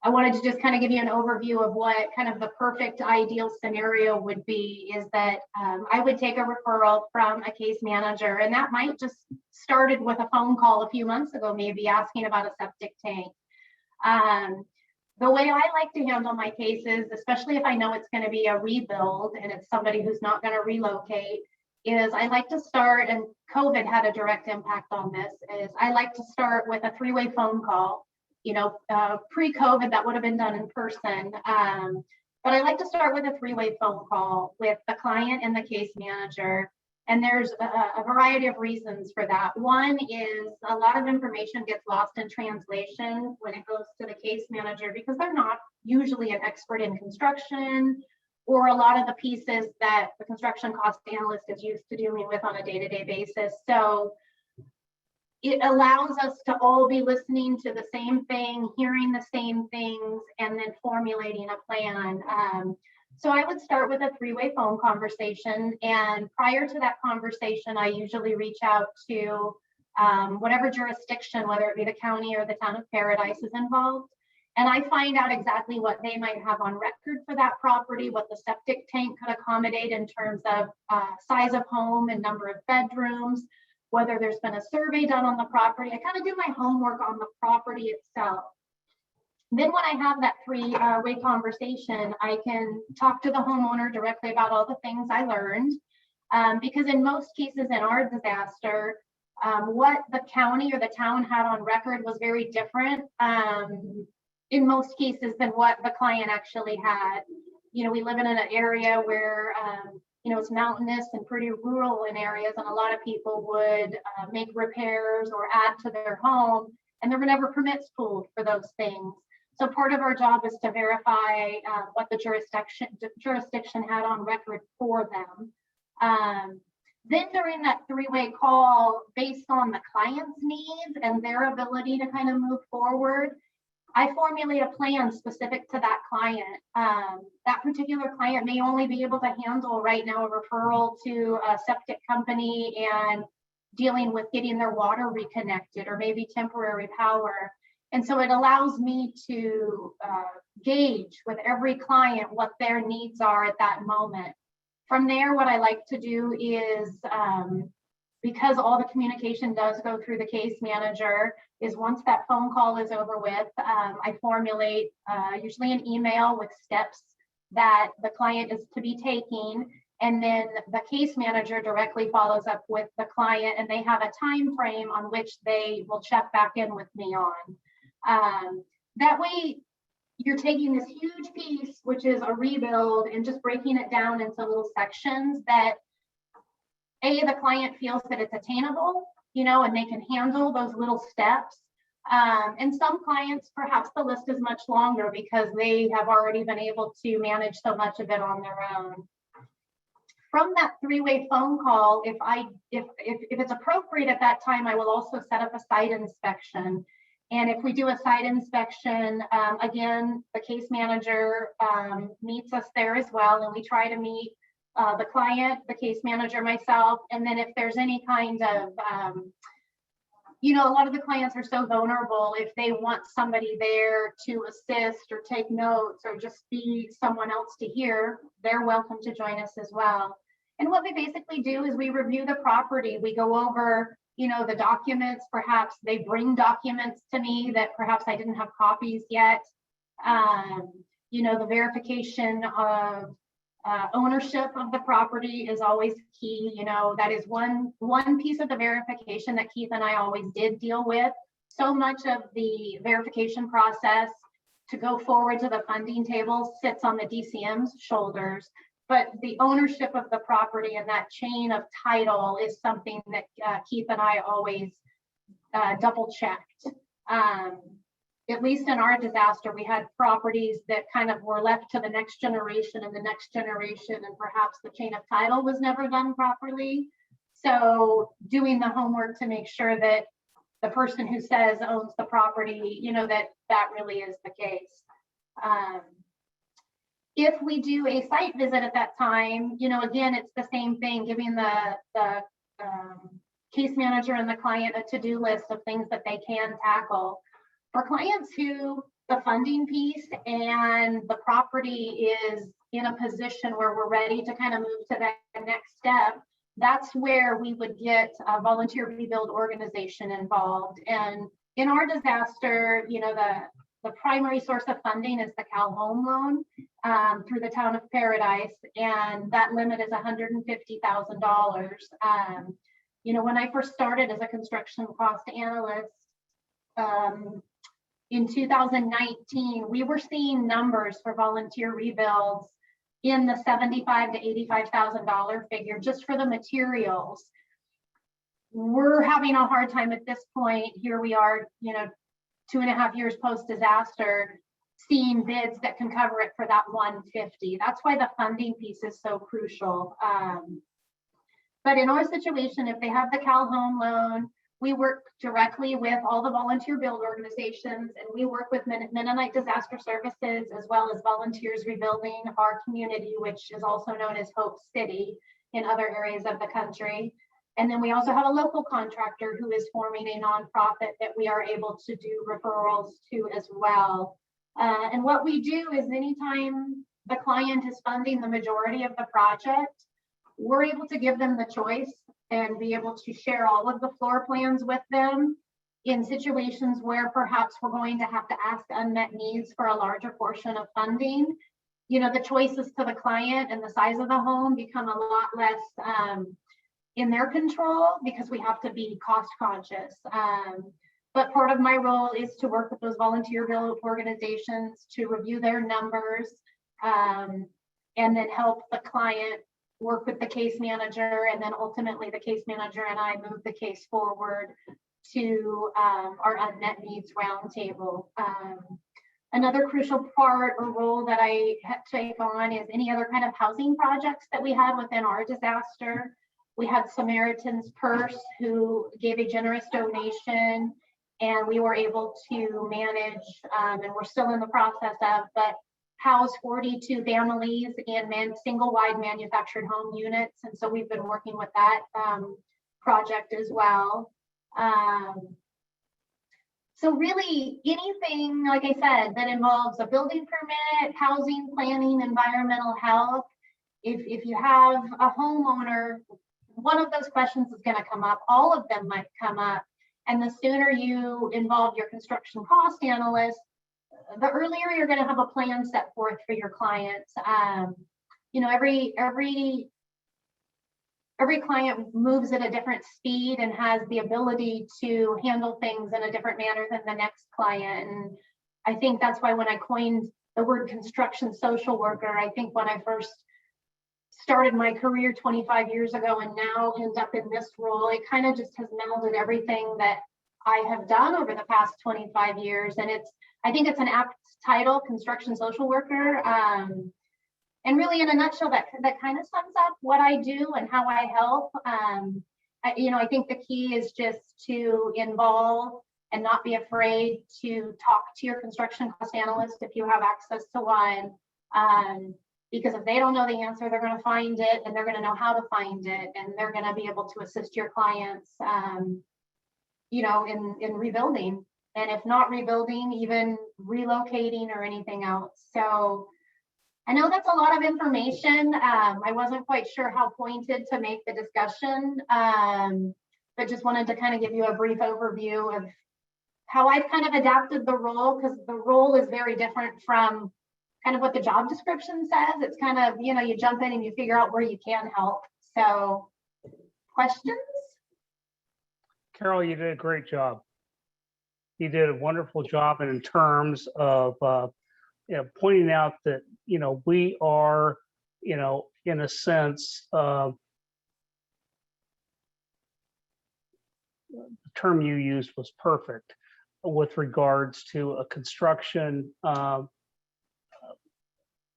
I wanted to just kind of give you an overview of what kind of the perfect ideal scenario would be, is that I would take a referral from a case manager, and that might just started with a phone call a few months ago, maybe asking about a septic tank. The way I like to handle my cases, especially if I know it's going to be a rebuild and it's somebody who's not going to relocate, is I like to start, and COVID had a direct impact on this, is I like to start with a 3-way phone call. Pre-COVID, that would have been done in person. But I like to start with a 3-way phone call with the client and the case manager. And there's a variety of reasons for that. One is a lot of information gets lost in translation when it goes to the case manager because they're not usually an expert in construction or a lot of the pieces that the construction cost analyst is used to dealing with on a day-to-day basis. So it allows us to all be listening to the same thing, hearing the same things, and then formulating a plan. So I would start with a 3-way phone conversation. And prior to that conversation, I usually reach out to whatever jurisdiction, whether it be the county or the town of Paradise is involved. And I find out exactly what they might have on record for that property, what the septic tank could accommodate in terms of size of home and number of bedrooms, whether there's been a survey done on the property. I kind of do my homework on the property itself. Then when I have that 3-way conversation, I can talk to the homeowner directly about all the things I learned. Because in most cases in our disaster, what the county or the town had on record was very different in most cases than what the client actually had. We live in an area where it's mountainous and pretty rural in areas, and a lot of people would make repairs or add to their home, and there were never permits pulled for those things. So part of our job is to verify what the jurisdiction had on record for them. Then during that 3-way call, based on the client's needs and their ability to kind of move forward, I formulate a plan specific to that client. That particular client may only be able to handle right now a referral to a septic company and dealing with getting their water reconnected or maybe temporary power. And so it allows me to gauge with every client what their needs are at that moment. From there, what I like to do is, because all the communication does go through the case manager, is once that phone call is over with, I formulate usually an email with steps that the client is to be taking. And then the case manager directly follows up with the client, and they have a time frame on which they will check back in with me on. That way, you're taking this huge piece, which is a rebuild, and just breaking it down into little sections that the client feels that it's attainable, and they can handle those little steps. And some clients, perhaps the list is much longer because they have already been able to manage so much of it on their own. From that 3-way phone call, if it's appropriate at that time, I will also set up a site inspection. And if we do a site inspection, again, the case manager meets us there as well, and we try to meet the client, the case manager, myself, and then if there's any kind of, a lot of the clients are so vulnerable. If they want somebody there to assist or take notes or just be someone else to hear, they're welcome to join us as well. And what we basically do is we review the property. We go over the documents. Perhaps they bring documents to me that perhaps I didn't have copies yet. The verification of ownership of the property is always key. That is one piece of the verification that Keith and I always did deal with. So much of the verification process to go forward to the funding table sits on the DCM's shoulders. But the ownership of the property and that chain of title is something that Keith and I always double checked. At least in our disaster, we had properties that kind of were left to the next generation and the next generation, and perhaps the chain of title was never done properly. So doing the homework to make sure that the person who says owns the property, that really is the case. If we do a site visit at that time, again, it's the same thing, giving the case manager and the client a to-do list of things that they can tackle. For clients who the funding piece and the property is in a position where we're ready to kind of move to that next step, that's where we would get a volunteer rebuild organization involved. And in our disaster, the primary source of funding is the Cal Home Loan through the town of Paradise, and that limit is $150,000. You know, when I first started as a construction cost analyst in 2019, we were seeing numbers for volunteer rebuilds in the $75,000 to $85,000 figure just for the materials. We're having a hard time at this point. Here we are, you know, 2.5 years post-disaster, seeing bids that can cover it for that 150. That's why the funding piece is so crucial. But in our situation, if they have the Cal Home Loan, we work directly with all the volunteer build organizations, and we work with Mennonite Disaster Services, as well as Volunteers Rebuilding Our Community, which is also known as Hope City in other areas of the country. And then we also have a local contractor who is forming a nonprofit that we are able to do referrals to as well. And what we do is anytime the client is funding the majority of the project, we're able to give them the choice and be able to share all of the floor plans with them in situations where perhaps we're going to have to ask unmet needs for a larger portion of funding. You know, the choices to the client and the size of the home become a lot less in their control because we have to be cost conscious. But part of my role is to work with those volunteer build organizations to review their numbers and then help the client work with the case manager, and then ultimately the case manager and I move the case forward to our unmet needs roundtable. Another crucial part or role that I take on is any other kind of housing projects that we had within our disaster. We had Samaritan's Purse who gave a generous donation, and we were able to manage, and we're still in the process of, but house 42 families in single wide manufactured home units. And so we've been working with that project as well. So really anything, like I said, that involves a building permit, housing, planning, environmental health. If you have a homeowner, one of those questions is going to come up. All of them might come up. And the sooner you involve your construction cost analyst, the earlier you're going to have a plan set forth for your clients. You know, every client moves at a different speed and has the ability to handle things in a different manner than the next client. And I think that's why when I coined the word construction social worker, I think when I first started my career 25 years ago and now end up in this role, it kind of just has melded everything that I have done over the past 25 years. And I think it's an apt title, construction social worker. And really in a nutshell, that kind of sums up what I do and how I help. I think the key is just to involve and not be afraid to talk to your construction cost analyst if you have access to one. Because if they don't know the answer, they're going to find it, and they're going to know how to find it, and they're going to be able to assist your clients, in rebuilding. And if not rebuilding, even relocating or anything else. So I know that's a lot of information. I wasn't quite sure how pointed to make the discussion, but just wanted to kind of give you a brief overview of how I've kind of adapted the role, because the role is very different from kind of what the job description says. It's kind of, you jump in and you figure out where you can help. So questions? Carol, you did a great job. You did a wonderful job in terms of pointing out that, we are, in a sense, the term you used was perfect with regards to a construction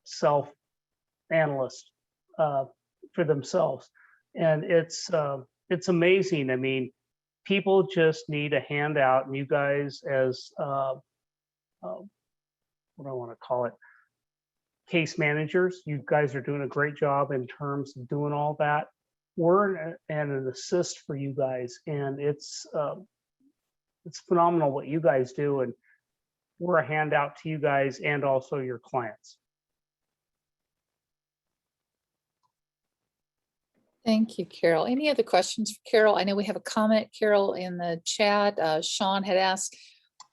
self-analyst for themselves. And it's amazing. I mean, people just need a handout, and you guys as what do I want to call it, case managers, you guys are doing a great job in terms of doing all that. We're an assist for you guys, and it's phenomenal what you guys do, and we're a handout to you guys and also your clients. Thank you, Carol. Any other questions for Carol? I know we have a comment, Carol, in the chat. Sean had asked,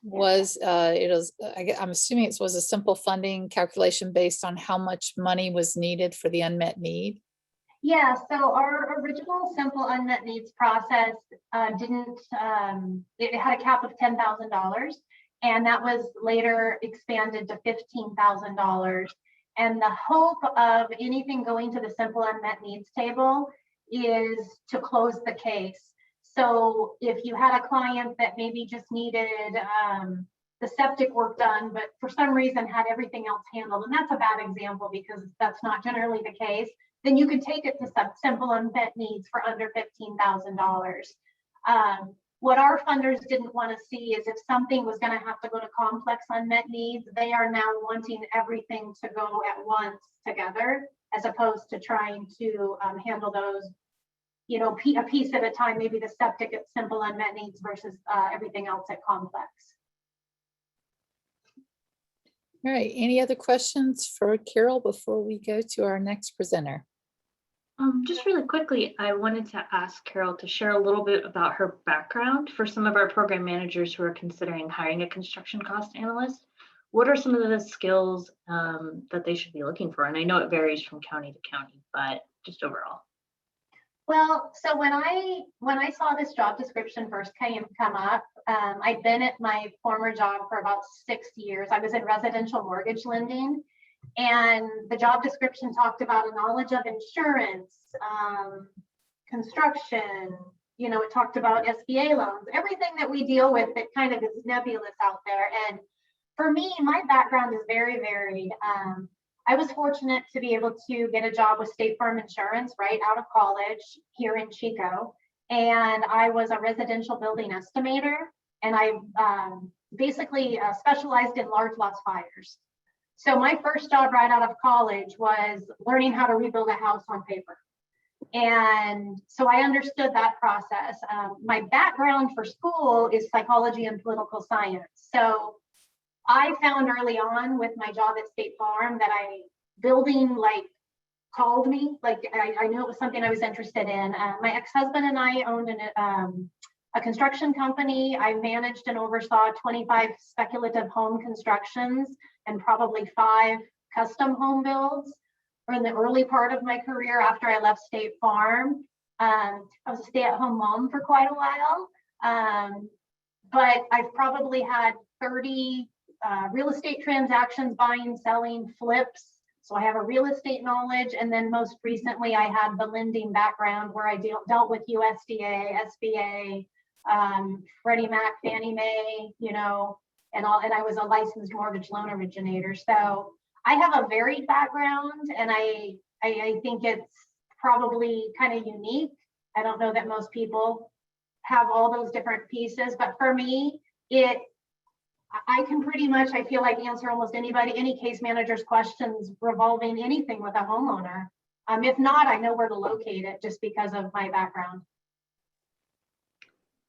was, I'm assuming it was a simple funding calculation based on how much money was needed for the unmet need. Yeah, so our original simple unmet needs process didn't, it had a cap of $10,000, and that was later expanded to $15,000. And the hope of anything going to the simple unmet needs table is to close the case. So if you had a client that maybe just needed the septic work done, but for some reason had everything else handled, and that's a bad example because that's not generally the case, then you could take it to simple unmet needs for under $15,000. What our funders didn't want to see is if something was going to have to go to complex unmet needs, they are now wanting everything to go at once together, as opposed to trying to handle those, you know, a piece at a time, maybe the septic at simple unmet needs versus everything else at complex. All right, any other questions for Carol before we go to our next presenter? Just really quickly, I wanted to ask Carol to share a little bit about her background for some of our program managers who are considering hiring a construction cost analyst. What are some of the skills that they should be looking for? And I know it varies from county to county, but just overall. Well, so when I saw this job description first come up, I'd been at my former job for about 6 years. I was in residential mortgage lending, and the job description talked about a knowledge of insurance, construction, you know, it talked about SBA loans, everything that we deal with that kind of is nebulous out there. And for me, my background is very varied. I was fortunate to be able to get a job with State Farm Insurance right out of college here in Chico. And I was a residential building estimator, and I basically specialized in large loss fires. So my first job right out of college was learning how to rebuild a house on paper. And so I understood that process. My background for school is psychology and political science. So I found early on with my job at State Farm that building like called me, like I knew it was something I was interested in. My ex-husband and I owned a construction company. I managed and oversaw 25 speculative home constructions and probably 5 custom home builds or in the early part of my career after I left State Farm. I was a stay-at-home mom for quite a while, but I've probably had 30 real estate transactions, buying, selling, flips. So I have a real estate knowledge. And then most recently, I had the lending background where I dealt with USDA, SBA, Freddie Mac, Fannie Mae, you know, and I was a licensed mortgage loan originator. So I have a varied background, and I think it's probably kind of unique. I don't know that most people have all those different pieces, but for me, I can pretty much, I feel like, answer almost any case manager's questions revolving anything with a homeowner. If not, I know where to locate it just because of my background.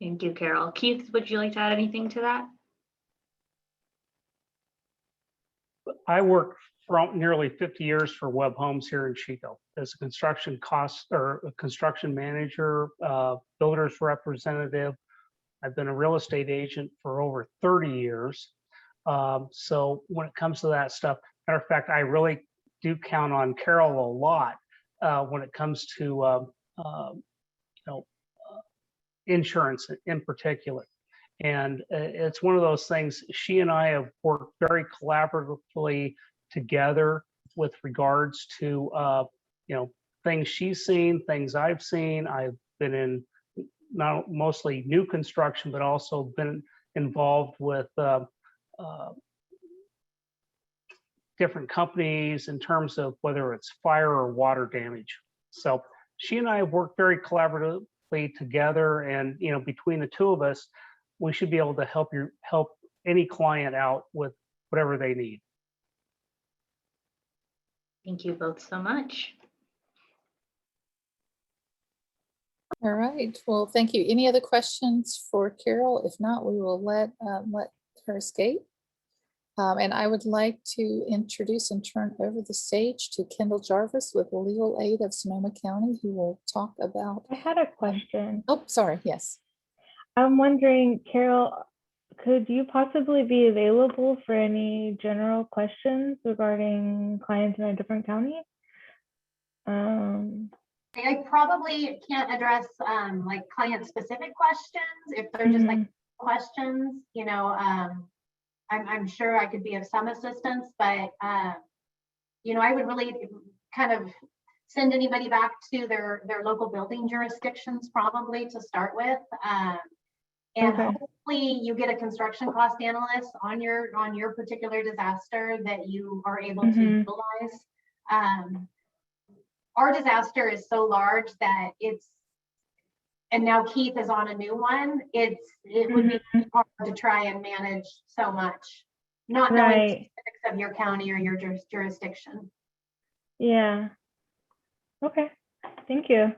Thank you, Carol. Keith, would you like to add anything to that? I worked for nearly 50 years for Webb Homes here in Chico as a construction construction manager, builder's representative. I've been a real estate agent for over 30 years. So when it comes to that stuff, matter of fact, I really do count on Carol a lot when it comes to insurance in particular. And it's one of those things, she and I have worked very collaboratively together with regards to, things she's seen, things I've seen. I've been in not mostly new construction, but also been involved with different companies in terms of whether it's fire or water damage. So she and I have worked very collaboratively together, and between the two of us, we should be able to help any client out with whatever they need. Thank you both so much. All right, well, thank you. Any other questions for Carol? If not, we will let her escape. And I would like to introduce and turn over the stage to Kendall Jarvis with Legal Aid of Sonoma County, who will talk about. I had a question. Oh, sorry, yes. I'm wondering, Carol, could you possibly be available for any general questions regarding clients in a different county? I probably can't address like client specific questions. If they're just like questions, you know, I'm sure I could be of some assistance, but you know, I would really kind of send anybody back to their local building jurisdictions probably to start with. And Okay. hopefully you get a construction cost analyst on your particular disaster that you are able to utilize. Our disaster is so large that and now Keith is on a new one. It would be hard to try and manage so much, not knowing the specifics of your county or your jurisdiction. Yeah. Okay. Thank you.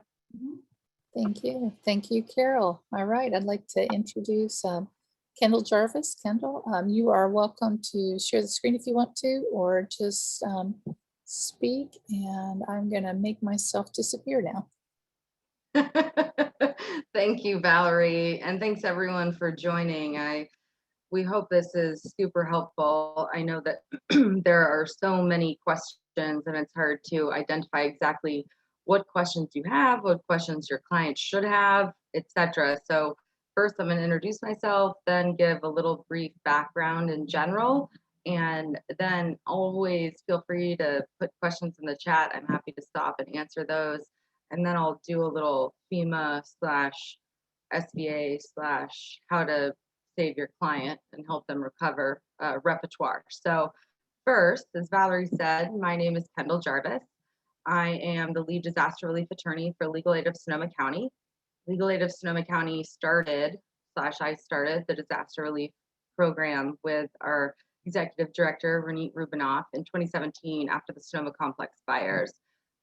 Thank you. Thank you, Carol. All right, I'd like to introduce Kendall Jarvis. Kendall, you are welcome to share the screen if you want to, or just speak, and I'm gonna make myself disappear now. Thank you, Valerie, and thanks everyone for joining. We hope this is super helpful. I know that there are so many questions and it's hard to identify exactly what questions you have, what questions your client should have, etc. So first I'm going to introduce myself, then give a little brief background in general, and then always feel free to put questions in the chat. I'm happy to stop and answer those. And then I'll do a little FEMA / SBA / how to save your client and help them recover repertoire. So first, as Valerie said, my name is Kendall Jarvis. I am the lead disaster relief attorney for Legal Aid of Sonoma County. Legal Aid of Sonoma County I started the disaster relief program with our executive director, Renee Rubinoff, in 2017 after the Sonoma Complex fires,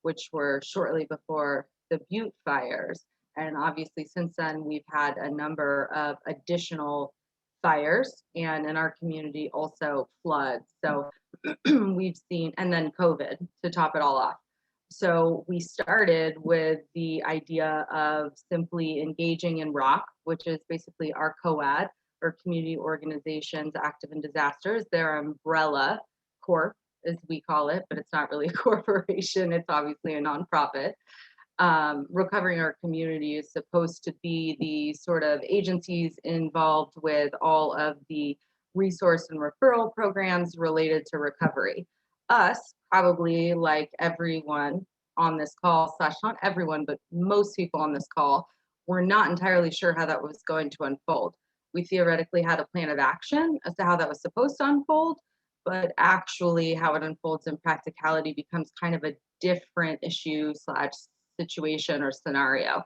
which were shortly before the Butte fires. And obviously since then, we've had a number of additional fires, and in our community also floods. So we've seen, and then COVID to top it all off. So we started with the idea of simply engaging in ROC, which is basically our COAD, or Community Organizations Active in Disasters, their umbrella corp, as we call it, but it's not really a corporation, it's obviously a nonprofit. Recovering Our Community is supposed to be the sort of agencies involved with all of the resource and referral programs related to recovery. Us, probably like everyone on this call, not everyone, but most people on this call, were not entirely sure how that was going to unfold. We theoretically had a plan of action as to how that was supposed to unfold, but actually how it unfolds in practicality becomes kind of a different issue / situation or scenario.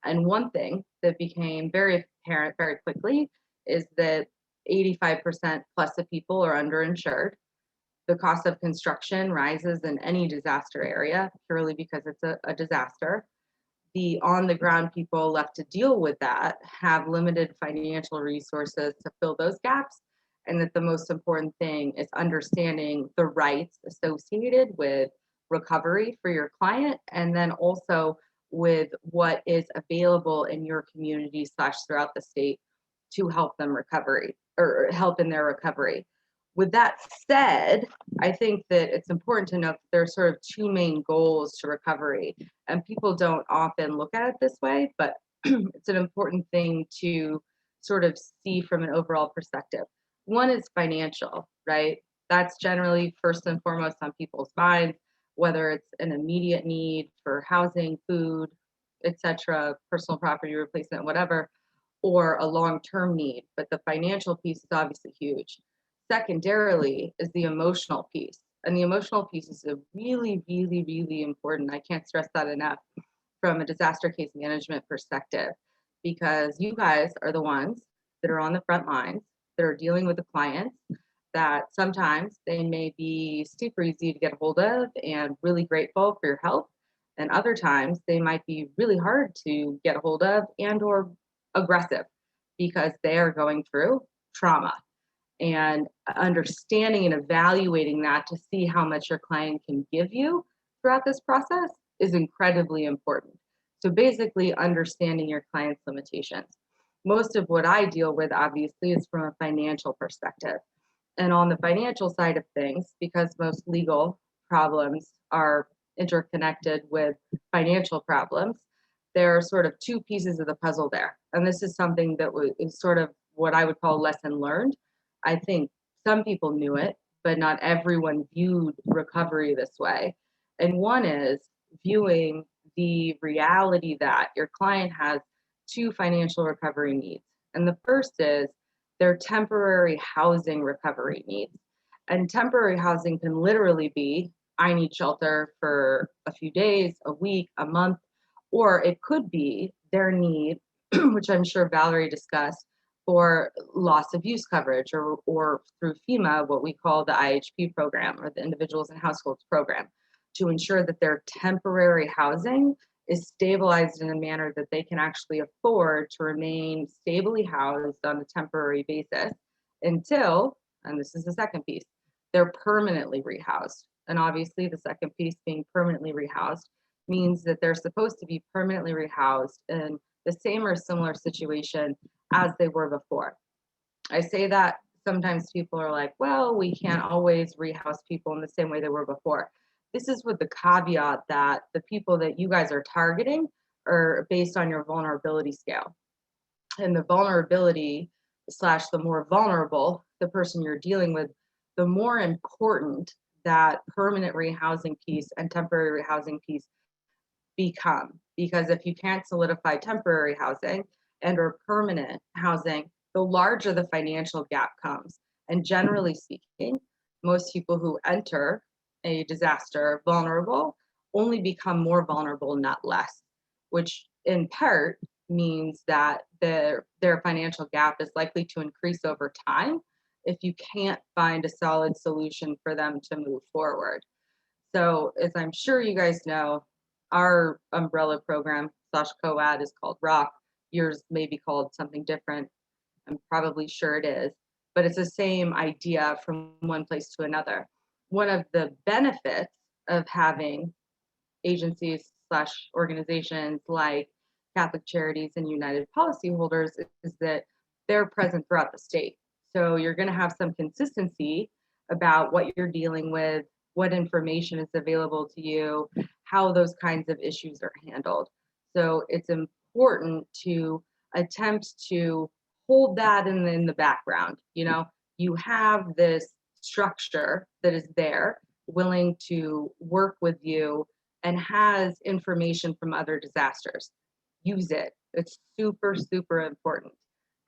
And one thing that became very apparent very quickly is that 85% plus of people are underinsured. The cost of construction rises in any disaster area purely because it's a disaster. The on-the-ground people left to deal with that have limited financial resources to fill those gaps, and that the most important thing is understanding the rights associated with recovery for your client, and then also with what is available in your community / throughout the state to help them recovery or help in their recovery. With that said, I think that it's important to note that there are sort of two main goals to recovery, and people don't often look at it this way, but it's an important thing to sort of see from an overall perspective. One is financial, right? That's generally first and foremost on people's minds, whether it's an immediate need for housing, food, etc., personal property replacement, whatever, or a long-term need. But the financial piece is obviously huge. Secondarily is the emotional piece. And the emotional piece is a really, really, really important. I can't stress that enough from a disaster case management perspective, because you guys are the ones that are on the front lines, that are dealing with the clients, that sometimes they may be super easy to get a hold of and really grateful for your help. And other times they might be really hard to get a hold of and or aggressive because they are going through trauma. And understanding and evaluating that to see how much your client can give you throughout this process is incredibly important. So basically understanding your client's limitations. most of what I deal with, obviously, is from a financial perspective. And on the financial side of things, because most legal problems are interconnected with financial problems, there are sort of two pieces of the puzzle there. And this is something that is sort of what I would call lesson learned. I think some people knew it, but not everyone viewed recovery this way. And one is viewing the reality that your client has two financial recovery needs. And the first is their temporary housing recovery needs. And temporary housing can literally be, I need shelter for a few days, a week, a month, or it could be their need, which I'm sure Valerie discussed, for loss of use coverage, or through FEMA, what we call the IHP program, or the Individuals and Households program, to ensure that their temporary housing is stabilized in a manner that they can actually afford to remain stably housed on a temporary basis until, and this is the second piece, they're permanently rehoused. And obviously the second piece, being permanently rehoused, means that they're supposed to be permanently rehoused in the same or similar situation as they were before. I say that sometimes people are like, well, we can't always rehouse people in the same way they were before. This is with the caveat that the people that you guys are targeting are based on your vulnerability scale. And the vulnerability / the more vulnerable the person you're dealing with, the more important that permanent rehousing piece and temporary rehousing piece become. Because if you can't solidify temporary housing and or permanent housing, the larger the financial gap comes. And generally speaking, most people who enter a disaster vulnerable only become more vulnerable, not less, which in part means that their financial gap is likely to increase over time if you can't find a solid solution for them to move forward. So as I'm sure you guys know, our umbrella program / co-ad is called ROCK. Yours may be called something different. I'm probably sure it is, but it's the same idea from one place to another. One of the benefits of having agencies / organizations like Catholic Charities and United Policyholders is that they're present throughout the state. So you're going to have some consistency about what you're dealing with, what information is available to you, how those kinds of issues are handled. So it's important to attempt to hold that in the background. You know, you have this structure that is there, willing to work with you and has information from other disasters. Use it. It's super, super important.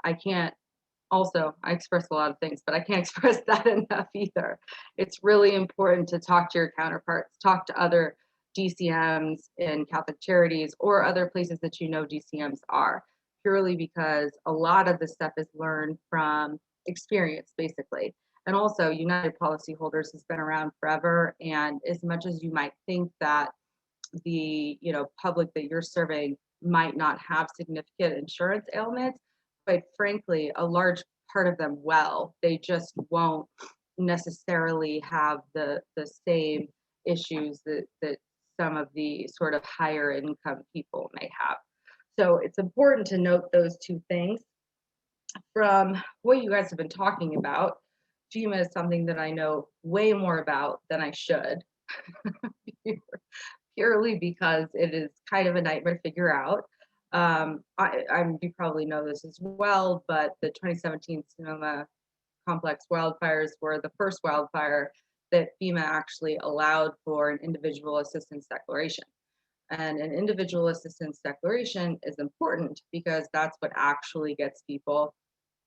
I express a lot of things, but I can't express that enough either. It's really important to talk to your counterparts, talk to other DCMs in Catholic Charities or other places that you know DCMs are, purely because a lot of this stuff is learned from experience, basically. And also, United Policyholders has been around forever, and as much as you might think that the public that you're serving might not have significant insurance ailments, quite frankly, a large part of them they just won't necessarily have the same issues that some of the sort of higher income people may have. So it's important to note those two things. From what you guys have been talking about, FEMA is something that I know way more about than I should, purely because it is kind of a nightmare to figure out. You probably know this as well, but the 2017 Sonoma complex wildfires were the first wildfire that FEMA actually allowed for an individual assistance declaration. And an individual assistance declaration is important because that's what actually gets people,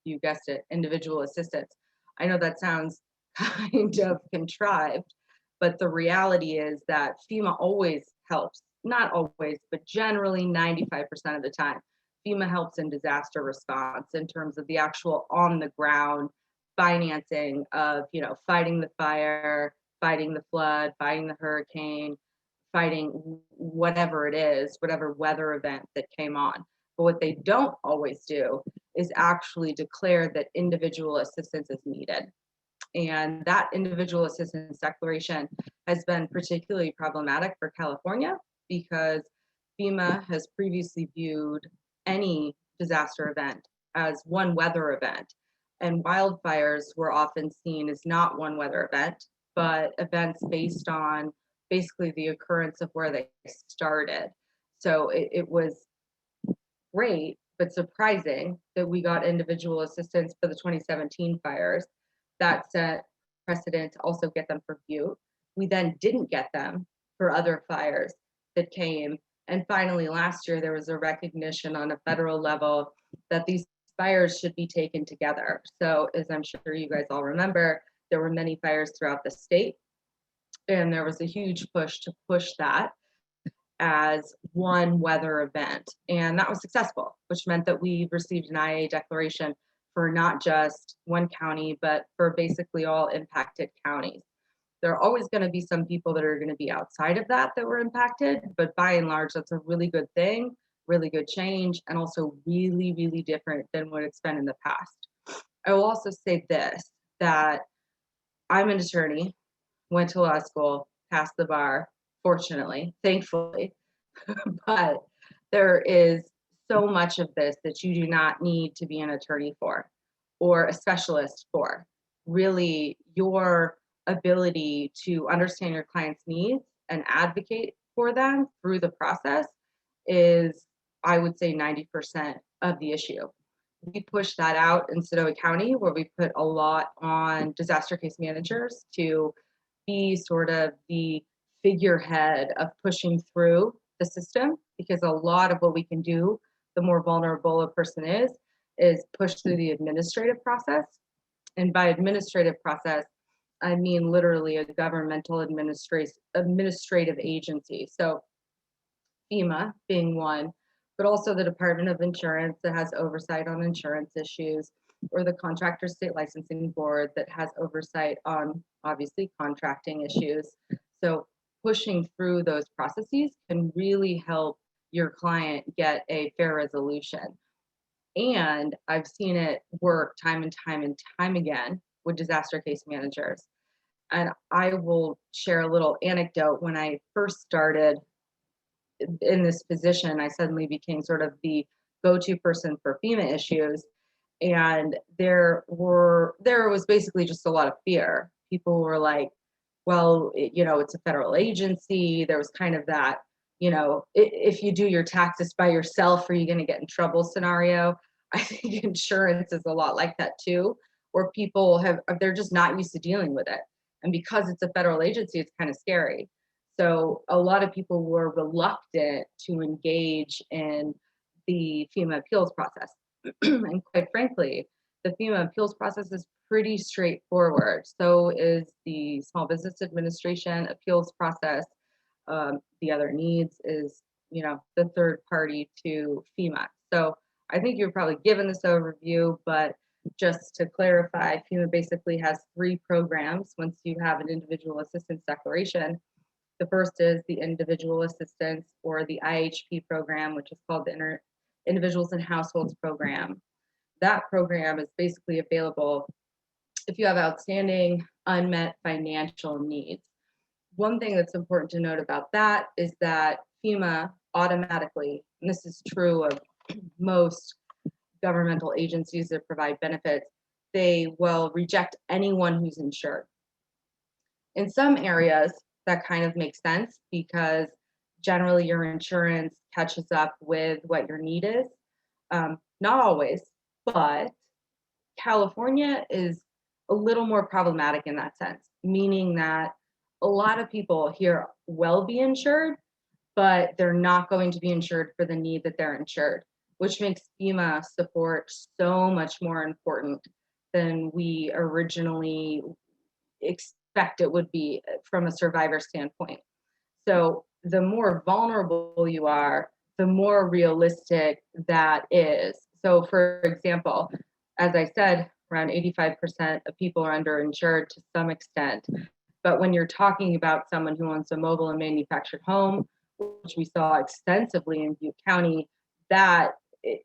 you guessed it, individual assistance. I know that sounds kind of contrived, but the reality is that FEMA always helps, not always, but generally 95% of the time. FEMA helps in disaster response in terms of the actual on the ground financing of, fighting the fire, fighting the flood, fighting the hurricane, fighting whatever it is, whatever weather event that came on. But what they don't always do is actually declare that individual assistance is needed. And that individual assistance declaration has been particularly problematic for California because FEMA has previously viewed any disaster event as one weather event. And wildfires were often seen as not one weather event, but events based on basically the occurrence of where they started. So it was great, but surprising that we got individual assistance for the 2017 fires. That set precedent to also get them for Butte. We then didn't get them for other fires that came. And finally, last year, there was a recognition on a federal level that these fires should be taken together. So as I'm sure you guys all remember, there were many fires throughout the state, and there was a huge push to push that as one weather event. And that was successful, which meant that we received an IA declaration for not just one county, but for basically all impacted counties. There are always going to be some people that are going to be outside of that were impacted, but by and large, that's a really good thing, really good change, and also really, really different than what it's been in the past. I will also say this, that I'm an attorney, went to law school, passed the bar, fortunately, thankfully, but there is so much of this that you do not need to be an attorney for or a specialist for. Really, your ability to understand your client's needs and advocate for them through the process is, I would say, 90% of the issue. We push that out in Sonoma County, where we put a lot on disaster case managers to be sort of the figurehead of pushing through the system, because a lot of what we can do, the more vulnerable a person is push through the administrative process. And by administrative process, I mean literally a governmental administrative agency. So FEMA being one, but also the Department of Insurance that has oversight on insurance issues, or the Contractor State Licensing Board that has oversight on obviously contracting issues. So pushing through those processes can really help your client get a fair resolution. And I've seen it work time and time and time again with disaster case managers. And I will share a little anecdote. When I first started in this position, I suddenly became sort of the go-to person for FEMA issues. And there was basically just a lot of fear. People were like, well, it's a federal agency. There was kind of that, if you do your taxes by yourself, are you going to get in trouble scenario? I think insurance is a lot like that too, where people they're just not used to dealing with it. And because it's a federal agency, it's kind of scary. So a lot of people were reluctant to engage in the FEMA appeals process. And quite frankly, the FEMA appeals process is pretty straightforward. So is the Small Business Administration appeals process. The other needs is, the third party to FEMA. So I think you're probably given this overview, but just to clarify, FEMA basically has 3 programs once you have an individual assistance declaration. The first is the individual assistance, or the IHP program, which is called the Individuals and Households program. That program is basically available if you have outstanding unmet financial needs. One thing that's important to note about that is that FEMA automatically, and this is true of most governmental agencies that provide benefits, they will reject anyone who's insured. In some areas, that kind of makes sense because generally your insurance catches up with what your need is. Not always, but California is a little more problematic in that sense, meaning that a lot of people here will be insured, but they're not going to be insured for the need that they're insured, which makes FEMA support so much more important than we originally expect it would be from a survivor standpoint. So the more vulnerable you are, the more realistic that is. So for example, as I said, around 85% of people are underinsured to some extent. But when you're talking about someone who owns a mobile and manufactured home, which we saw extensively in Butte County, that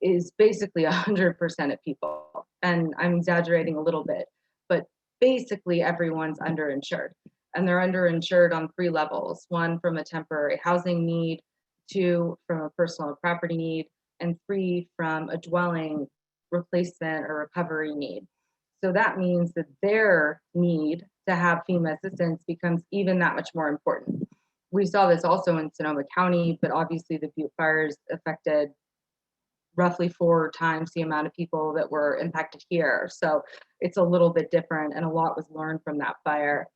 is basically 100% of people. And I'm exaggerating a little bit, but basically everyone's underinsured. And they're underinsured on 3 levels: 1 from a temporary housing need, 2 from a personal property need, and 3 from a dwelling replacement or recovery need. So that means that their need to have FEMA assistance becomes even that much more important. We saw this also in Sonoma County, but obviously the Butte fires affected roughly 4 times the amount of people that were impacted here. So it's a little bit different, and a lot was learned from that fire.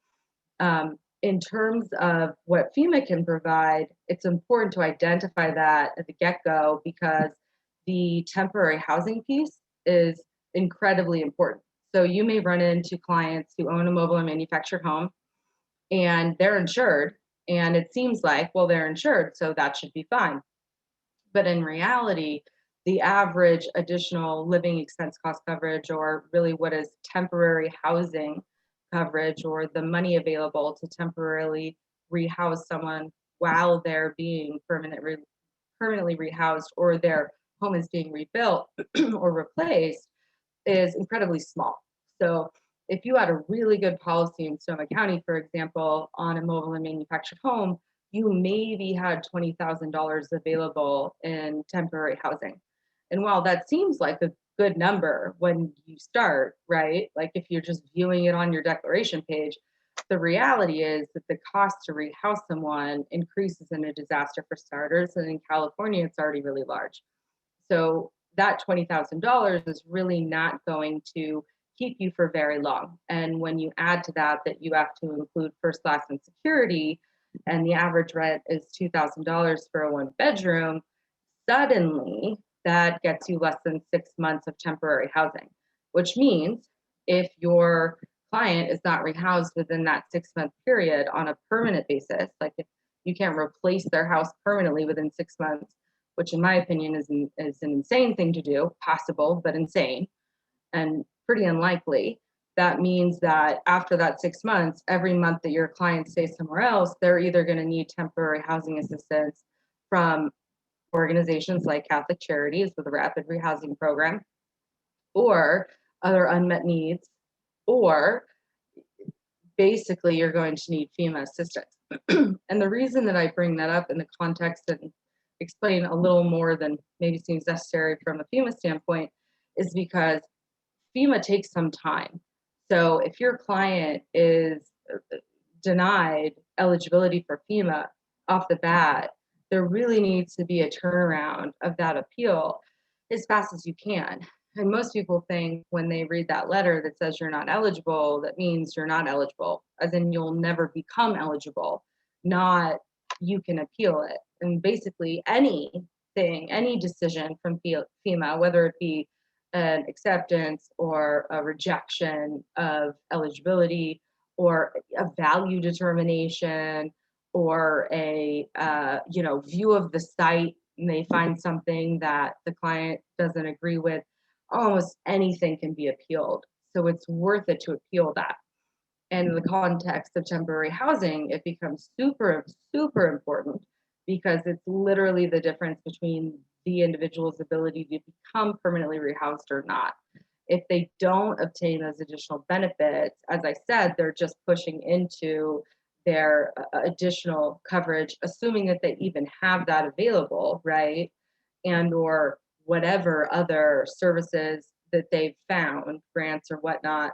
In terms of what FEMA can provide, it's important to identify that at the get-go, because the temporary housing piece is incredibly important. So you may run into clients who own a mobile and manufactured home, and they're insured, and it seems like, well, they're insured, so that should be fine. But in reality, the average additional living expense cost coverage, or really what is temporary housing coverage, or the money available to temporarily rehouse someone while they're being permanently rehoused, or their home is being rebuilt or replaced, is incredibly small. So if you had a really good policy in Sonoma County, for example, on a mobile and manufactured home, you maybe had $20,000 available in temporary housing. And while that seems like a good number when you start, right? Like if you're just viewing it on your declaration page, the reality is that the cost to rehouse someone increases in a disaster for starters. And in California, it's already really large. So that $20,000 is really not going to keep you for very long. And when you add to that you have to include first class and security, and the average rent is $2,000 for a 1-bedroom, suddenly that gets you less than 6 months of temporary housing, which means if your client is not rehoused within that 6-month period on a permanent basis, like if you can't replace their house permanently within 6 months, which in my opinion is an insane thing to do, possible, but insane, and pretty unlikely. That means that after that 6 months, every month that your client stays somewhere else, they're either going to need temporary housing assistance from organizations like Catholic Charities with a rapid rehousing program, or other unmet needs, or basically you're going to need FEMA assistance. And the reason that I bring that up in the context and explain a little more than maybe seems necessary from a FEMA standpoint is because FEMA takes some time. So if your client is denied eligibility for FEMA off the bat, there really needs to be a turnaround of that appeal as fast as you can. And most people think when they read that letter that says you're not eligible, that means you're not eligible, as in you'll never become eligible, not you can appeal it. And basically anything, any decision from FEMA, whether it be an acceptance or a rejection of eligibility, or a value determination, or a view of the site, and they find something that the client doesn't agree with, almost anything can be appealed. So it's worth it to appeal that. And in the context of temporary housing, it becomes super, super important, because it's literally the difference between the individual's ability to become permanently rehoused or not. If they don't obtain those additional benefits, as I said, they're just pushing into their additional coverage, assuming that they even have that available, right? And or whatever other services that they've found, grants or whatnot,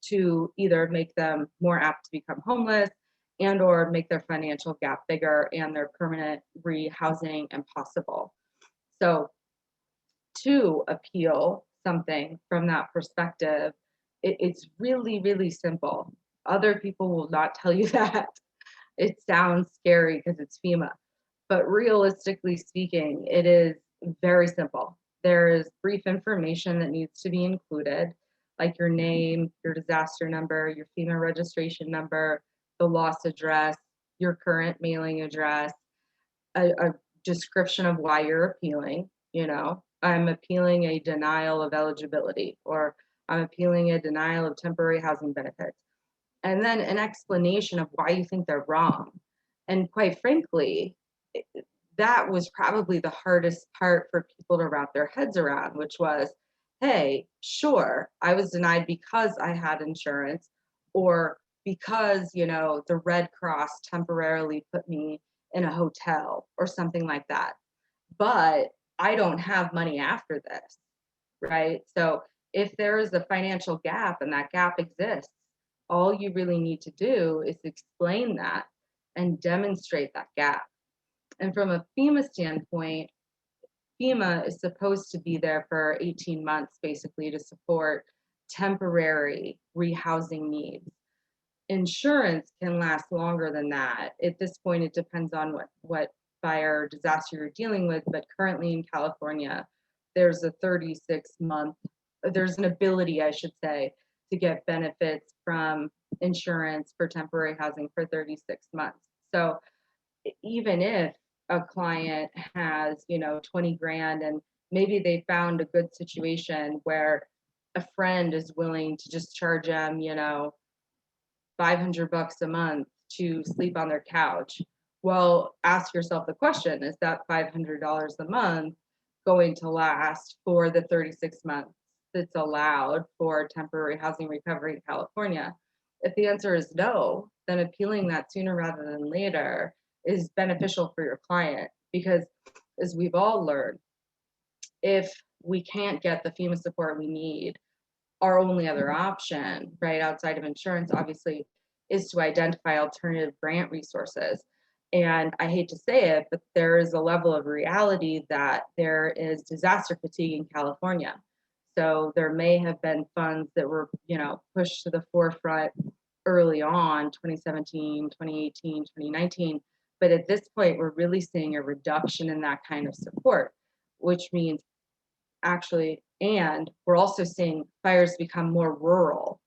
to either make them more apt to become homeless and or make their financial gap bigger and their permanent rehousing impossible. So to appeal something from that perspective, it's really, really simple. Other people will not tell you that. It sounds scary because it's FEMA, but realistically speaking, it is very simple. There is brief information that needs to be included, like your name, your disaster number, your FEMA registration number, the loss address, your current mailing address, a description of why you're appealing. I'm appealing a denial of eligibility, or I'm appealing a denial of temporary housing benefits. And then an explanation of why you think they're wrong. And quite frankly, that was probably the hardest part for people to wrap their heads around, which was, hey, sure, I was denied because I had insurance, or because, the Red Cross temporarily put me in a hotel or something like that. But I don't have money after this. right? So if there is a financial gap and that gap exists, all you really need to do is explain that and demonstrate that gap. And from a FEMA standpoint, FEMA is supposed to be there for 18 months, basically, to support temporary rehousing needs. Insurance can last longer than that. At this point, it depends on what fire disaster you're dealing with, but currently in California, there's a 36-month, there's an ability, I should say, to get benefits from insurance for temporary housing for 36 months. So even if a client has, 20 grand and maybe they found a good situation where a friend is willing to just charge them, $500 a month to sleep on their couch. Well, ask yourself the question, is that $500 a month going to last for the 36 months that's allowed for temporary housing recovery in California? If the answer is no, then appealing that sooner rather than later is beneficial for your client, because as we've all learned, if we can't get the FEMA support we need, our only other option, right, outside of insurance, obviously, is to identify alternative grant resources. And I hate to say it, but there is a level of reality that there is disaster fatigue in California. So there may have been funds that were, pushed to the forefront early on, 2017, 2018, 2019. But at this point, we're really seeing a reduction in that kind of support, which means actually, and we're also seeing fires become more rural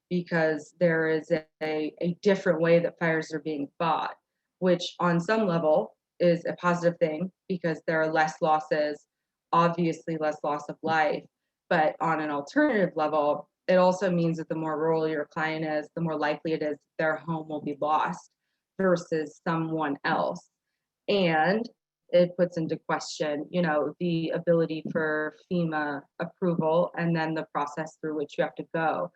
because there is a different way that fires are being fought, which on some level is a positive thing because there are less losses, obviously less loss of life. But on an alternative level, it also means that the more rural your client is, the more likely it is their home will be lost versus someone else. And it puts into question, the ability for FEMA approval and then the process through which you have to go.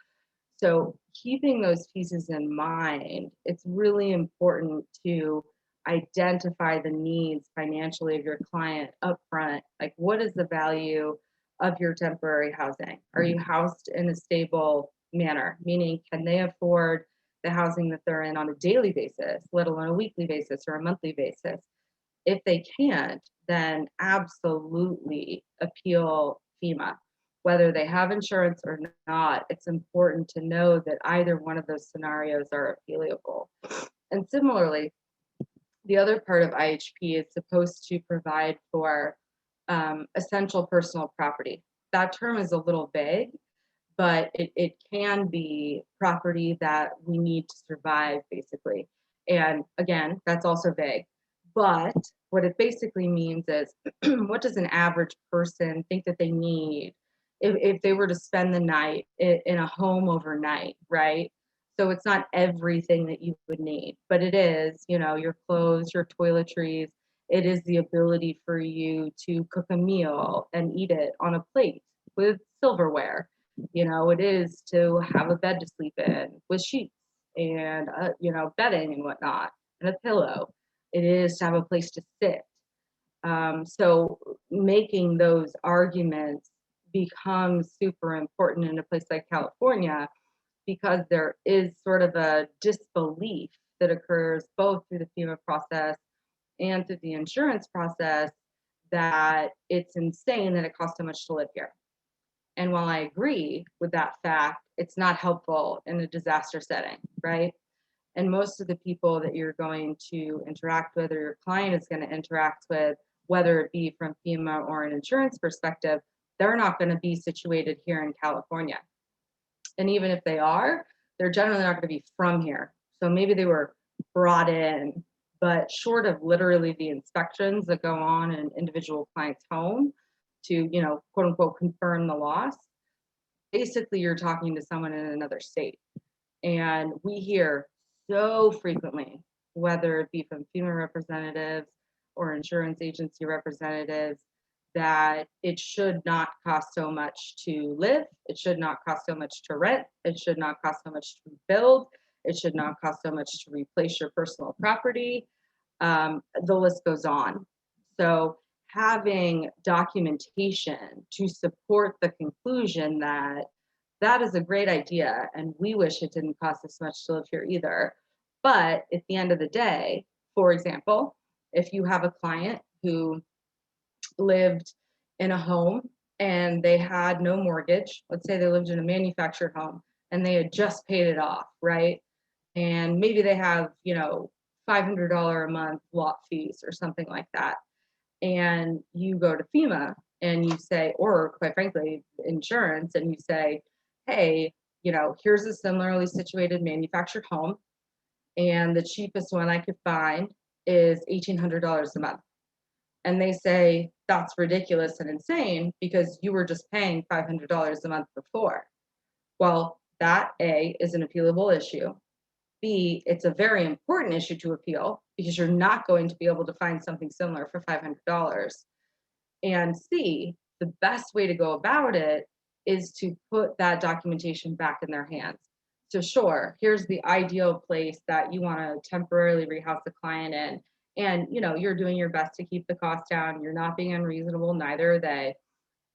So keeping those pieces in mind, it's really important to identify the needs financially of your client upfront. Like, what is the value of your temporary housing? Are you housed in a stable manner? Meaning, can they afford the housing that they're in on a daily basis, let alone a weekly basis or a monthly basis? If they can't, then absolutely appeal FEMA. Whether they have insurance or not, it's important to know that either one of those scenarios are appealable. And similarly, the other part of IHP is supposed to provide for essential personal property. That term is a little vague, but it can be property that we need to survive, basically. And again, that's also vague. But what it basically means is, what does an average person think that they need if they were to spend the night in a home overnight, right? So it's not everything that you would need, but it is, your clothes, your toiletries. It is the ability for you to cook a meal and eat it on a plate with silverware. It is to have a bed to sleep in with sheets and, bedding and whatnot, and a pillow. It is to have a place to sit. So making those arguments becomes super important in a place like California, because there is sort of a disbelief that occurs both through the FEMA process and through the insurance process that it's insane that it costs so much to live here. And while I agree with that fact, it's not helpful in a disaster setting, right? And most of the people that you're going to interact with, or your client is going to interact with, whether it be from FEMA or an insurance perspective, they're not going to be situated here in California. And even if they are, they're generally not going to be from here. So maybe they were brought in, but short of literally the inspections that go on in an individual client's home to, quote unquote, confirm the loss, basically you're talking to someone in another state. And we hear so frequently, whether it be from FEMA representatives or insurance agency representatives, that it should not cost so much to live, it should not cost so much to rent, it should not cost so much to build, it should not cost so much to replace your personal property. The list goes on. So having documentation to support the conclusion that that is a great idea and we wish it didn't cost this much to live here either. But at the end of the day, for example, if you have a client who lived in a home and they had no mortgage, let's say they lived in a manufactured home and they had just paid it off, right? And maybe they have, you know, $500 a month lot fees or something like that. And you go to FEMA and you say, or quite frankly, insurance, and you say, hey, you know, here's a similarly situated manufactured home. And the cheapest one I could find is $1,800 a month. And they say, that's ridiculous and insane because you were just paying $500 a month before. Well, that A, is an appealable issue. B, it's a very important issue to appeal because you're not going to be able to find something similar for $500. And C, the best way to go about it is to put that documentation back in their hands. So sure, here's the ideal place that you want to temporarily rehouse the client in. And you know, you're doing your best to keep the cost down. You're not being unreasonable, neither are they.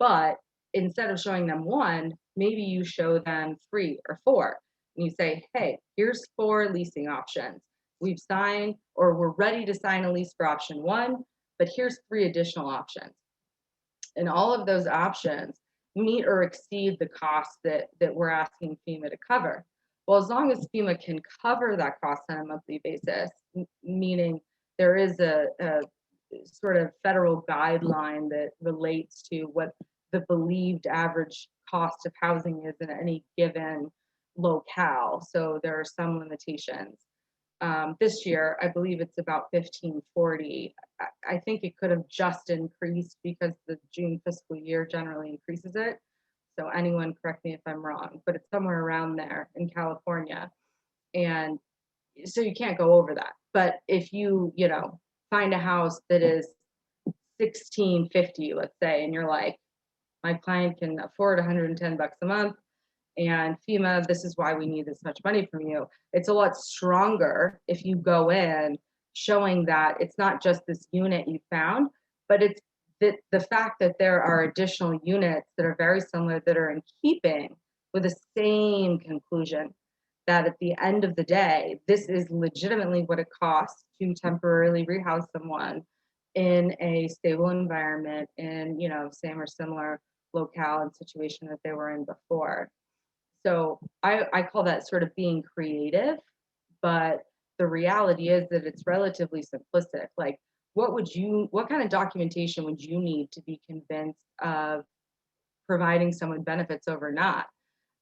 But instead of showing them one, maybe you show them 3 or 4. And you say, hey, here's 4 leasing options. We've signed or we're ready to sign a lease for option 1, but here's 3 additional options. And all of those options meet or exceed the cost that we're asking FEMA to cover. Well, as long as FEMA can cover that cost on a monthly basis, meaning there is a sort of federal guideline that relates to what the believed average cost of housing is in any given locale. So there are some limitations. This year, I believe it's about 1540. I think it could have just increased because the June fiscal year generally increases it. So anyone correct me if I'm wrong, but it's somewhere around there in California. And so you can't go over that. But if you know, find a house that is 1650, let's say, and you're like, my client can afford 110 bucks a month, and FEMA, this is why we need this much money from you. It's a lot stronger if you go in showing that it's not just this unit you found, but it's the fact that there are additional units that are very similar that are in keeping with the same conclusion, that at the end of the day, this is legitimately what it costs to temporarily rehouse someone in a stable environment in, you know, same or similar locale and situation that they were in before. So I call that sort of being creative, but the reality is that it's relatively simplistic. Like, what kind of documentation would you need to be convinced of providing someone benefits over not?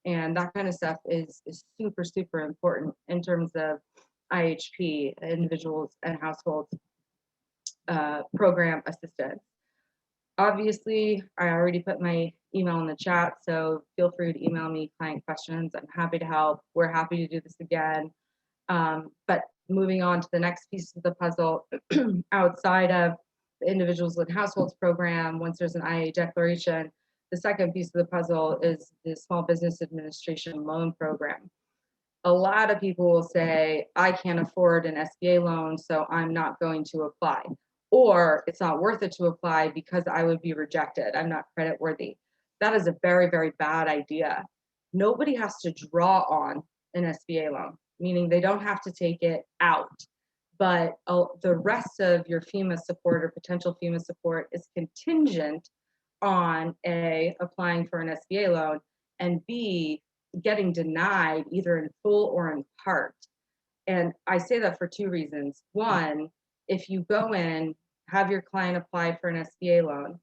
And that kind of stuff is super, super important in terms of IHP, individuals and households program assistance. Obviously, I already put my email in the chat, so feel free to email me client questions. I'm happy to help. We're happy to do this again. But moving on to the next piece of the puzzle, outside of the individuals and households program, once there's an IA declaration, the second piece of the puzzle is the Small Business Administration loan program. A lot of people will say, I can't afford an SBA loan, so I'm not going to apply. Or it's not worth it to apply because I would be rejected. I'm not credit worthy. That is a very, very bad idea. Nobody has to draw on an SBA loan, meaning they don't have to take it out. But the rest of your FEMA support or potential FEMA support is contingent on A, applying for an SBA loan, and B, getting denied either in full or in part. And I say that for 2 reasons. One, if you go in, have your client apply for an SBA loan,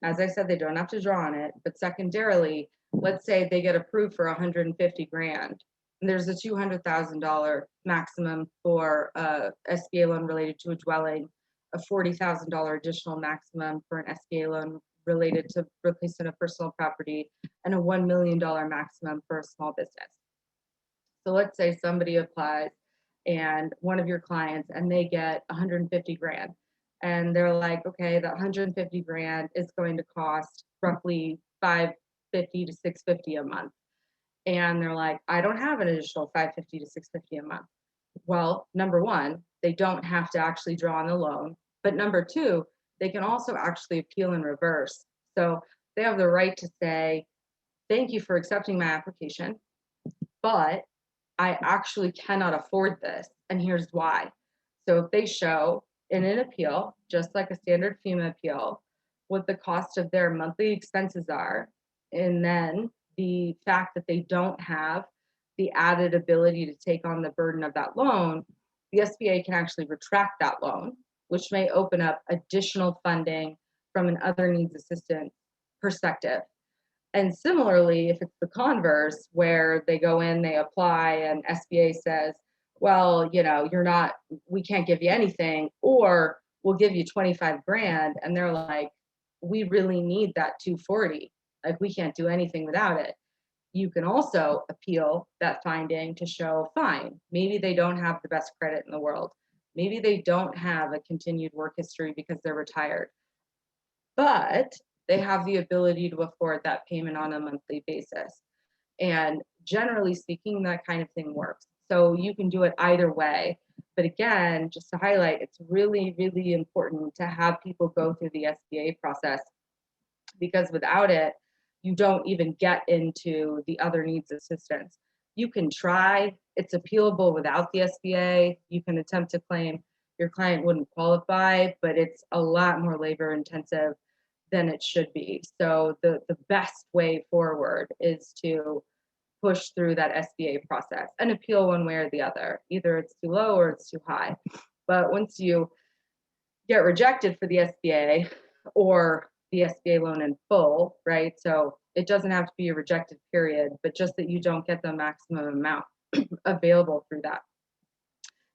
as I said, they don't have to draw on it. But secondarily, let's say they get approved for 150 grand. And there's a $200,000 maximum for a SBA loan related to a dwelling, a $40,000 additional maximum for an SBA loan related to replacement of personal property, and a $1 million maximum for a small business. So let's say somebody applies and one of your clients, and they get 150 grand. And they're like, okay, the 150 grand is going to cost roughly $550 to $650 a month. And they're like, I don't have an additional $550 to $650 a month. Well, number one, they don't have to actually draw on the loan. But number two, they can also actually appeal in reverse. So they have the right to say, thank you for accepting my application, but I actually cannot afford this, and here's why. So if they show in an appeal, just like a standard FEMA appeal, what the cost of their monthly expenses are, and then the fact that they don't have the added ability to take on the burden of that loan, the SBA can actually retract that loan, which may open up additional funding from an other needs assistance perspective. And similarly, if it's the converse where they go in, they apply, and SBA says, well, you know, we can't give you anything, or we'll give you 25 grand. And they're like, we really need that 240. Like, we can't do anything without it. You can also appeal that finding to show, fine, maybe they don't have the best credit in the world. Maybe they don't have a continued work history because they're retired, but they have the ability to afford that payment on a monthly basis. And generally speaking, that kind of thing works. So you can do it either way. But again, just to highlight, it's really, really important to have people go through the SBA process, because without it, you don't even get into the other needs assistance. You can try, it's appealable without the SBA. You can attempt to claim your client wouldn't qualify, but it's a lot more labor intensive than it should be. So the best way forward is to push through that SBA process and appeal one way or the other. Either it's too low or it's too high. But once you get rejected for the SBA or the SBA loan in full, right? So it doesn't have to be a rejected period, but just that you don't get the maximum amount available through that.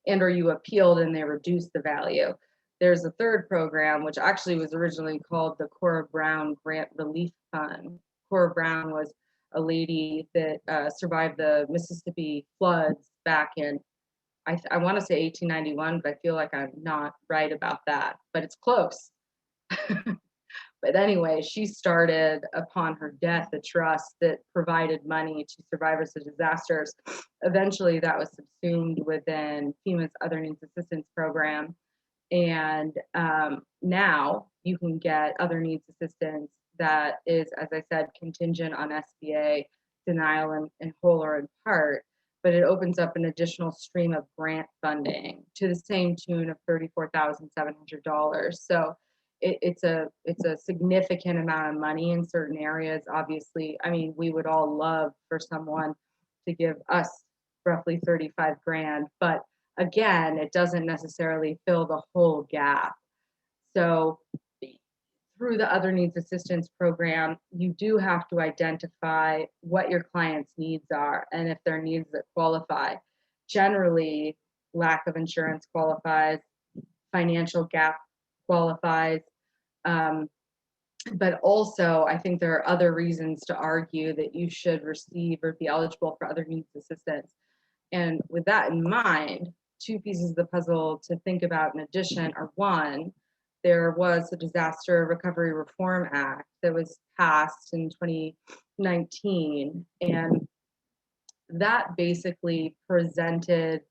And or you appealed and they reduced the value. There's a third program, which actually was originally called the Cora Brown Grant Relief Fund. Cora Brown was a lady that survived the Mississippi floods back in, I want to say 1891, but I feel like I'm not right about that, but it's close. But anyway, she started upon her death a trust that provided money to survivors of disasters. Eventually, that was subsumed within FEMA's Other Needs Assistance Program. And now you can get other needs assistance that is, as I said, contingent on SBA denial in whole or in part, but it opens up an additional stream of grant funding to the same tune of $34,700. So it's a significant amount of money in certain areas. Obviously, I mean, we would all love for someone to give us roughly 35 grand, but again, it doesn't necessarily fill the whole gap. So through the Other Needs Assistance Program, you do have to identify what your client's needs are and if they're needs that qualify. Generally, lack of insurance qualifies, financial gap qualifies, but also I think there are other reasons to argue that you should receive or be eligible for other needs assistance. And with that in mind, two pieces of the puzzle to think about in addition are: one, there was a Disaster Recovery Reform Act that was passed in 2019, and that basically presented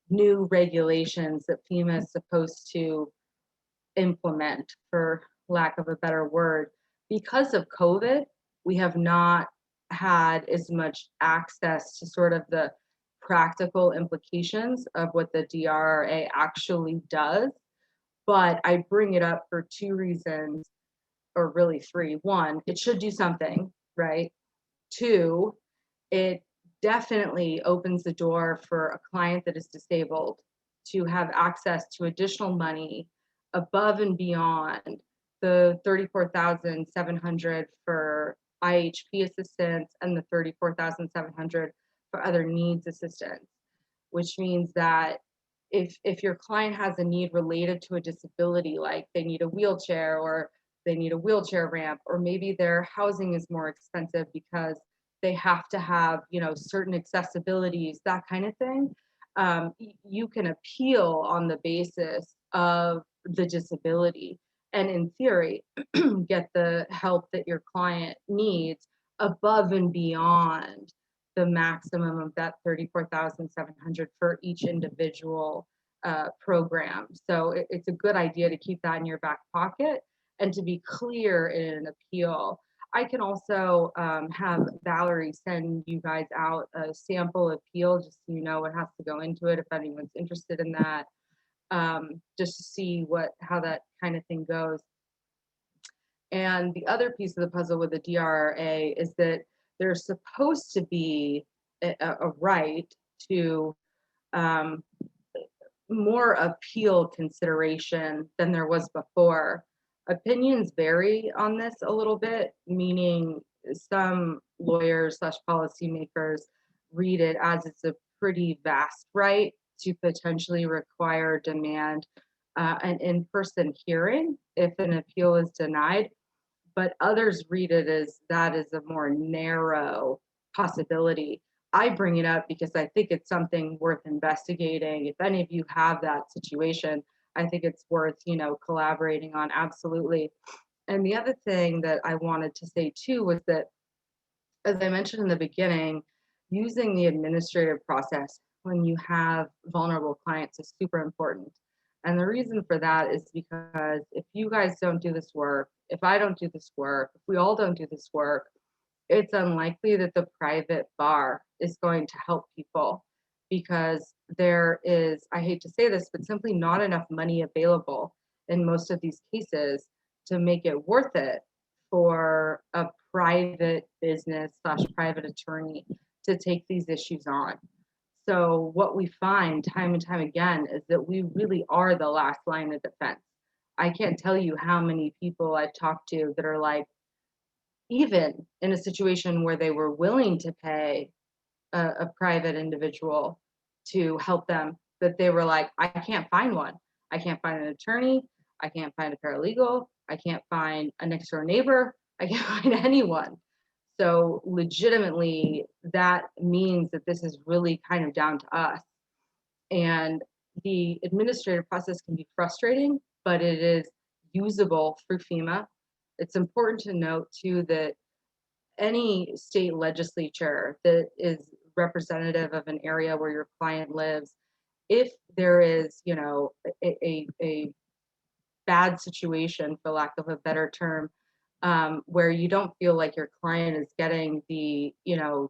new regulations that FEMA is supposed to implement, for lack of a better word. Because of COVID, we have not had as much access to sort of the practical implications of what the DRRA actually does. But I bring it up for two reasons, or really three. One, it should do something, right? Two, it definitely opens the door for a client that is disabled to have access to additional money above and beyond the $34,700 for IHP assistance and the $34,700 for other needs assistance, which means that if your client has a need related to a disability, like they need a wheelchair or they need a wheelchair ramp, or maybe their housing is more expensive because they have to have, you know, certain accessibilities, that kind of thing, you can appeal on the basis of the disability, and in theory, get the help that your client needs above and beyond the maximum of that $34,700 for each individual program. So it's a good idea to keep that in your back pocket and to be clear in an appeal. I can also have Valerie send you guys out a sample appeal just so you know what has to go into it if anyone's interested in that, just to see how that kind of thing goes. And the other piece of the puzzle with the DRA is that there's supposed to be a right to more appeal consideration than there was before. Opinions vary on this a little bit, meaning some lawyers / policymakers read it as it's a pretty vast right to potentially require, demand an in-person hearing if an appeal is denied. But others read it as that is a more narrow possibility. I bring it up because I think it's something worth investigating. If any of you have that situation, I think it's worth, collaborating on, absolutely. And the other thing that I wanted to say too was that, as I mentioned in the beginning, using the administrative process when you have vulnerable clients is super important. And the reason for that is because if you guys don't do this work, if I don't do this work, if we all don't do this work, it's unlikely that the private bar is going to help people, because there is, I hate to say this, but simply not enough money available in most of these cases to make it worth it for a private business / private attorney to take these issues on. So what we find time and time again is that we really are the last line of defense. I can't tell you how many people I've talked to that are like, even in a situation where they were willing to pay a private individual to help them, that they were like, I can't find one. I can't find an attorney. I can't find a paralegal. I can't find a next door neighbor. I can't find anyone. So legitimately, that means that this is really kind of down to us. And the administrative process can be frustrating, but it is usable through FEMA. It's important to note too that any state legislature that is representative of an area where your client lives, if there is, a bad situation, for lack of a better term, where you don't feel like your client is getting the,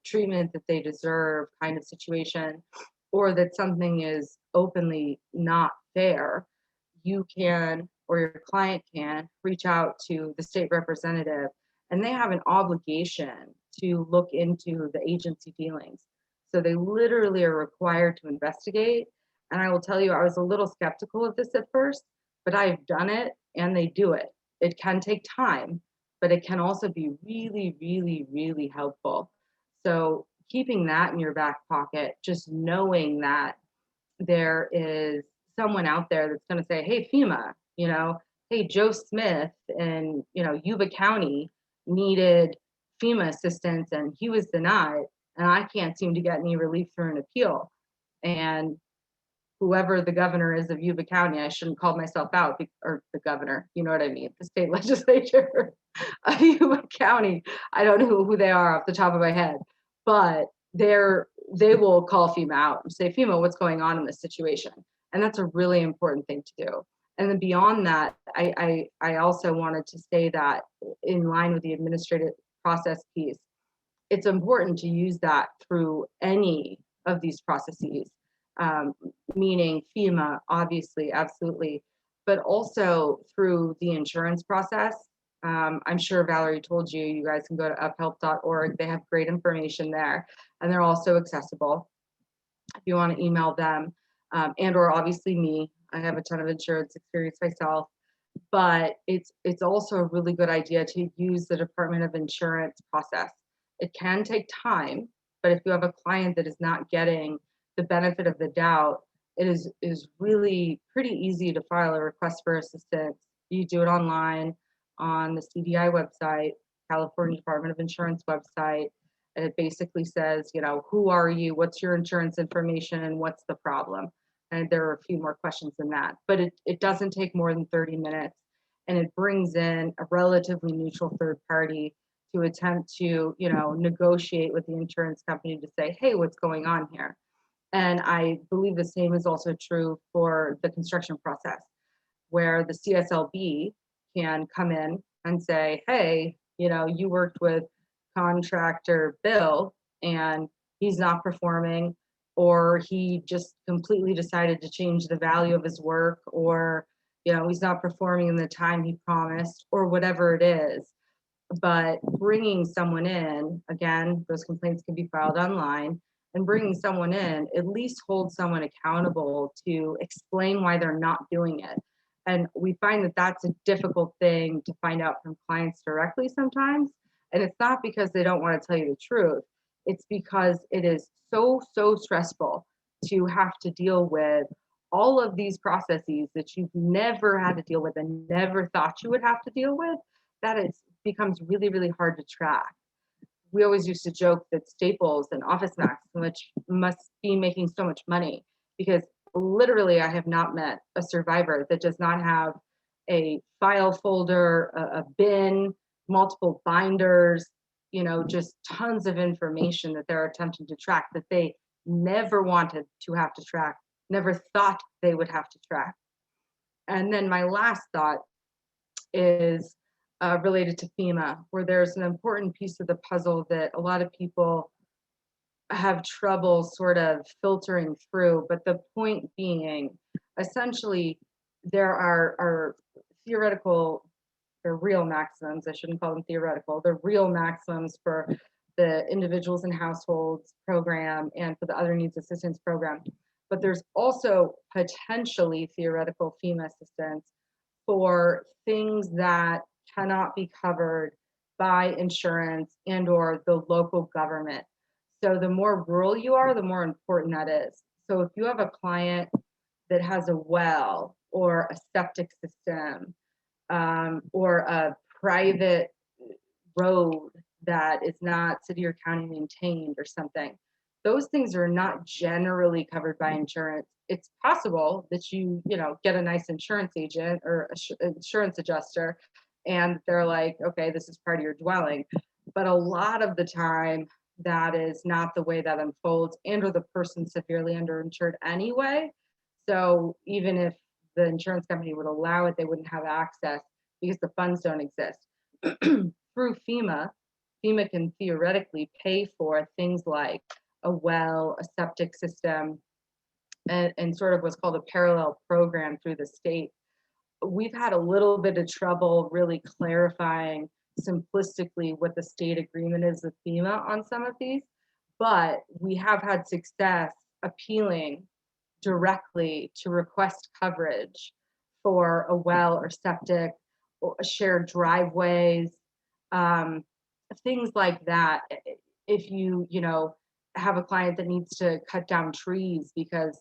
treatment that they deserve kind of situation, or that something is openly not fair, you can, or your client can, reach out to the state representative, and they have an obligation to look into the agency dealings. So they literally are required to investigate. And I will tell you, I was a little skeptical of this at first, but I've done it and they do it. It can take time, but it can also be really, really, really helpful. So keeping that in your back pocket, just knowing that there is someone out there that's going to say, hey, FEMA, hey, Joe Smith in, Yuba County needed FEMA assistance and he was denied, and I can't seem to get any relief through an appeal. And whoever the governor is of Yuba County, I shouldn't call myself out, or the governor, you know what I mean, the state legislature of Yuba County. I don't know who they are off the top of my head, but they will call FEMA out and say, FEMA, what's going on in this situation? And that's a really important thing to do. And then beyond that, I also wanted to say that in line with the administrative process piece, it's important to use that through any of these processes, meaning FEMA, obviously, absolutely, but also through the insurance process. I'm sure Valerie told you, you guys can go to uphelp.org. They have great information there, and they're also accessible if you want to email them, and or obviously me. I have a ton of insurance experience myself, but it's also a really good idea to use the Department of Insurance process. It can take time, but if you have a client that is not getting the benefit of the doubt, it is really pretty easy to file a request for assistance. You do it online on the CDI website, California Department of Insurance website, and it basically says, who are you, what's your insurance information, and what's the problem? And there are a few more questions than that, but it doesn't take more than 30 minutes, and it brings in a relatively neutral third party to attempt to, negotiate with the insurance company to say, hey, what's going on here? And I believe the same is also true for the construction process, where the CSLB can come in and say, hey, you know, you worked with contractor Bill and he's not performing, or he just completely decided to change the value of his work, or, you know, he's not performing in the time he promised, or whatever it is. But bringing someone in, again, those complaints can be filed online, and bringing someone in at least holds someone accountable to explain why they're not doing it. And we find that that's a difficult thing to find out from clients directly sometimes. And it's not because they don't want to tell you the truth. It's because it is so stressful to have to deal with all of these processes that you've never had to deal with and never thought you would have to deal with, that it becomes really hard to track. We always used to joke that Staples and Office Max must be making so much money, because literally I have not met a survivor that does not have a file folder, a bin, multiple binders, you know, just tons of information that they're attempting to track that they never wanted to have to track, never thought they would have to track. And then my last thought is related to FEMA, where there's an important piece of the puzzle that a lot of people have trouble sort of filtering through. But the point being, essentially, there are theoretical, they're real maximums, I shouldn't call them theoretical, they're real maximums for the individuals and households program and for the other needs assistance program. But there's also potentially theoretical FEMA assistance for things that cannot be covered by insurance and or the local government. So the more rural you are, the more important that is. So if you have a client that has a well or a septic system, or a private road that is not city or county maintained or something, those things are not generally covered by insurance. It's possible that you know, get a nice insurance agent or insurance adjuster, and they're like, okay, this is part of your dwelling. But a lot of the time, that is not the way that unfolds, and or the person's severely underinsured anyway. So even if the insurance company would allow it, they wouldn't have access because the funds don't exist. Through FEMA, FEMA can theoretically pay for things like a well, a septic system, and sort of what's called a parallel program through the state. We've had a little bit of trouble really clarifying simplistically what the state agreement is with FEMA on some of these, but we have had success appealing directly to request coverage for a well or septic, or shared driveways, things like that. If you know, have a client that needs to cut down trees because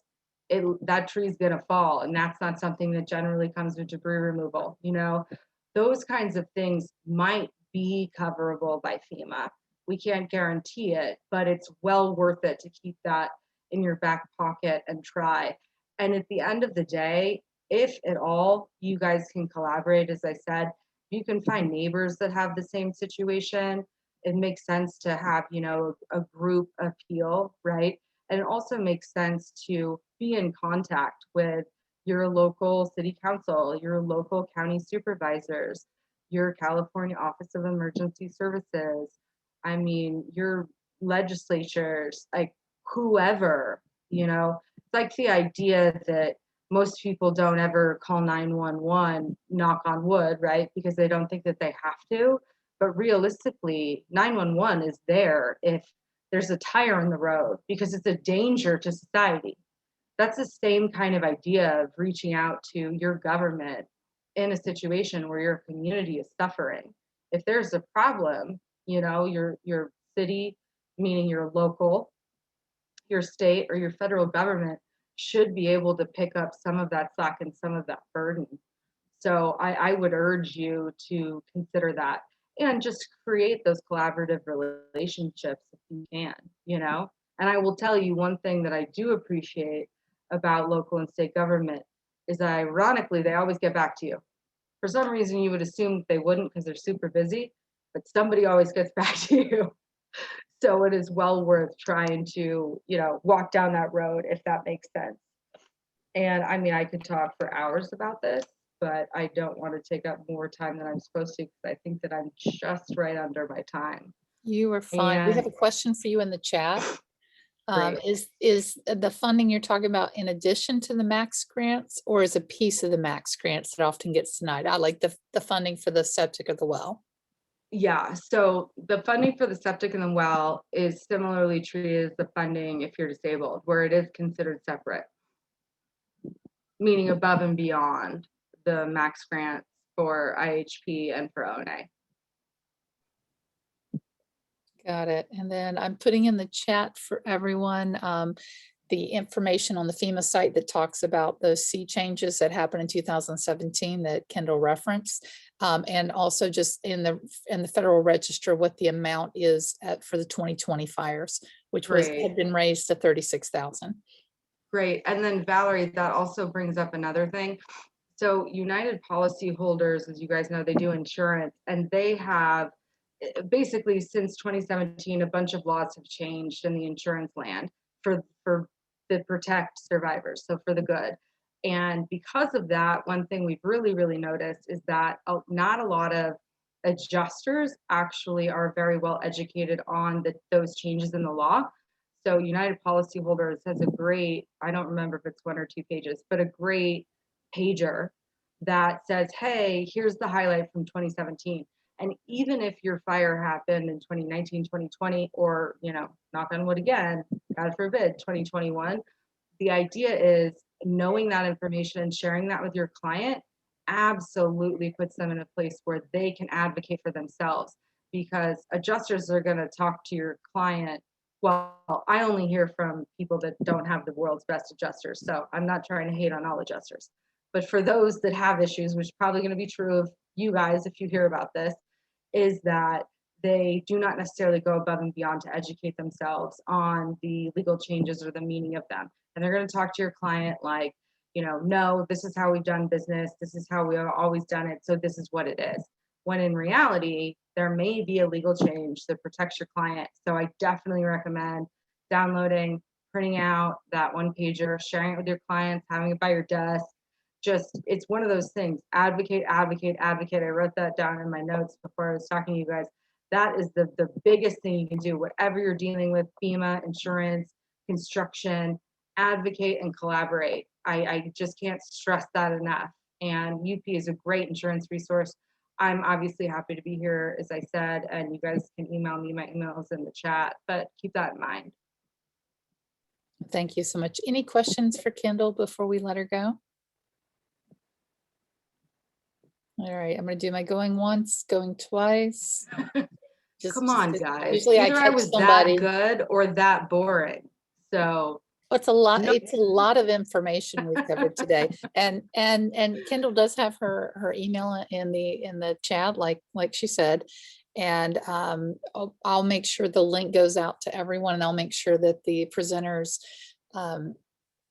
that tree is going to fall, and that's not something that generally comes with debris removal, you know, those kinds of things might be coverable by FEMA. We can't guarantee it, but it's well worth it to keep that in your back pocket and try. And at the end of the day, if at all you guys can collaborate, as I said, you can find neighbors that have the same situation. It makes sense to have, you know, a group appeal, right? And it also makes sense to be in contact with your local city council, your local county supervisors, your California Office of Emergency Services, I mean, your legislatures, like whoever, you know. It's like the idea that most people don't ever call 911, knock on wood, right? Because they don't think that they have to. But realistically, 911 is there if there's a tire in the road, because it's a danger to society. That's the same kind of idea of reaching out to your government in a situation where your community is suffering. If there's a problem, you know, your city, meaning your local, your state, or your federal government should be able to pick up some of that slack and some of that burden. So I would urge you to consider that and just create those collaborative relationships if you can, you know. And I will tell you one thing that I do appreciate about local and state government is that ironically, they always get back to you. For some reason, you would assume they wouldn't because they're super busy, but somebody always gets back to you. So it is well worth trying to, walk down that road if that makes sense. And I mean, I could talk for hours about this, but I don't want to take up more time than I'm supposed to, because I think that I'm just right under my time. You are fine. We have a And question for you in the chat. Great. Is the funding you're talking about in addition to the max grants, or is a piece of the max grants that often gets denied? I like the funding for the septic or the well. Yeah, so the funding for the septic and the well is similarly treated as the funding if you're disabled, where it is considered separate, meaning above and beyond the max grants for IHP and for ONA. Got it. And then I'm putting in the chat for everyone the information on the FEMA site that talks about those C changes that happened in 2017 that Kendall referenced. And also just in the Federal Register, what the amount is for the 2020 fires, which had been raised to 36,000. Great. And then Valerie, that also brings up another thing. So United policyholders, as you guys know, they do insurance, and they have basically since 2017, a bunch of laws have changed in the insurance land that protect survivors, so for the good. And because of that, one thing we've really noticed is that not a lot of adjusters actually are very well educated on those changes in the law. So United Policyholders has a great, I don't remember if it's 1 or 2 pages, but a great pager that says, hey, here's the highlight from 2017. And even if your fire happened in 2019, 2020, or, knock on wood again, God forbid, 2021, the idea is knowing that information and sharing that with your client absolutely puts them in a place where they can advocate for themselves, because adjusters are going to talk to your client. Well, I only hear from people that don't have the world's best adjusters, so I'm not trying to hate on all adjusters. But for those that have issues, which is probably going to be true of you guys if you hear about this, is that they do not necessarily go above and beyond to educate themselves on the legal changes or the meaning of them. And they're going to talk to your client like, no, this is how we've done business. This is how we have always done it. So this is what it is. When in reality, there may be a legal change that protects your client. So I definitely recommend downloading, printing out that one pager, sharing it with your clients, having it by your desk. It's one of those things. Advocate, advocate, advocate. I wrote that down in my notes before I was talking to you guys. That is the biggest thing you can do. Whatever you're dealing with, FEMA, insurance, construction, advocate and collaborate. I just can't stress that enough. And UP is a great insurance resource. I'm obviously happy to be here, as I said, and you guys can email me. My email is in the chat, but keep that in mind. Thank you so much. Any questions for Kendall before we let her go? All right, I'm going to do my going once, going twice. Come on, guys. Usually Either I was somebody. that good or that boring. So it's a lot. It's a lot of information we've covered today, and Kendall does have her email in the chat, like she said, and I'll make sure the link goes out to everyone, and I'll make sure that the presenters.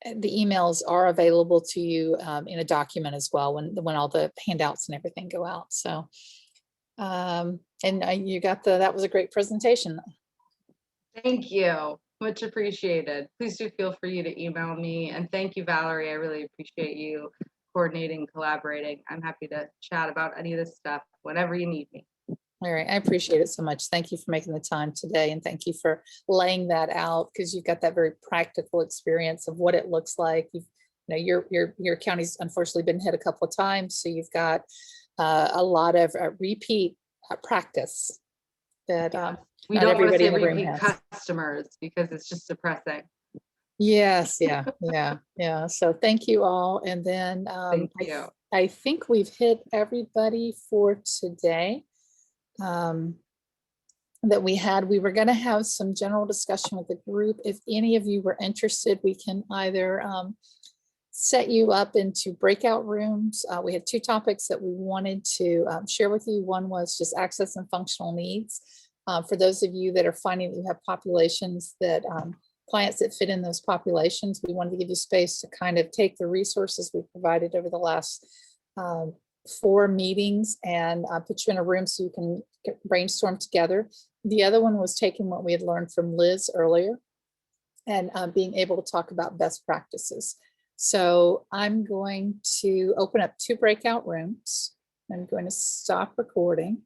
The emails are available to you in a document as well when all the handouts and everything go out. So, and you got that was a great presentation. Thank you. Much appreciated. Please do feel free to email me. And thank you, Valerie. I really appreciate you coordinating, collaborating. I'm happy to chat about any of this stuff whenever you need me. All right, I appreciate it so much. Thank you for making the time today, and thank you for laying that out, because you've got that very practical experience of what it looks like. Your county's unfortunately been hit a couple of times, so you've got a lot of repeat practice that we not don't want to everybody say in the room repeat has. customers, because it's just depressing. Yes, yeah. So thank you all, and then Thank you. I think we've hit everybody for today. That we were going to have some general discussion with the group. If any of you were interested, we can either set you up into breakout rooms. We had 2 topics that we wanted to share with you. One was just access and functional needs. For those of you that are finding that you have populations that clients that fit in those populations, we wanted to give you space to kind of take the resources we provided over the last 4 meetings and put you in a room so you can brainstorm together. The other one was taking what we had learned from Liz earlier and being able to talk about best practices. So I'm going to open up 2 breakout rooms. I'm going to stop recording.